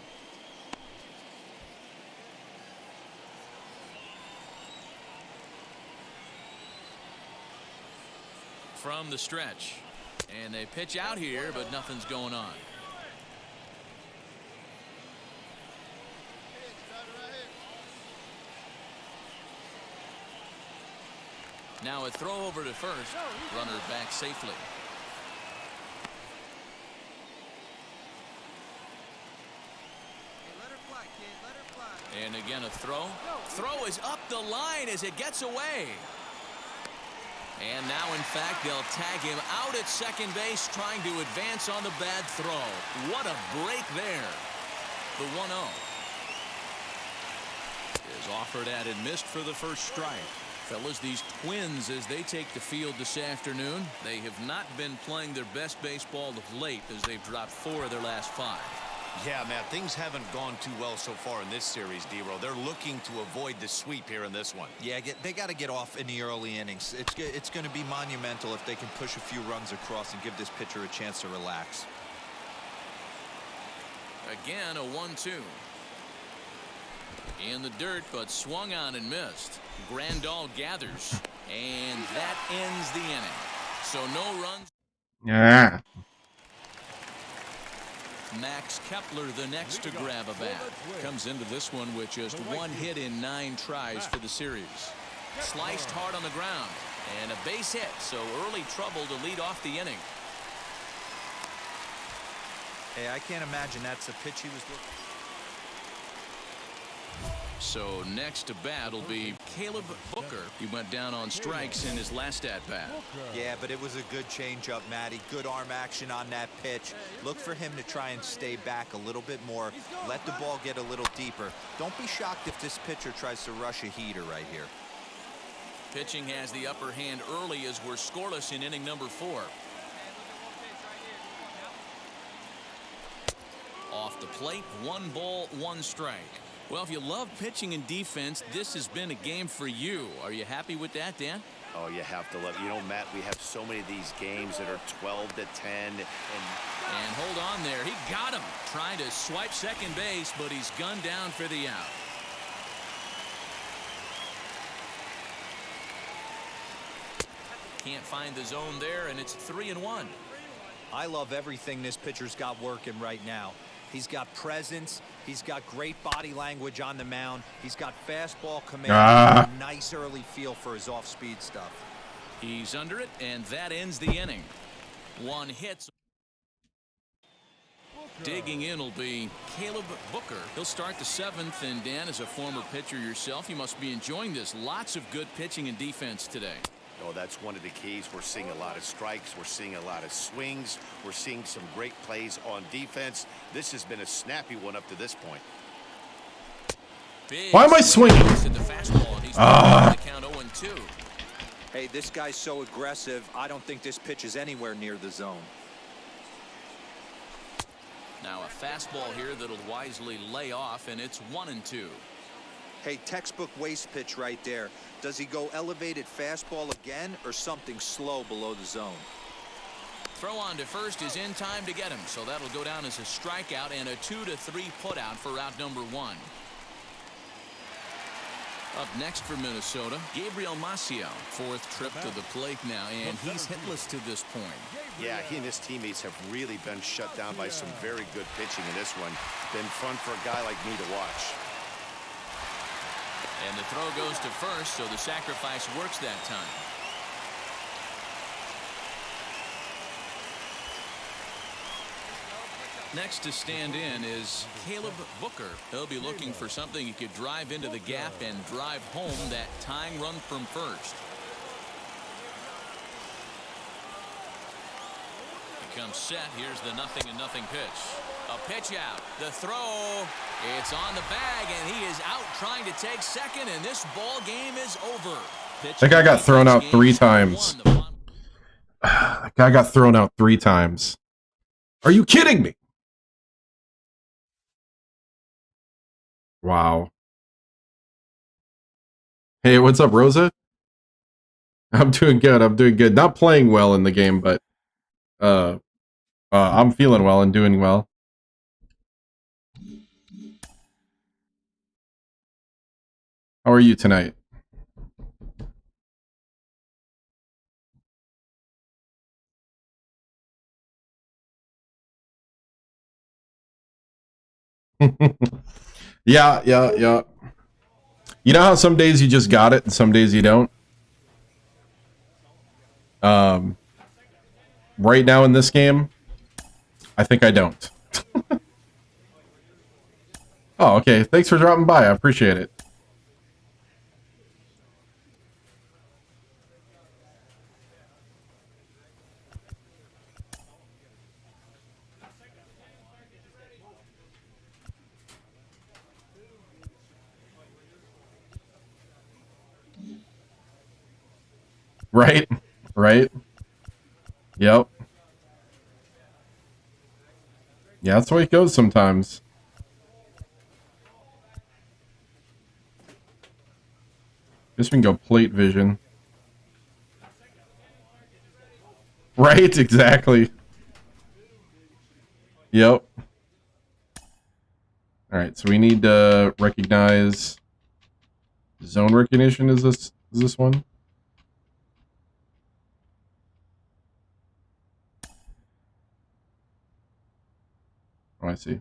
From the stretch, and they pitch out here, but nothing's going on. Now a throw over to first, runner back safely. And again a throw. Throw is up the line as it gets away. And now, in fact, they'll tag him out at second base, trying to advance on the bad throw. What a break there. The 1-0 is offered at and missed for the first strike. Fellas, these Twins, as they take the field this afternoon, they have not been playing their best baseball of late as they've dropped 4 of their last 5.
Yeah, Matt, things haven't gone too well so far in this series, D-Row. They're looking to avoid the sweep here in this one.
Yeah, they got to get off in the early innings. It's going to be monumental if they can push a few runs across and give this pitcher a chance to relax.
Again, a 1-2. In the dirt, but swung on and missed. Grandal gathers, and that ends the inning. So no runs.
Yeah.
Max Kepler the next to grab a bat. Comes into this one with just 1 hit in 9 tries for the series. Sliced hard on the ground and a base hit, so early trouble to lead off the inning.
Hey, I can't imagine that's a pitch he was looking.
So next to bat will be Caleb Booker. He went down on strikes in his last at bat.
Yeah, but it was a good changeup, Matty. Good arm action on that pitch. Look for him to try and stay back a little bit more. Let the ball get a little deeper. Don't be shocked if this pitcher tries to rush a heater right here.
Pitching has the upper hand early as we're scoreless in inning number 4. Off the plate, 1 ball, 1 strike. Well, if you love pitching and defense, this has been a game for you. Are you happy with that, Dan?
Oh, you have to love it. You know, Matt, we have so many of these games that are 12 to 10.
And hold on there. He got him. Trying to swipe second base, but he's gunned down for the out. Can't find the zone there, and it's 3-1.
I love everything this pitcher's got working right now. He's got presence, He's got great body language on the mound. He's got fastball command and a nice early feel for his off-speed stuff.
He's under it, and that ends the inning. One hit. Digging in will be Caleb Booker. He'll start the 7th, and Dan, as a former pitcher yourself, you must be enjoying this. Lots of good pitching and defense today.
Oh, that's one of the keys. We're seeing a lot of strikes. We're seeing a lot of swings. We're seeing some great plays on defense. This has been a snappy one up to this point.
Big
Why am I swinging?
Hey, this guy's so aggressive. I don't think this pitch is anywhere near the zone.
Now a fastball here that'll wisely lay off, and it's 1-2.
Hey, textbook waste pitch right there. Does he go elevated fastball again or something slow below the zone?
Throw on to first is in time to get him, so that'll go down as a strikeout and a 2-3 putout for out number 1. Up next for Minnesota, Gabriel Maciel. 4th trip to the plate now, and he's hitless to this point.
Yeah, he and his teammates have really been shut down by some very good pitching in this one. Been fun for a guy like me to watch.
And the throw goes to first, so the sacrifice works that time. Next to stand in is Caleb Booker. He'll be looking for something he could drive into the gap and drive home that tying run from first. He comes set. Here's the 0-0 pitch. A pitch out. The throw. It's on the bag, and he is out trying to take second, and this ball game is over.
That guy got thrown out 3 times. That guy got thrown out 3 times. Are you kidding me? Wow. Hey, what's up, Rosa? I'm doing good. I'm doing good. Not playing well in the game, but I'm feeling well and doing well. How are you tonight? Yeah. You know how some days you just got it and some days you don't? Right now in this game, I think I don't. Oh, okay. Thanks for dropping by. I appreciate it. Right. Yep. Yeah, that's the way it goes sometimes. Guess we can go plate vision. Right, exactly. Yep. Alright, so we need to recognize zone recognition. Is this one? Oh, I see.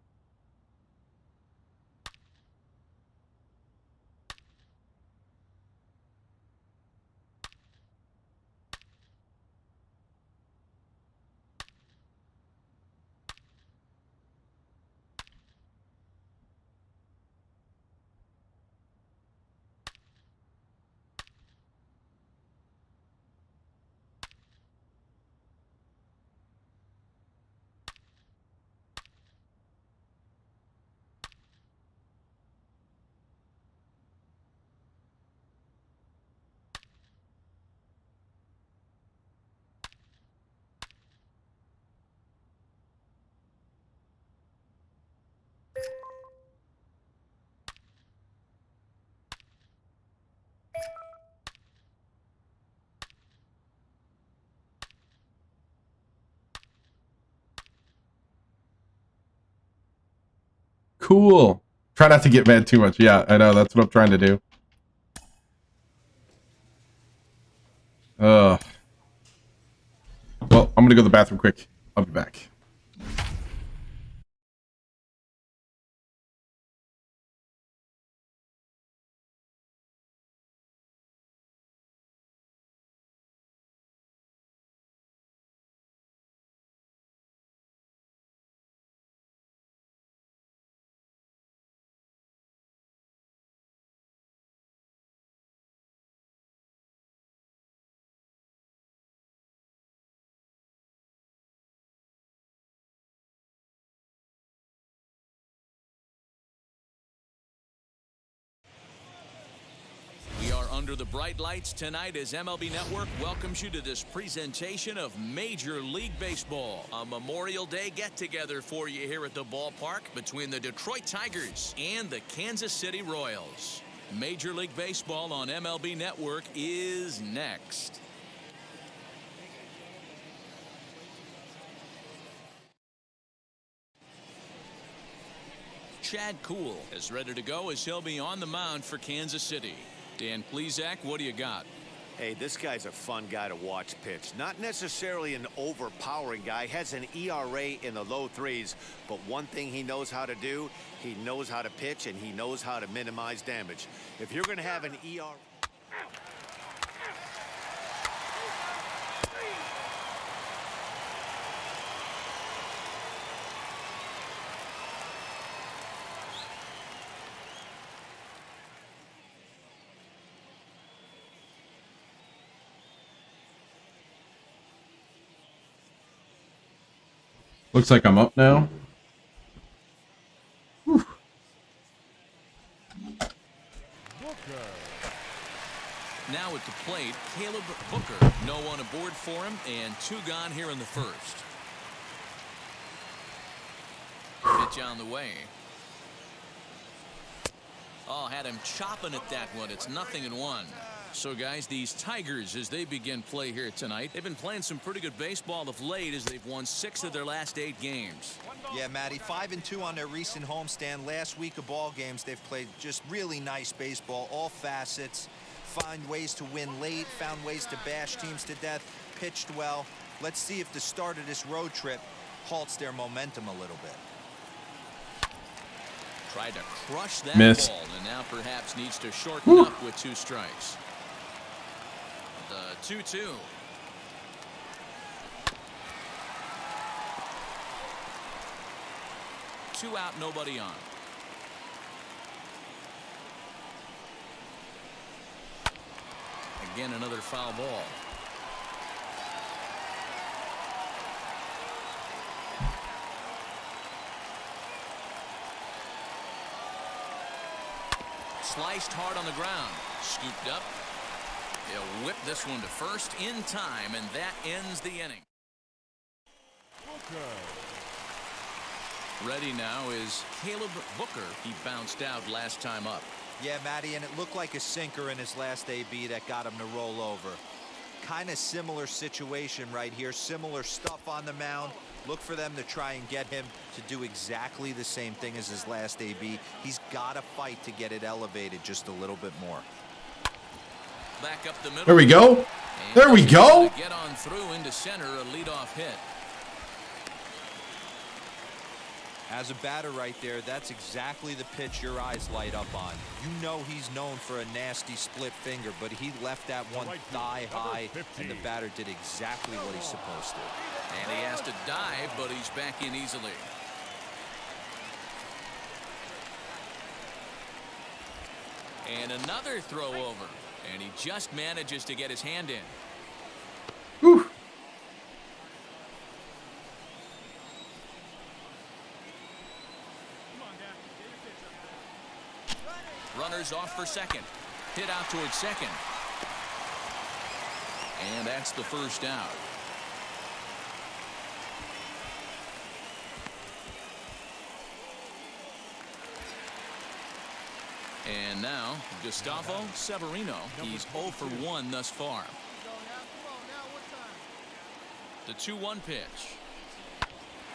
Cool. Try not to get mad too much. Yeah, I know. That's what I'm trying to do. Well, I'm going to go to the bathroom quick. I'll be back.
under the bright lights tonight as MLB Network welcomes you to this presentation of Major League Baseball. A Memorial Day get-together for you here at the ballpark between the Detroit Tigers and the Kansas City Royals. Major League Baseball on MLB Network is next. Chad Kuhl is ready to go as he'll be on the mound for Kansas City. Dan Plesac, what do you got?
Hey, this guy's a fun guy to watch pitch. Not necessarily an overpowering guy. Has an ERA in the low 3s. But one thing he knows how to do, he knows how to pitch, and he knows how to minimize damage. If you're going to have an ERA...
Looks like I'm up now. Whew.
Now at the plate, Caleb Booker. No one aboard for him, and 2 gone here in the first. Pitch on the way. Oh, had him chopping at that one. It's 0-1. So, guys, these Tigers, as they begin play here tonight, they've been playing some pretty good baseball of late as they've won 6 of their last 8 games.
Yeah, Matty, 5-2 on their recent homestand. Last week of ball games, they've played just really nice baseball, all facets. Find ways to win late, found ways to bash teams to death, pitched well. Let's see if the start of this road trip halts their momentum a little bit.
Tried to crush that
Miss.
ball, and now perhaps needs to shorten up with 2 strikes. The 2-2. Two out, nobody on. Again, another foul ball. Sliced hard on the ground. Scooped up. He'll whip this one to first in time, and that ends the inning. Ready now is Caleb Booker. He bounced out last time up.
Yeah, Matty, and it looked like a sinker in his last AB that got him to roll over. Kind of similar situation right here. Similar stuff on the mound. Look for them to try and get him to do exactly the same thing as his last AB. He's got to fight to get it elevated just a little bit more.
Back up the middle.
There we go. There we go.
Get on through into center, a leadoff hit.
As a batter right there, that's exactly the pitch your eyes light up on. You know he's known for a nasty split finger, but he left that one thigh high, and the batter did exactly what he's supposed to.
And he has to dive, but he's back in easily. And another throw over, and he just manages to get his hand in.
Whew.
Runners off for second. Hit out towards second. And that's the first out. And now, Gustavo Severino. He's 0 for 1 thus far. The 2-1 pitch.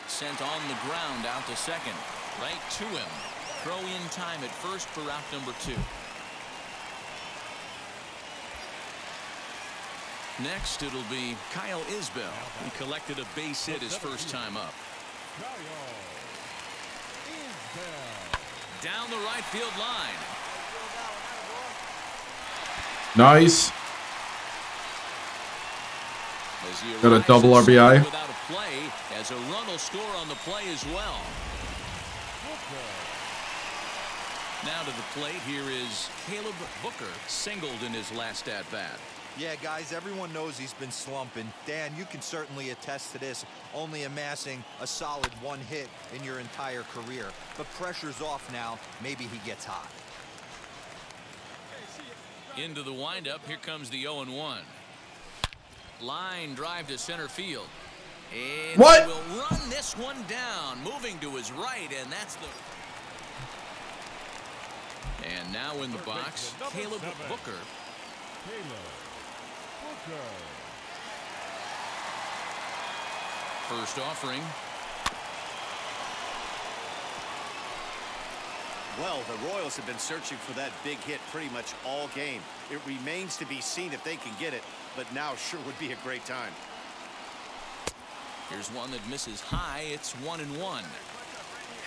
Sent on the ground out to second. Right to him. Throw in time at first for out number 2. Next, it'll be Kyle Isbell. He collected a base hit his first time up. Down the right field line.
Nice. Got a double RBI.
Without a play, as a run will score on the play as well. Now to the plate, here is Caleb Booker, singled in his last at-bat.
Yeah, guys, everyone knows he's been slumping. Dan, you can certainly attest to this, only amassing a solid 1 hit in your entire career. But pressure's off now. Maybe he gets hot.
Into the windup. Here comes the 0-1. Line drive to center field. And
what?
He will run this one down, moving to his right, and that's the. And now in the box, Caleb Booker. First offering.
Well, the Royals have been searching for that big hit pretty much all game. It remains to be seen if they can get it, but now sure would be a great time.
Here's one that misses high. It's 1-1.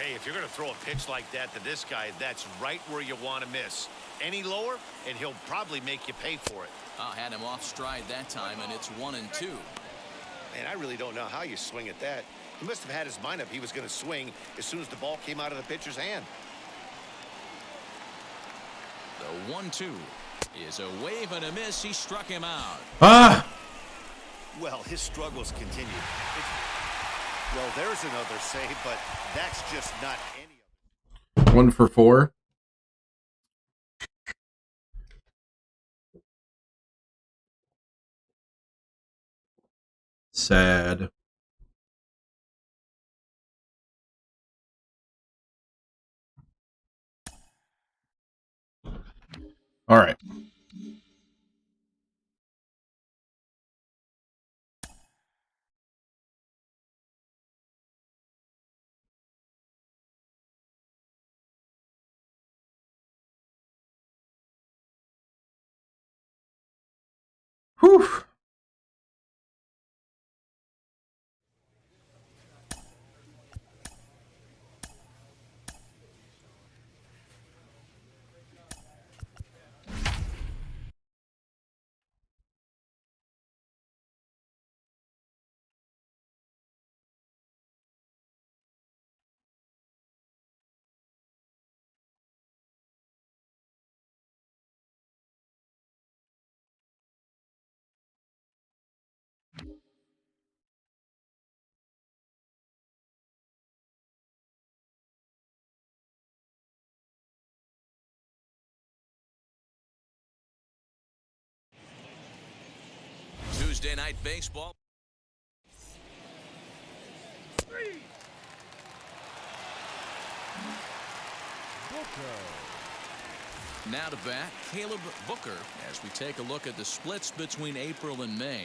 Hey, if you're going to throw a pitch like that to this guy, that's right where you want to miss. Any lower, and he'll probably make you pay for it.
Had him off stride that time, and it's 1-2.
And I really don't know how you swing at that. He must have had his mind up he was going to swing as soon as the ball came out of the pitcher's hand.
The 1-2 is a wave and a miss. He struck him out.
Well, his struggles continue. Well, there's another save, but that's just not any of it.
1 for 4. Sad. All right. Whew.
Tuesday night baseball. Now to bat, Caleb Booker, as we take a look at the splits between April and May.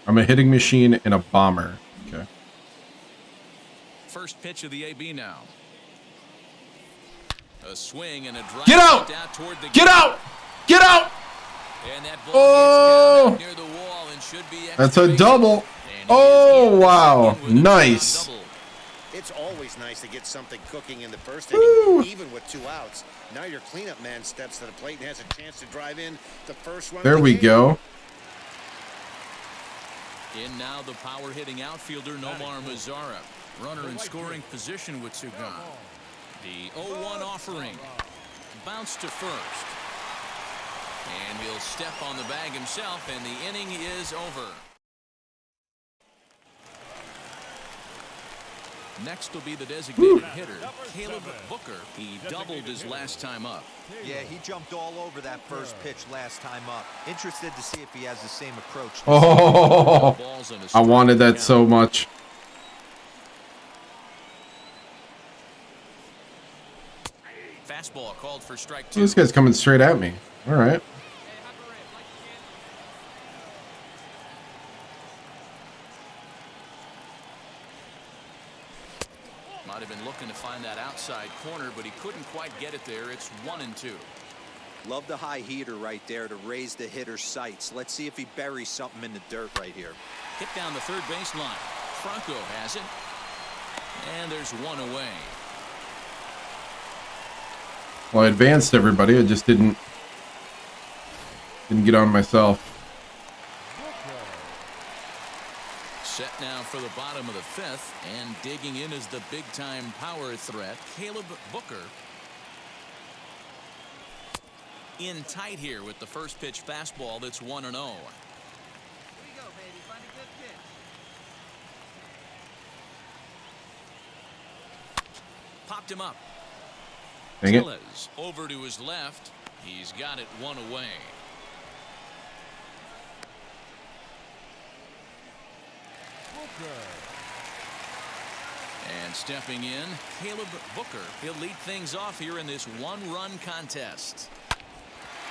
I'm a hitting machine and a bomber. Okay.
First pitch of the AB now. A swing and a drive.
Get out!
Toward the
Get out! Get out!
And that
ball
gets near the wall and should be
that's a double. Oh, wow. Nice.
It's always nice to get something cooking in the first inning, even with 2 outs. Now your cleanup man steps to the plate and has a chance to drive in the first run.
There we go.
In now the power hitting outfielder Nomar Mazara. Runner in scoring position with 2 gone. The 0-1 offering. Bounce to first. And he'll step on the bag himself, and the inning is over. Next will be the designated hitter, Caleb Booker. He doubled his last time up.
Yeah, he jumped all over that first pitch last time up. Interested to see if he has the same approach.
Oh, I wanted that so much.
Fastball called for strike 2.
This guy's coming straight at me. All right.
Might have been looking to find that outside corner, but he couldn't quite get it there. It's 1-2.
Love the high heater right there to raise the hitter's sights. Let's see if he buries something in the dirt right here.
Hit down the third baseline. Franco has it. And there's 1 away.
Well, I advanced everybody. I just didn't get on myself.
Set now for the bottom of the 5th, and digging in is the big-time power threat, Caleb Booker. In tight here with the first pitch fastball that's 1-0.
Here we go, baby. Find a good pitch.
Popped him up.
Dang it.
Tellez over to his left. He's got it one away. And stepping in, Caleb Booker. He'll lead things off here in this one-run contest.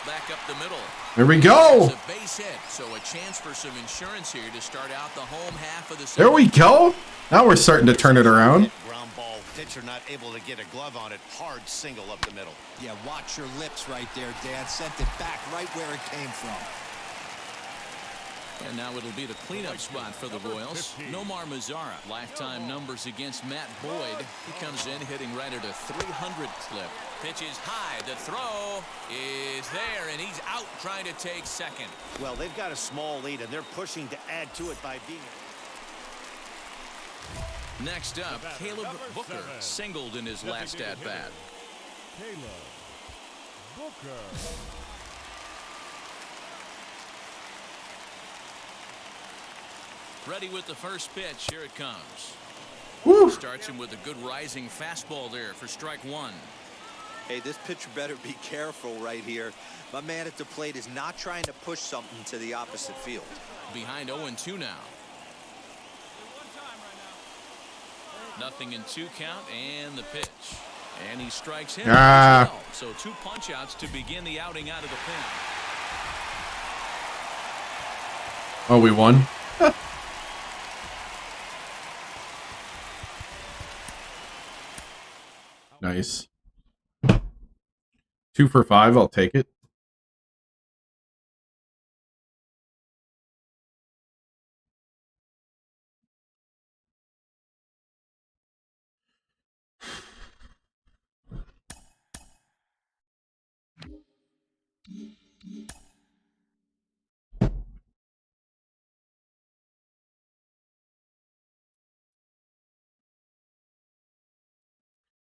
Back up the middle.
There we go.
It's a base hit, so a chance for some insurance here to start out the home half of the
There we go. Now we're starting to turn it around.
Ground ball, pitcher not able to get a glove on it. Hard single up the middle.
Yeah, watch your lips right there, Dan. Sent it back right where it came from.
And now it'll be the cleanup spot for the Royals. Nomar Mazara, lifetime numbers against Matt Boyd. He comes in hitting right at a 300 clip. Pitch is high. The throw is there, and he's out trying to take second.
Well, they've got a small lead, and they're pushing to add to it by being...
Next up, Caleb Booker singled in his last at-bat.
Caleb Booker.
Ready with the first pitch. Here it comes.
Woo.
Starts him with a good rising fastball there for strike one.
Hey, this pitcher better be careful right here. My man at the plate is not trying to push something to the opposite field.
Behind 0-2 now. 0-2 count and the pitch. And he strikes him as well. So 2 punch-outs to begin the outing out of the pen.
Oh, we won. Nice. 2 for 5. I'll take it.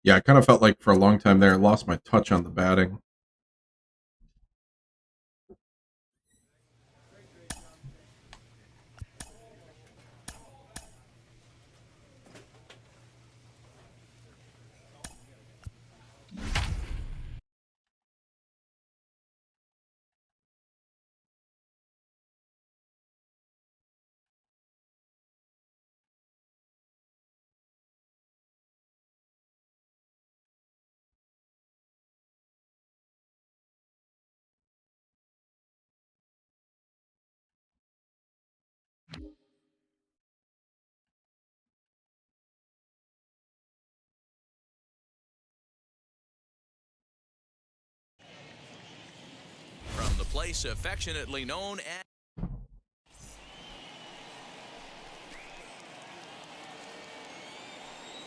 Yeah, I kind of felt like for a long time there, I lost my touch on the batting.
From the place affectionately known as...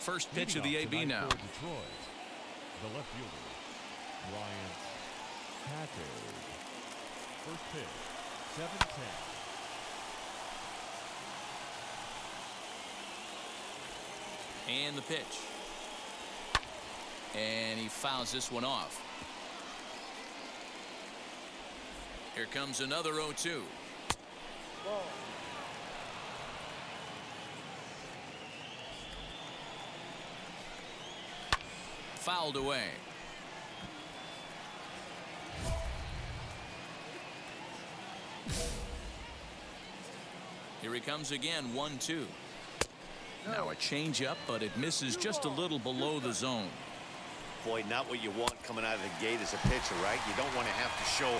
First pitch of the AB now.
Detroit, the left fielder, Bryant Packard. First pitch, 7-10.
And the pitch. And he fouls this one off. Here comes another 0-2. Fouled away. Here he comes again, 1-2. Now a changeup, but it misses just a little below the zone.
Boy, not what you want coming out of the gate as a pitcher, right? You don't want to have to show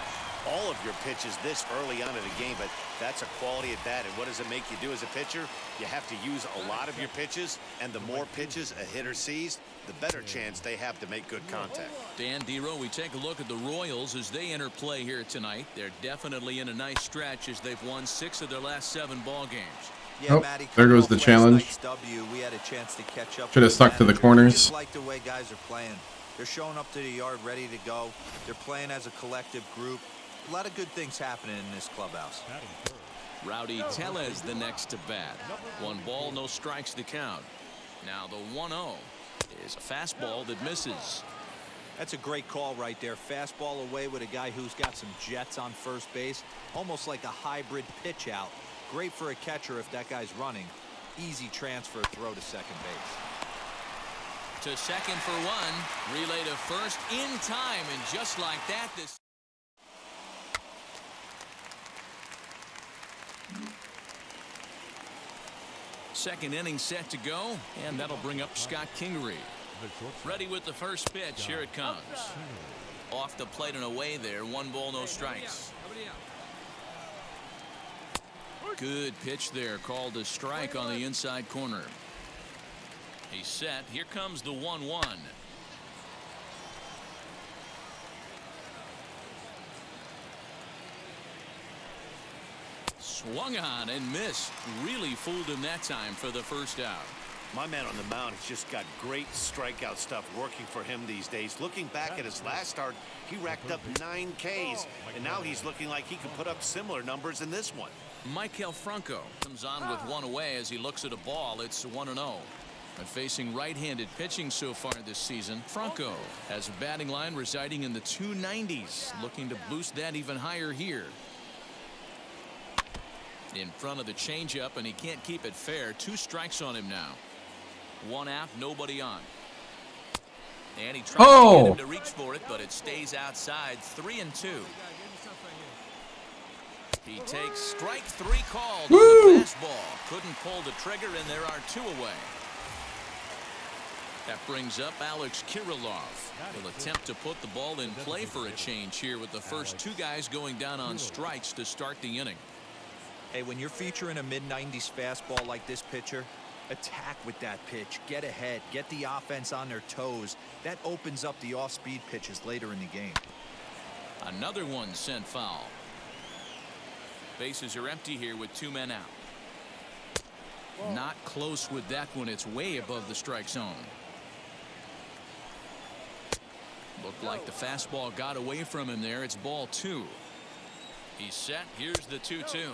all of your pitches this early on in the game, but that's a quality at bat. And what does it make you do as a pitcher? You have to use a lot of your pitches, and the more pitches a hitter sees, the better chance they have to make good contact.
Dan Dero, we take a look at the Royals as they enter play here tonight. They're definitely in a nice stretch as they've won 6 of their last 7 ball games.
Yeah,
Oh,
Matty,
there goes the challenge.
we had a chance to catch up.
Should have stuck to the corners.
Just like the way guys are playing. They're showing up to the yard ready to go. They're playing as a collective group. A lot of good things happening in this clubhouse.
Rowdy Tellez the next to bat. 1 ball, no strikes to count. Now the 1-0 is a fastball that misses.
That's a great call right there. Fastball away with a guy who's got some jets on first base. Almost like a hybrid pitch out. Great for a catcher if that guy's running. Easy transfer throw to second base.
To second for one. Relay to first in time, and just like that, this. Second inning set to go, and that'll bring up Scott Kingery. Ready with the first pitch. Here it comes. Off the plate and away there. 1 ball, no strikes. Good pitch there. Called a strike on the inside corner. He's set. Here comes the 1-1. Swung on and missed. Really fooled him that time for the first out.
My man on the mound has just got great strikeout stuff working for him these days. Looking back at his last start, he racked up 9 Ks, and now he's looking like he could put up similar numbers in this one.
Michael Franco comes on with 1 away as he looks at a ball. It's 1-0. And facing right-handed pitching so far this season, Franco has a batting line residing in the 290s, looking to boost that even higher here. In front of the changeup, and he can't keep it fair. 2 strikes on him now. 1 out, nobody on. And he tries to get him to reach for it, but it stays outside. 3-2. He takes strike 3 called on the fastball. Couldn't pull the trigger, and there are 2 away. That brings up Alex Kirilloff. He'll attempt to put the ball in play for a change here with the first 2 guys going down on strikes to start the inning.
Hey, when you're featuring a mid-90s fastball like this pitcher, attack with that pitch. Get ahead. Get the offense on their toes. That opens up the off-speed pitches later in the game.
Another one sent foul. Bases are empty here with 2 men out. Not close with that one. It's way above the strike zone. Looked like the fastball got away from him there. It's ball 2. He's set. Here's the 2-2.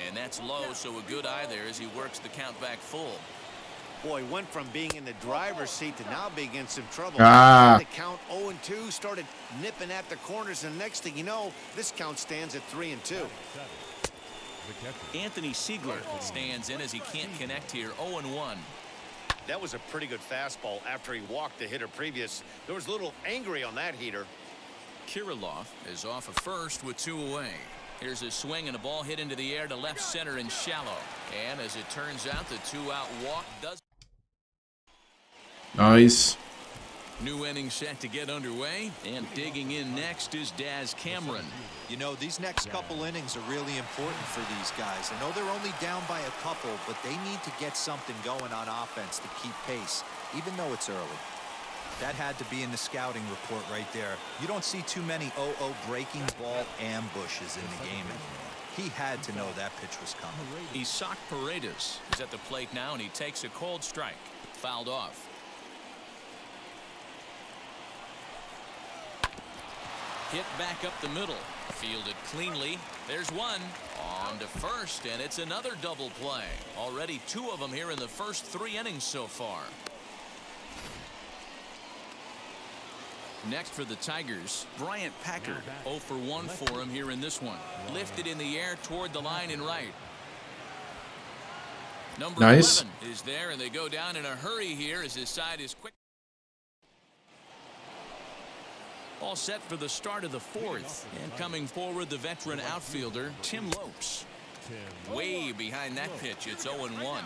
And that's low, so a good eye there as he works the count back full.
Boy, went from being in the driver's seat to now being in some trouble. The count 0-2, started nipping at the corners, and next thing you know, this count stands at 3-2.
Anthony Siegler stands in as he can't connect here. 0-1.
That was a pretty good fastball after he walked the hitter previous. There was a little angry on that heater.
Kirilloff is off of first with 2 away. Here's a swing and a ball hit into the air to left center and shallow. And as it turns out, the 2-out walk does.
Nice.
New inning set to get underway, and digging in next is Daz Cameron.
You know, these next couple innings are really important for these guys. I know they're only down by a couple, but they need to get something going on offense to keep pace, even though it's early. That had to be in the scouting report right there. You don't see too many 0-0 breaking ball ambushes in the game anymore. He had to know that pitch was coming.
Isaac Paredes is at the plate now, and he takes a cold strike. Fouled off. Hit back up the middle. Fielded cleanly. There's one. On to first, and it's another double play. Already 2 of them here in the first 3 innings so far. Next for the Tigers, Bryant Packard. 0 for 1 for him here in this one. Lifted in the air toward the line and right. Number 11 is there, and they go down in a hurry here as his side is quick. All set for the start of the 4th. And coming forward, the veteran outfielder, Tim Lopes. Way behind that pitch. It's 0-1.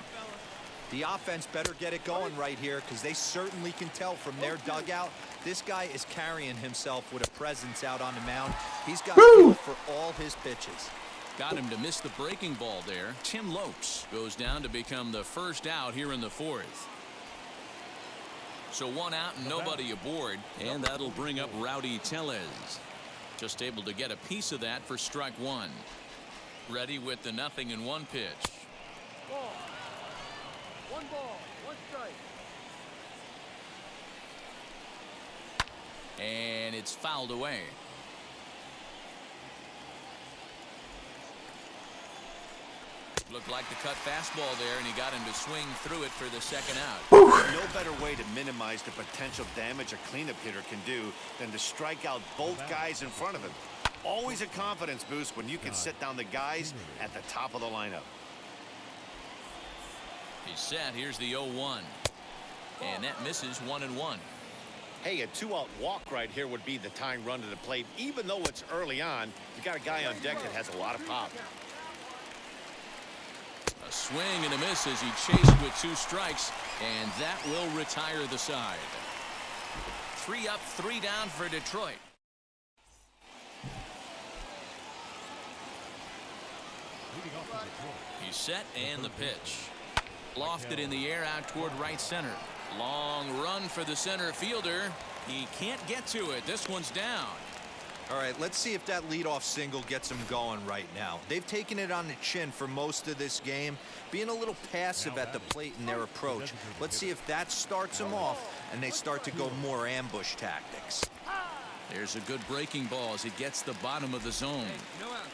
The offense better get it going right here, because they certainly can tell from their dugout this guy is carrying himself with a presence out on the mound. He's got feel for all his pitches.
Got him to miss the breaking ball there. Tim Lopes goes down to become the first out here in the 4th. So 1 out and nobody aboard, and that'll bring up Rowdy Tellez. Just able to get a piece of that for strike 1. Ready with the 0-1 pitch.
Ball. 1 ball, 1 strike.
And it's fouled away. Looked like the cut fastball there, and he got him to swing through it for the 2nd out.
No better way to minimize the potential damage a cleanup hitter can do than to strike out both guys in front of him. Always a confidence boost when you can sit down the guys at the top of the lineup.
He's set. Here's the 0-1. And that misses 1-1.
Hey, a 2-out walk right here would be the tying run to the plate. Even though it's early on, you got a guy on deck that has a lot of pop.
A swing and a miss as he chased with 2 strikes, and that will retire the side. 3 up, 3 down for Detroit. He's set, and the pitch. Lofted in the air out toward right center. Long run for the center fielder. He can't get to it. This one's down.
All right, let's see if that leadoff single gets them going right now. They've taken it on the chin for most of this game, being a little passive at the plate in their approach. Let's see if that starts them off and they start to go more ambush tactics.
There's a good breaking ball as it gets the bottom of the zone.
No outs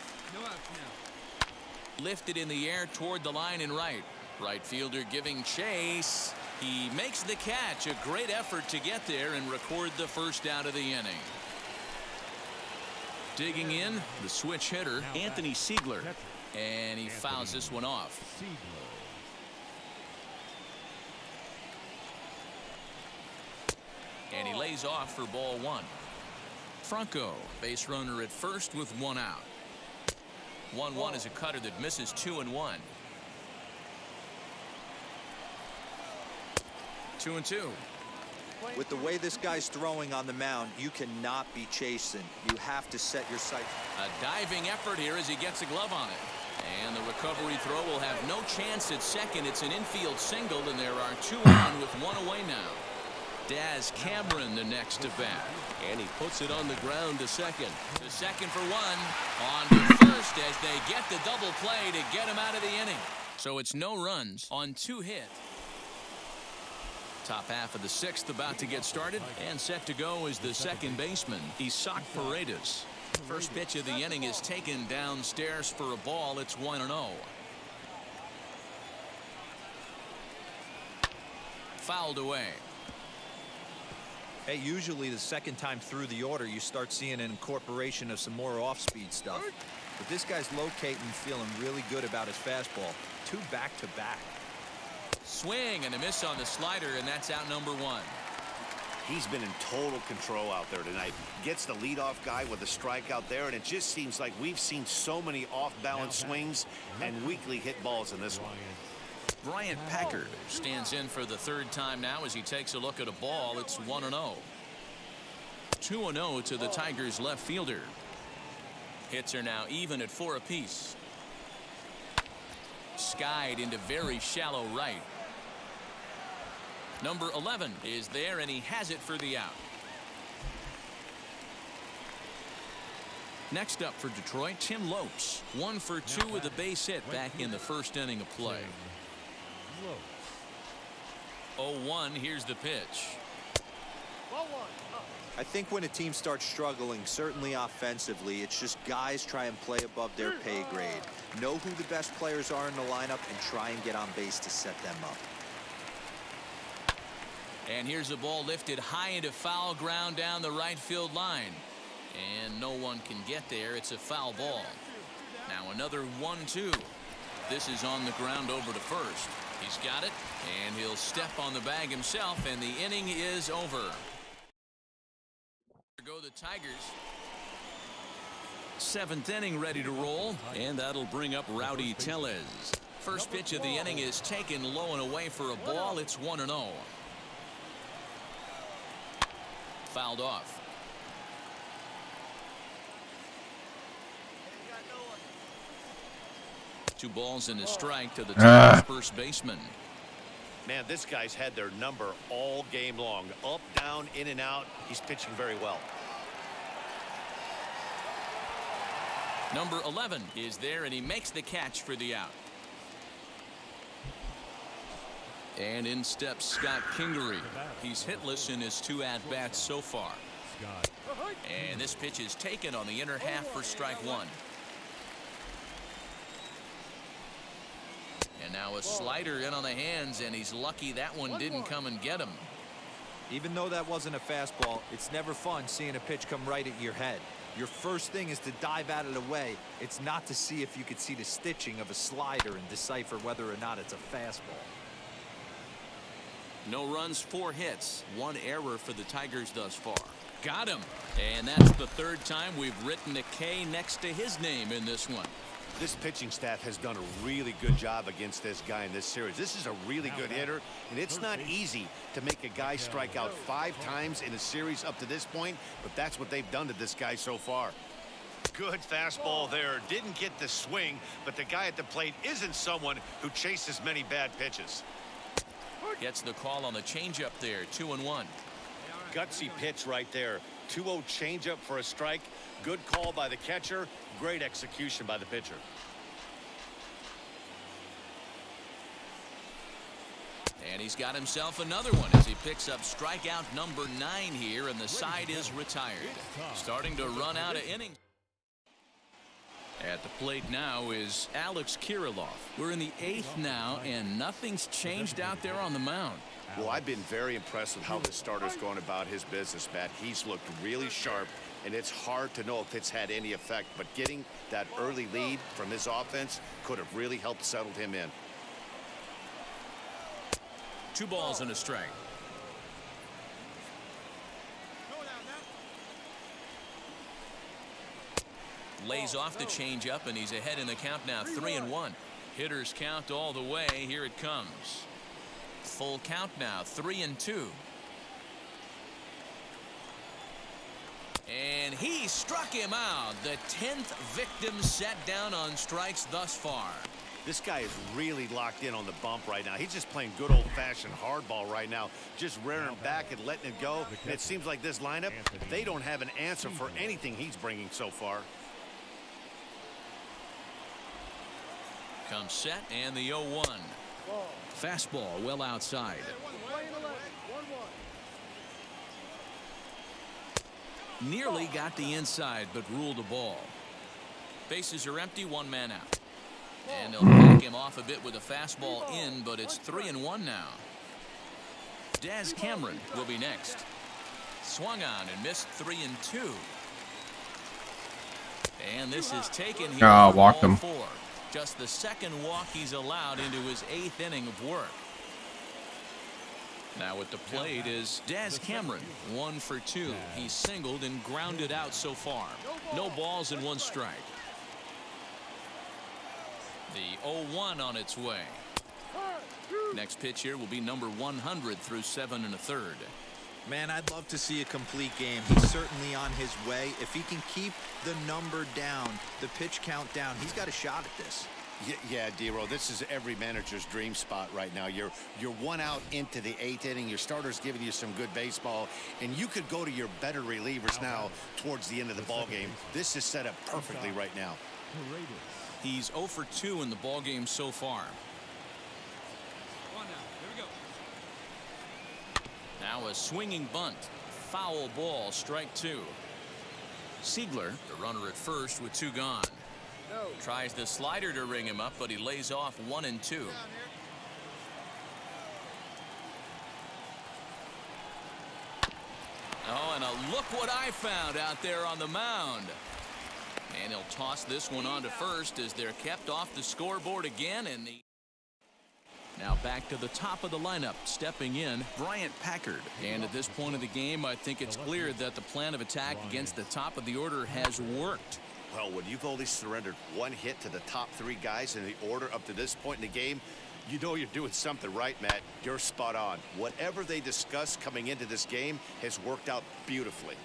now.
Lifted in the air toward the line and right. Right fielder giving chase. He makes the catch. A great effort to get there and record the first out of the inning. Digging in, the switch hitter, Anthony Siegler. And he fouls this one off. And he lays off for ball 1. Franco, base runner at first with 1 out. 1-1 is a cutter that misses 2-1. 2-2.
With the way this guy's throwing on the mound, you cannot be chasing. You have to set your sight.
A diving effort here as he gets a glove on it. And the recovery throw will have no chance at second. It's an infield single, and there are 2 on with 1 away now. Daz Cameron the next to bat. And he puts it on the ground to second. To second for 1. On to first as they get the double play to get him out of the inning. So it's no runs on 2 hits. Top half of the 6th about to get started, and set to go is the second baseman, Isaac Paredes. First pitch of the inning is taken downstairs for a ball. It's 1-0. Fouled away.
Hey, usually the second time through the order, you start seeing an incorporation of some more off-speed stuff. But this guy's locating, feeling really good about his fastball. 2 back-to-back.
Swing and a miss on the slider, and that's out number 1.
He's been in total control out there tonight. Gets the leadoff guy with a strikeout there, and it just seems like we've seen so many off-balance swings and weakly hit balls in this one.
Bryant Packard stands in for the 3rd time now as he takes a look at a ball. It's 1-0. 2-0 to the Tigers left fielder. Hits are now even at 4 apiece. Skied into very shallow right. Number 11 is there, and he has it for the out. Next up for Detroit, Tim Lopes. 1 for 2 with a base hit back in the first inning of play. 0-1. Here's the pitch.
I think when a team starts struggling, certainly offensively, it's just guys try and play above their pay grade. Know who the best players are in the lineup and try and get on base to set them up.
And here's a ball lifted high into foul ground down the right field line. And no one can get there. It's a foul ball. Now another 1-2. This is on the ground over to first. He's got it, and he'll step on the bag himself, and the inning is over. Go the Tigers. 7th inning ready to roll, and that'll bring up Rowdy Tellez. First pitch of the inning is taken low and away for a ball. It's 1-0. Fouled off. Two balls and a strike to the Tigers first baseman.
Man, this guy's had their number all game long. Up, down, in and out. He's pitching very well.
Number 11 is there, and he makes the catch for the out. And in steps Scott Kingery. He's hitless in his 2 at-bats so far. And this pitch is taken on the inner half for strike 1. And now a slider in on the hands, and he's lucky that one didn't come and get him.
Even though that wasn't a fastball, it's never fun seeing a pitch come right at your head. Your first thing is to dive out of the way. It's not to see if you could see the stitching of a slider and decipher whether or not it's a fastball.
No runs, 4 hits, 1 error for the Tigers thus far. Got him. And that's the 3rd time we've written a K next to his name in this one.
This pitching staff has done a really good job against this guy in this series. This is a really good hitter, and it's not easy to make a guy strike out 5 times in a series up to this point, but that's what they've done to this guy so far. Good fastball there. Didn't get the swing, but the guy at the plate isn't someone who chases many bad pitches.
Gets the call on the changeup there, 2-1.
Gutsy pitch right there. 2-0 changeup for a strike. Good call by the catcher. Great execution by the pitcher.
And he's got himself another one as he picks up strikeout number 9 here, and the side is retired. Starting to run out of innings. At the plate now is Alex Kirilloff. We're in the 8th now, and nothing's changed out there on the mound.
Well, I've been very impressed with how the starter's going about his business, Matt. He's looked really sharp, and it's hard to know if it's had any effect, but getting that early lead from his offense could have really helped settle him in.
2 balls and a strike. Lays off the changeup, and he's ahead in the count now, 3-1. Hitters count all the way. Here it comes. Full count now, 3-2. And he struck him out. The 10th victim set down on strikes thus far.
This guy is really locked in on the bump right now. He's just playing good old-fashioned hardball right now, just rearing back and letting it go. And it seems like this lineup, they don't have an answer for anything he's bringing so far.
Comes set, and the 0-1. Fastball well outside. Nearly got the inside, but ruled a ball. Bases are empty, 1 man out. And they'll back him off a bit with a fastball in, but it's 3-1 now. Daz Cameron will be next. Swung on and missed, 3-2. And this is taken here.
Walked him.
4. Just the 2nd walk he's allowed into his 8th inning of work. Now at the plate is Daz Cameron, 1 for 2. He's singled and grounded out so far. No balls and 1 strike. The 0-1 on its way. Next pitch here will be number 100 through 7 1/3.
Man, I'd love to see a complete game. He's certainly on his way. If he can keep the number down, the pitch count down, he's got a shot at this.
Yeah, D-Row, this is every manager's dream spot right now. You're 1 out into the 8th inning. Your starter's giving you some good baseball, and you could go to your better relievers now towards the end of the ball game. This is set up perfectly right now.
He's 0 for 2 in the ball game so far. Now a swinging bunt. Foul ball, strike 2. Siegler, the runner at first with 2 gone. Tries the slider to ring him up, but he lays off 1 and 2. Oh, and a look what I found out there on the mound. And he'll toss this one on to first as they're kept off the scoreboard again. And now back to the top of the lineup, stepping in, Bryant Packard. And at this point of the game, I think it's clear that the plan of attack against the top of the order has worked.
Well, when you've only surrendered 1 hit to the top 3 guys in the order up to this point in the game, you know you're doing something right, Matt. You're spot on. Whatever they discussed coming into this game has worked out beautifully.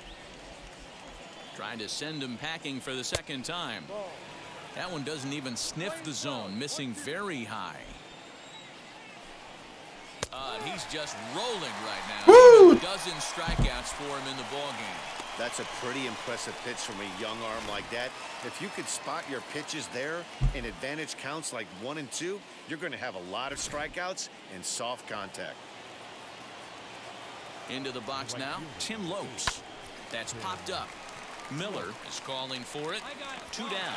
Trying to send him packing for the 2nd time. That one doesn't even sniff the zone, missing very high. He's just rolling right now.
Woo!
12 strikeouts for him in the ball game.
That's a pretty impressive pitch from a young arm like that. If you could spot your pitches there in advantage counts like 1 and 2, you're going to have a lot of strikeouts and soft contact.
Into the box now, Tim Lopes. That's popped up. Miller is calling for it. 2 down.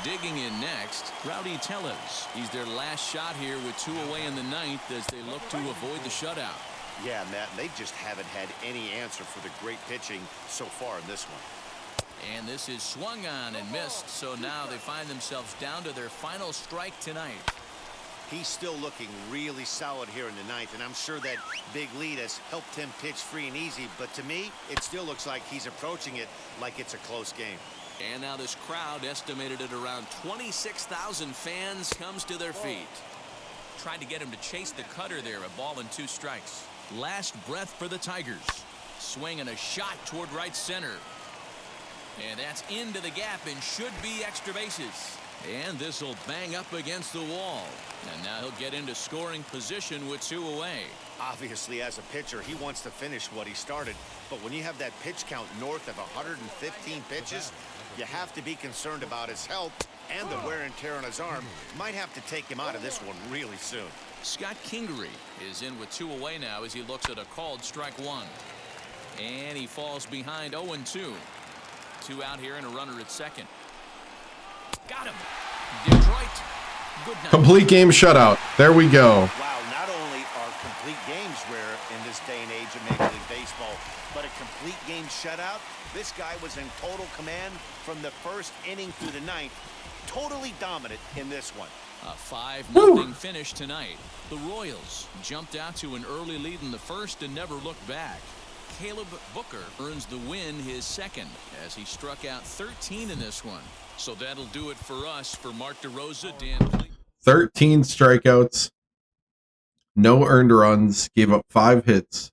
Digging in next, Rowdy Tellez. He's their last shot here with 2 away in the 9th as they look to avoid the shutout.
Yeah, Matt, they just haven't had any answer for the great pitching so far in this one.
And this is swung on and missed, so now they find themselves down to their final strike tonight.
He's still looking really solid here in the ninth, and I'm sure that big lead has helped him pitch free and easy. But to me, it still looks like he's approaching it like it's a close game.
And now this crowd, estimated at around 26,000 fans, comes to their feet. Tried to get him to chase the cutter there. A ball and 2 strikes. Last breath for the Tigers. Swing and a shot toward right center. And that's into the gap and should be extra bases. And this will bang up against the wall. And now he'll get into scoring position with 2 away.
Obviously, as a pitcher, he wants to finish what he started. But when you have that pitch count north of 115 pitches, you have to be concerned about his health and the wear and tear on his arm. Might have to take him out of this one really soon.
Scott Kingery is in with 2 away now as he looks at a called strike 1. And he falls behind 0-2. 2 out here and a runner at second. Got him. Detroit. Good night.
Complete game shutout. There we go.
Wow, not only are complete games rare in this day and age of Major League Baseball, but a complete game shutout. This guy was in total command from the first inning through the ninth. Totally dominant in this one.
A 5-0 finish tonight. The Royals jumped out to an early lead in the first and never looked back. Caleb Booker earns the win, his second, as he struck out 13 in this one. So that'll do it for us. For Mark DeRosa, Dan.
13 strikeouts, no earned runs, gave up 5 hits,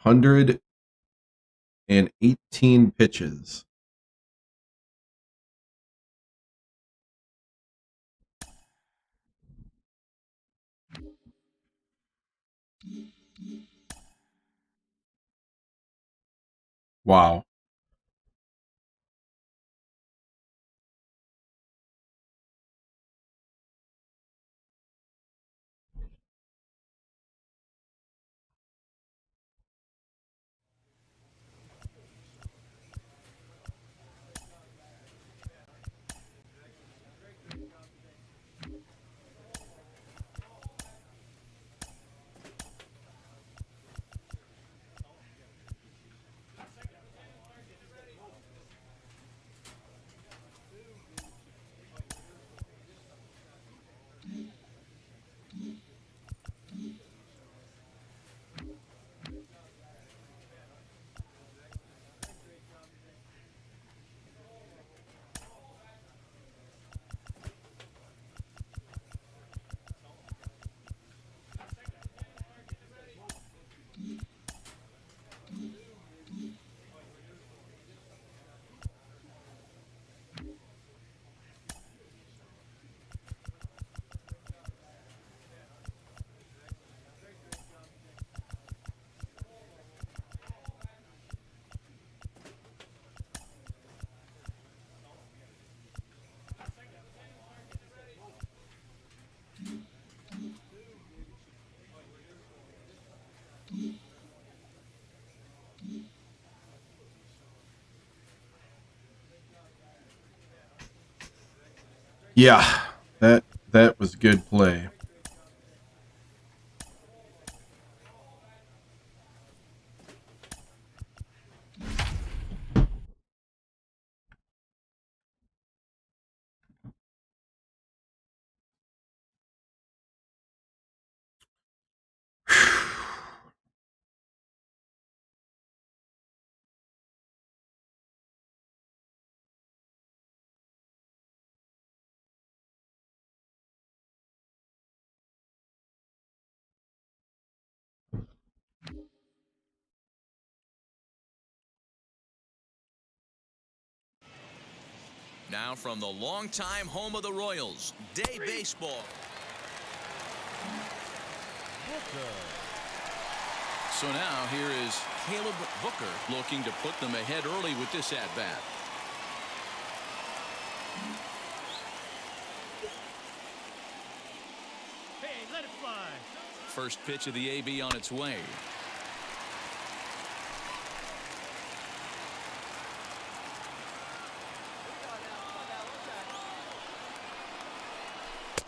118 pitches. Wow. Yeah, that was good play.
Now from the longtime home of the Royals, Day Baseball. So now here is Caleb Booker looking to put them ahead early with this at-bat.
Hey, let it fly.
First pitch of the AB on its way.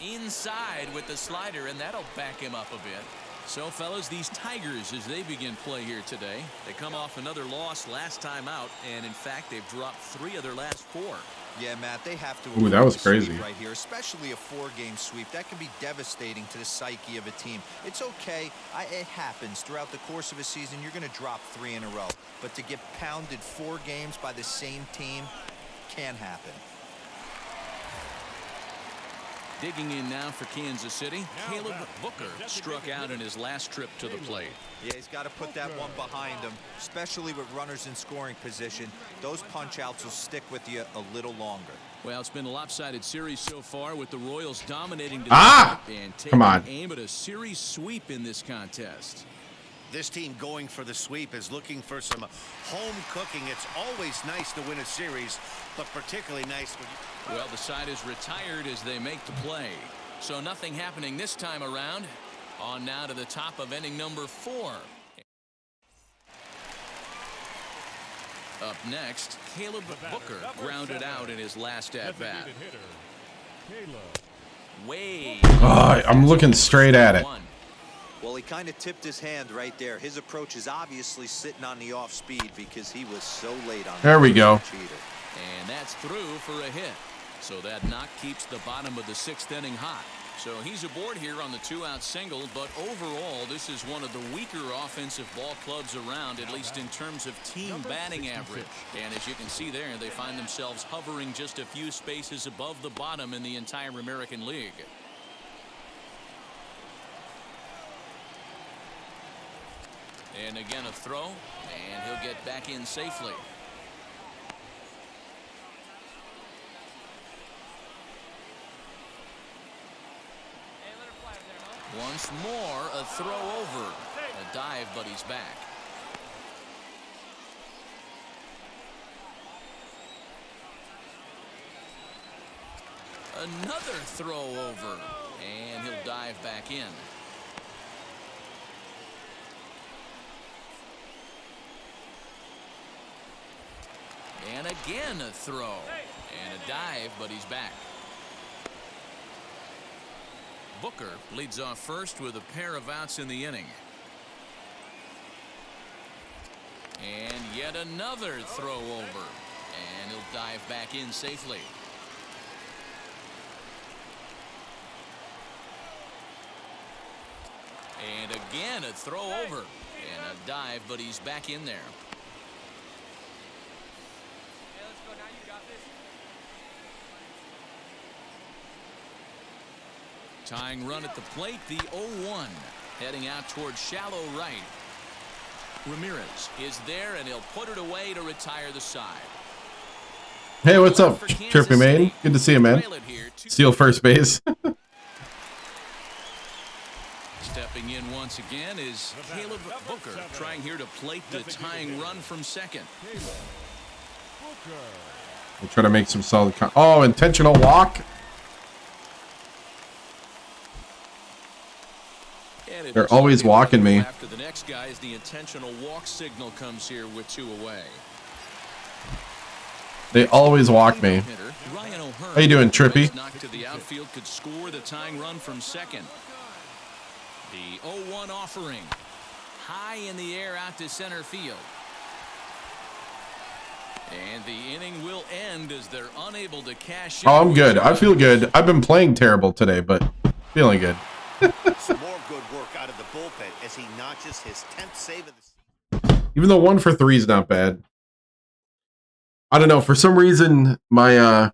Inside with the slider, and that'll back him up a bit. So, fellas, these Tigers, as they begin play here today, they come off another loss last time out, and in fact, they've dropped 3 of their last 4.
Yeah, Matt, they have to.
Ooh, that was crazy
right here, especially a 4-game sweep. That can be devastating to the psyche of a team. It's okay. It happens throughout the course of a season. You're going to drop 3 in a row, but to get pounded 4 games by the same team can happen.
Digging in now for Kansas City, Caleb Booker struck out in his last trip to the plate.
Yeah, he's got to put that one behind him, especially with runners in scoring position. Those punch-outs will stick with you a little longer.
Well, it's been a lopsided series so far with the Royals dominating and taking aim at a series sweep in this contest.
This team going for the sweep is looking for some home cooking. It's always nice to win a series, but particularly nice when you...
Well, the side is retired as they make the play. So nothing happening this time around. On now to the top of inning number 4. Up next, Caleb Booker grounded out in his last at-bat.
I'm looking straight at it.
Well, he kind of tipped his hand right there. His approach is obviously sitting on the off speed because he was so late on.
There we go.
And that's through for a hit. So that knock keeps the bottom of the 6th inning hot. So he's aboard here on the 2-out single, but overall this is one of the weaker offensive ball clubs around, at least in terms of team batting average. And as you can see there, they find themselves hovering just a few spaces above the bottom in the entire American League. And again a throw, and he'll get back in safely. Once more, a throw over. A dive, but he's back. Another throw over, and he'll dive back in. And again a throw, and a dive, but he's back. Booker leads off first with a pair of outs in the inning. And yet another throw over, and he'll dive back in safely. And again a throw over, and a dive, but he's back in there. Tying run at the plate, the 0-1, heading out towards shallow right. Ramirez is there, and he'll put it away to retire the side.
Hey, what's up, Trippy Man? Good to see you, man. Steal first base.
Stepping in once again is Caleb Booker, trying here to plate the tying run from second.
We'll try to make some solid. Intentional walk. They're always walking me.
After the next guy, as the intentional walk signal comes here with 2 away.
They always walk me. How you doing, Trippy?
Knock to the outfield could score the tying run from second. The 0-1 offering, high in the air out to center field. And the inning will end as they're unable to cash in.
Oh, I'm good. I feel good. I've been playing terrible today, but feeling good.
Some more good work out of the bullpen as he notches his 10th save of the...
Even though 1 for 3 is not bad. I don't know. For some reason, my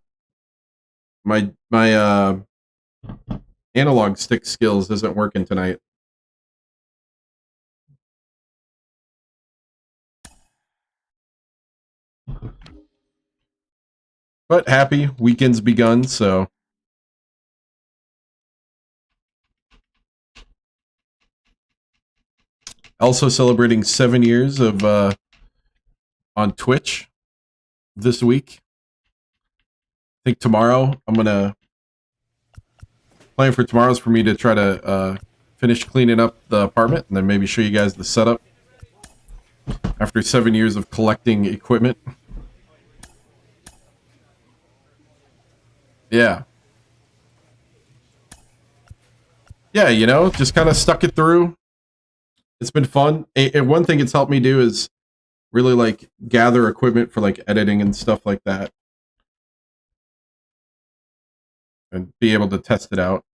analog stick skills isn't working tonight. But happy weekend's begun, so. Also celebrating 7 years of on Twitch this week. I think tomorrow I'm gonna plan for tomorrow's for me to try to finish cleaning up the apartment and then maybe show you guys the setup after 7 years of collecting equipment. Yeah. Yeah, you know, just kind of stuck it through. It's been fun. And one thing it's helped me do is really like gather equipment for like editing and stuff like that. And be able to test it out.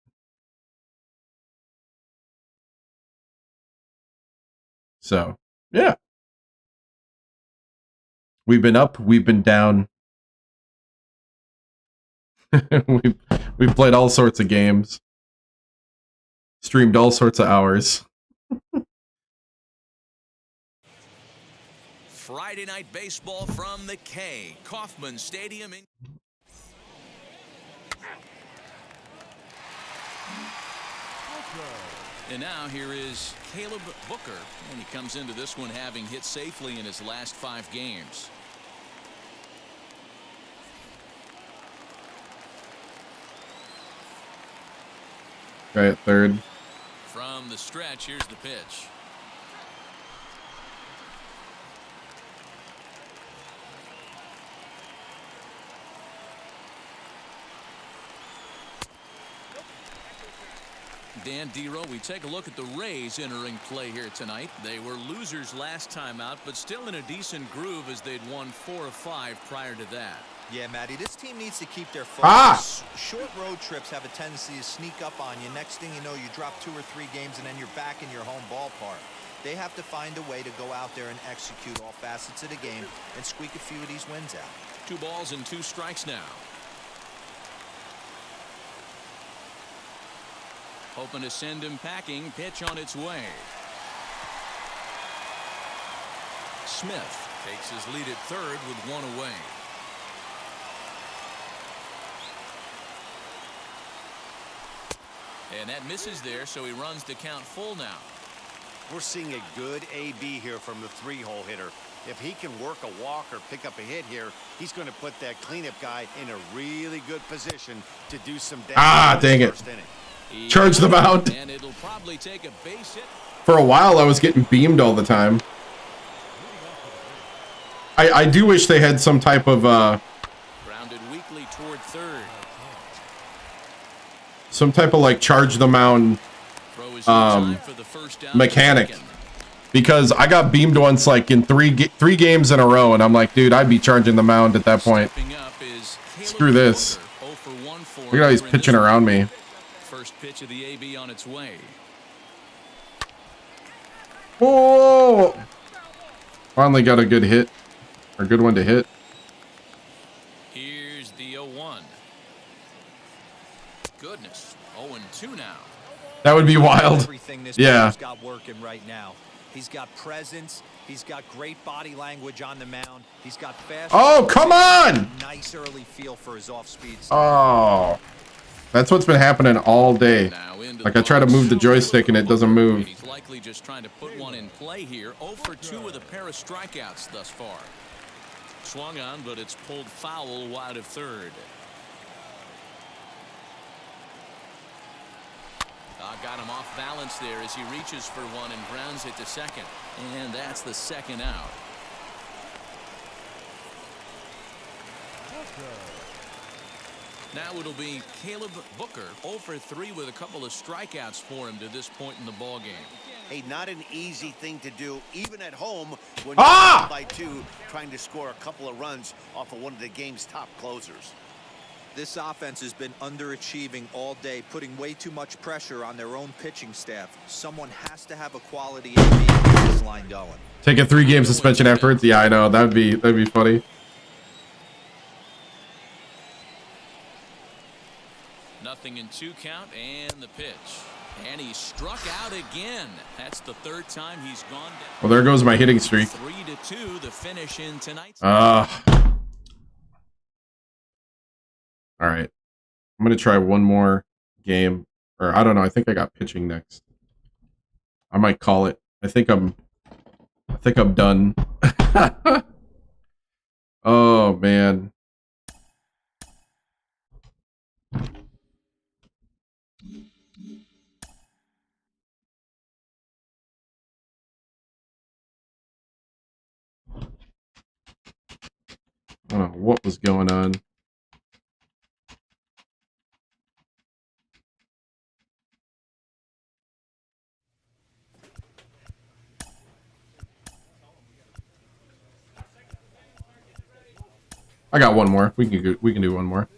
So, yeah. We've been up, we've been down. we've played all sorts of games. Streamed all sorts of hours.
Friday night baseball from the K. Kauffman Stadium in... And now here is Caleb Booker, and he comes into this one having hit safely in his last 5 games.
Right at third.
From the stretch, here's the pitch. Dan Dero, we take a look at the Rays entering play here tonight. They were losers last time out, but still in a decent groove as they'd won 4 of 5 prior to that.
Yeah, Matty, this team needs to keep their focus. Short road trips have a tendency to sneak up on you. Next thing you know, you drop 2 or 3 games, and then you're back in your home ballpark. They have to find a way to go out there and execute all facets of the game and squeak a few of these wins out.
2 balls and 2 strikes now. Hoping to send him packing. Pitch on its way. Smith takes his lead at third with 1 away. And that misses there, so he runs the count full now.
We're seeing a good AB here from the 3-hole hitter. If he can work a walk or pick up a hit here, he's going to put that cleanup guy in a really good position to do some damage.
Dang it. Charge the mound.
And it'll probably take a base hit.
For a while, I was getting beamed all the time. I do wish they had some type of
Grounded weakly toward third.
some type of like charge the mound mechanic, because I got beamed once like in three games in a row, and I'm like, dude, I'd be charging the mound at that point. Screw this. Look at how he's pitching around me.
First pitch of the AB on its way.
Oh! Finally got a good hit, or good one to hit.
Here's the 0-1. Goodness, 0-2 now.
That would be wild. Yeah.
Got working right now. He's got presence. He's got great body language on the mound. He's got fast.
Oh, come on!
Nice early feel for his off speed.
Oh, that's what's been happening all day. Like I try to move the joystick and it doesn't move.
He's likely just trying to put one in play here. 0 for 2 with a pair of strikeouts thus far. Swung on, but it's pulled foul wide of third. Got him off balance there as he reaches for one and grounds it to second. And that's the second out. Now it'll be Caleb Booker, 0 for 3 with a couple of strikeouts for him to this point in the ball game.
Hey, not an easy thing to do, even at home when you're down by 2, trying to score a couple of runs off of one of the game's top closers.
This offense has been underachieving all day, putting way too much pressure on their own pitching staff. Someone has to have a quality AB to keep this line going.
Take a 3-game suspension afterwards. Yeah, I know. That'd be funny.
Nothing in 2 count and the pitch. And he struck out again. That's the 3rd time he's gone down.
Well, there goes my hitting streak.
3-2 the finish in tonight.
All right. I'm going to try one more game, or I don't know. I think I got pitching next. I might call it. I think I'm done. Oh man. I don't know what was going on. I got one more. We can do one more.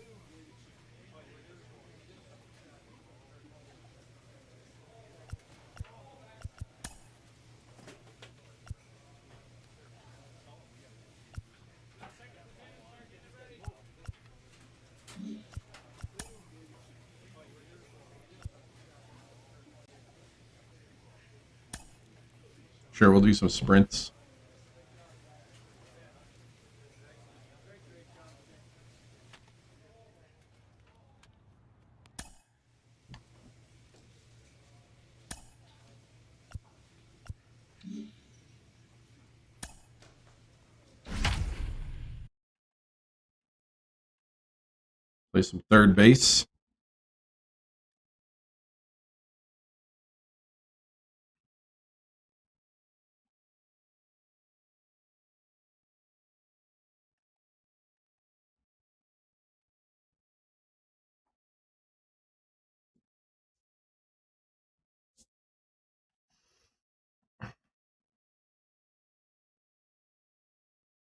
Sure, we'll do some sprints. Play some third base.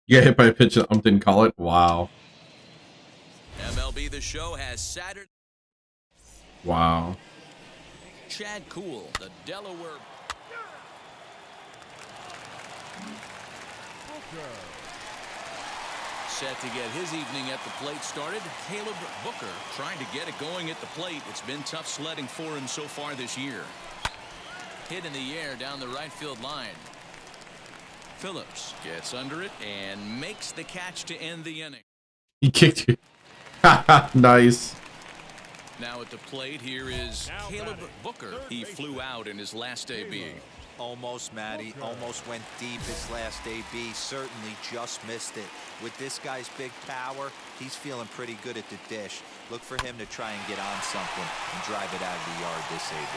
You got hit by a pitch that didn't call it? Wow.
MLB The Show has Saturday.
Wow.
Chad Cool, the Delaware. Set to get his evening at the plate started. Caleb Booker trying to get it going at the plate. It's been tough sledding for him so far this year. Hit in the air down the right field line. Phillips gets under it and makes the catch to end the inning.
He kicked you. Nice.
Now at the plate, here is Caleb Booker. He flew out in his last AB.
Almost, Matty. Almost went deep his last AB. Certainly just missed it. With this guy's big power, he's feeling pretty good at the dish. Look for him to try and get on something and drive it out of the yard this AB.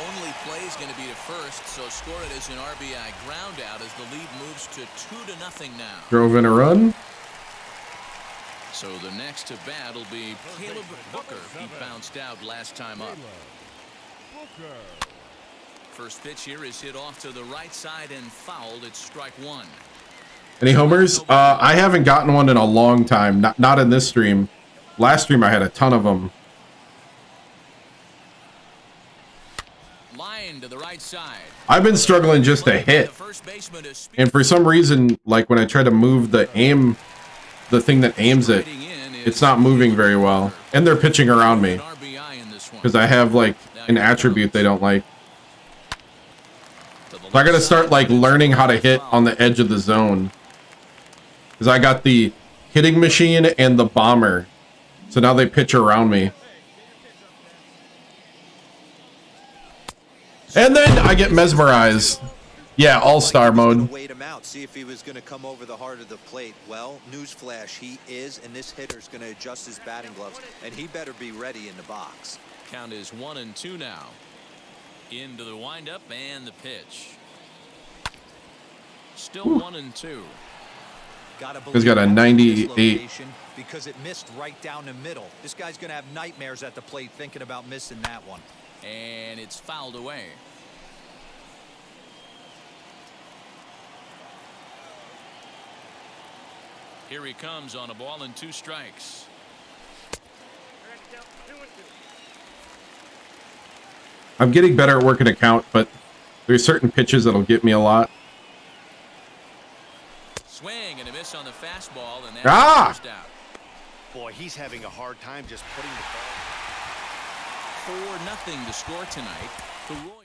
Only play is going to be to first, so score it as an RBI ground out as the lead moves to 2-0 now.
Drove in a run.
So the next to bat will be Caleb Booker. He bounced out last time up. First pitch here is hit off to the right side and fouled. It's strike one.
Any homers? I haven't gotten one in a long time. Not in this stream. Last stream I had a ton of them.
Line to the right side.
I've been struggling just to hit. And for some reason, like when I try to move the aim, the thing that aims it, it's not moving very well. And they're pitching around me. Because I have like an attribute they don't like. So I gotta start like learning how to hit on the edge of the zone. Because I got the hitting machine and the bomber. So now they pitch around me. And then I get mesmerized. Yeah, all-star mode.
Wait him out, see if he was going to come over the heart of the plate. Well, newsflash, he is, and this hitter's going to adjust his batting gloves, and he better be ready in the box.
Count is 1-2 now. Into the windup and the pitch. Still 1-2.
He's got a 98.
Because it missed right down the middle. This guy's going to have nightmares at the plate thinking about missing that one.
And it's fouled away. Here he comes on a ball and 2 strikes.
I'm getting better at working a count, but there's certain pitches that'll get me a lot.
Swing and a miss on the fastball, and
that's
first out.
Boy, he's having a hard time just putting the ball.
4-0 to score tonight. The Royals.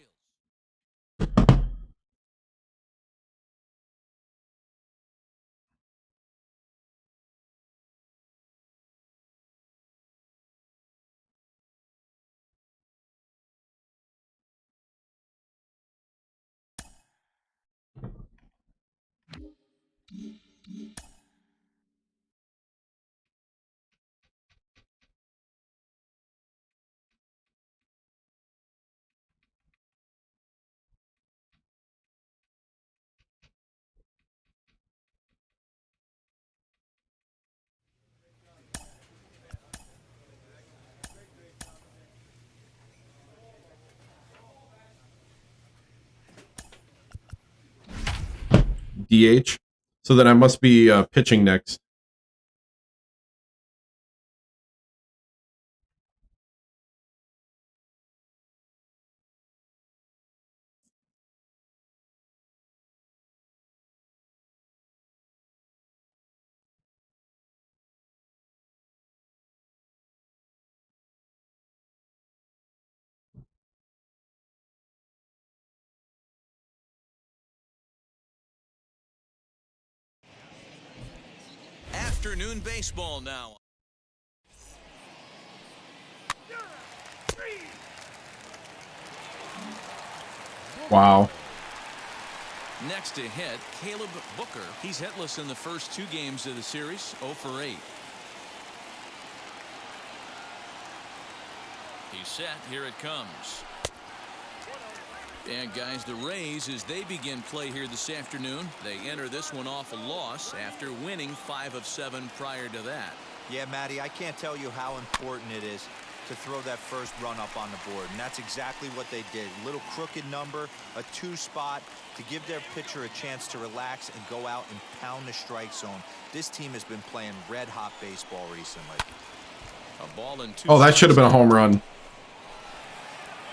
DH. So then I must be pitching next.
Afternoon baseball now.
Wow.
Next to hit, Caleb Booker. He's hitless in the first 2 games of the series, 0 for 8. He's set. Here it comes. And guys, the Rays, as they begin play here this afternoon, they enter this one off a loss after winning 5 of 7 prior to that.
Yeah, Matty, I can't tell you how important it is to throw that first run up on the board, and that's exactly what they did. Little crooked number, a 2 spot to give their pitcher a chance to relax and go out and pound the strike zone. This team has been playing red hot baseball recently.
A ball and 2.
Oh, that should have been a home run.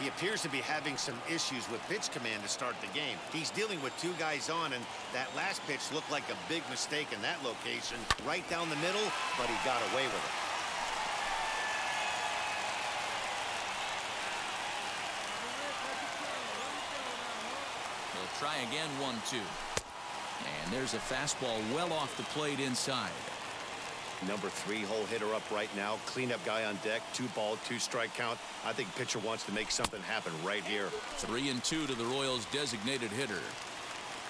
He appears to be having some issues with pitch command to start the game. He's dealing with 2 guys on, and that last pitch looked like a big mistake in that location, right down the middle, but he got away with it.
He'll try again, 1-2. And there's a fastball well off the plate inside.
Number 3 hole hitter up right now. Cleanup guy on deck. 2 ball, 2 strike count. I think pitcher wants to make something happen right here.
3-2 to the Royals' designated hitter.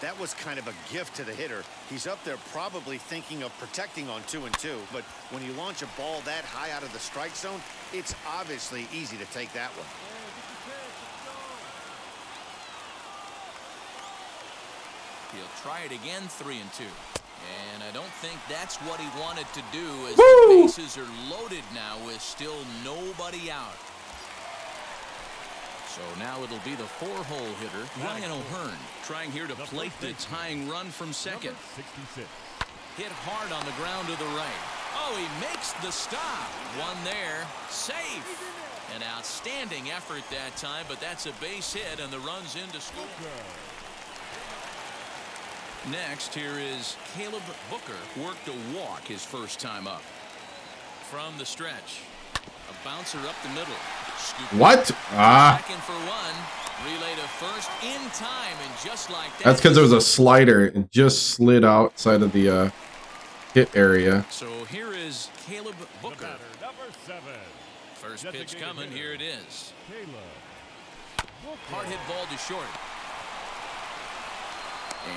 That was kind of a gift to the hitter. He's up there probably thinking of protecting on 2-2. But when you launch a ball that high out of the strike zone, it's obviously easy to take that one.
He'll try it again, 3-2. And I don't think that's what he wanted to do, as the bases are loaded now with still nobody out. So now it'll be the 4-hole hitter, Ryan O'Hearn, trying here to plate the tying run from second.
66.
Hit hard on the ground to the right. Oh, he makes the stop. One there, safe. An outstanding effort that time, but that's a base hit, and the run's into score. Next, here is Caleb Booker. Worked a walk his first time up. From the stretch, a bouncer up the middle.
What?
Second for 1. Relay to first in time, and just like that.
That's because there was a slider and just slid outside of the hit area.
So here is Caleb Booker.
Number 7.
First pitch coming. Here it is. Hard hit ball to short.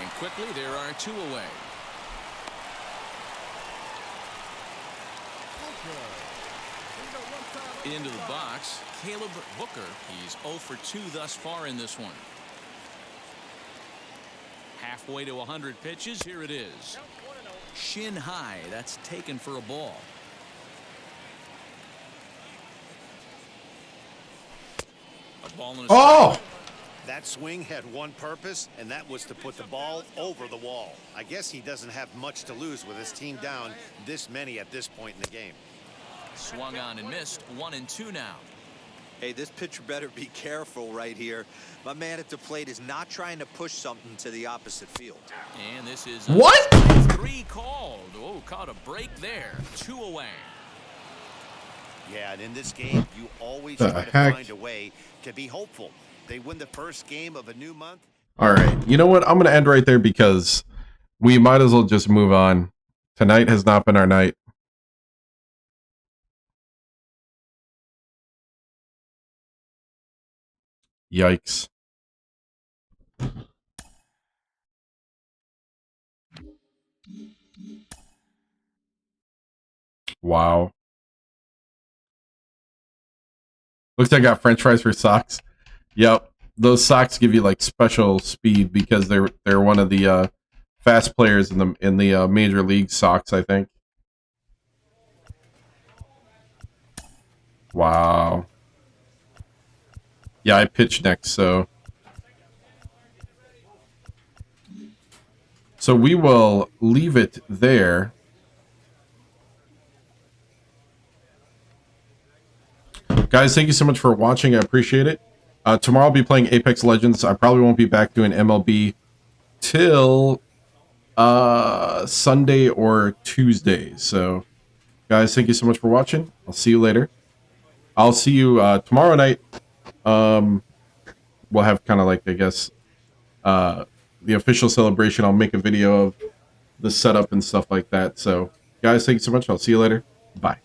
And quickly, there are 2 away. Into the box, Caleb Booker. He's 0 for 2 thus far in this one. Halfway to 100 pitches. Here it is. Shin high. That's taken for a ball. A ball in a
Oh!
That swing had one purpose, and that was to put the ball over the wall. I guess he doesn't have much to lose with his team down this many at this point in the game.
Swung on and missed. 1-2 now.
Hey, this pitcher better be careful right here. My man at the plate is not trying to push something to the opposite field.
And this is
what?
3 called. Oh, caught a break there. 2 away.
Yeah, and in this game, you always
The
try to
heck?
find a way to be hopeful. They win the first game of a new month.
All right. You know what? I'm going to end right there because we might as well just move on. Tonight has not been our night. Yikes. Wow. Looks like I got French fries for socks. Yep, those socks give you like special speed because they're one of the fast players in the major league socks, I think. Wow. Yeah, I pitch next, so we will leave it there. Guys, thank you so much for watching. I appreciate it. Tomorrow I'll be playing Apex Legends. I probably won't be back doing MLB till Sunday or Tuesday. So, guys, thank you so much for watching. I'll see you later. I'll see you tomorrow night. We'll have kind of like, I guess, the official celebration. I'll make a video of the setup and stuff like that. So, guys. Guys, thank you so much. I'll see you later. Bye.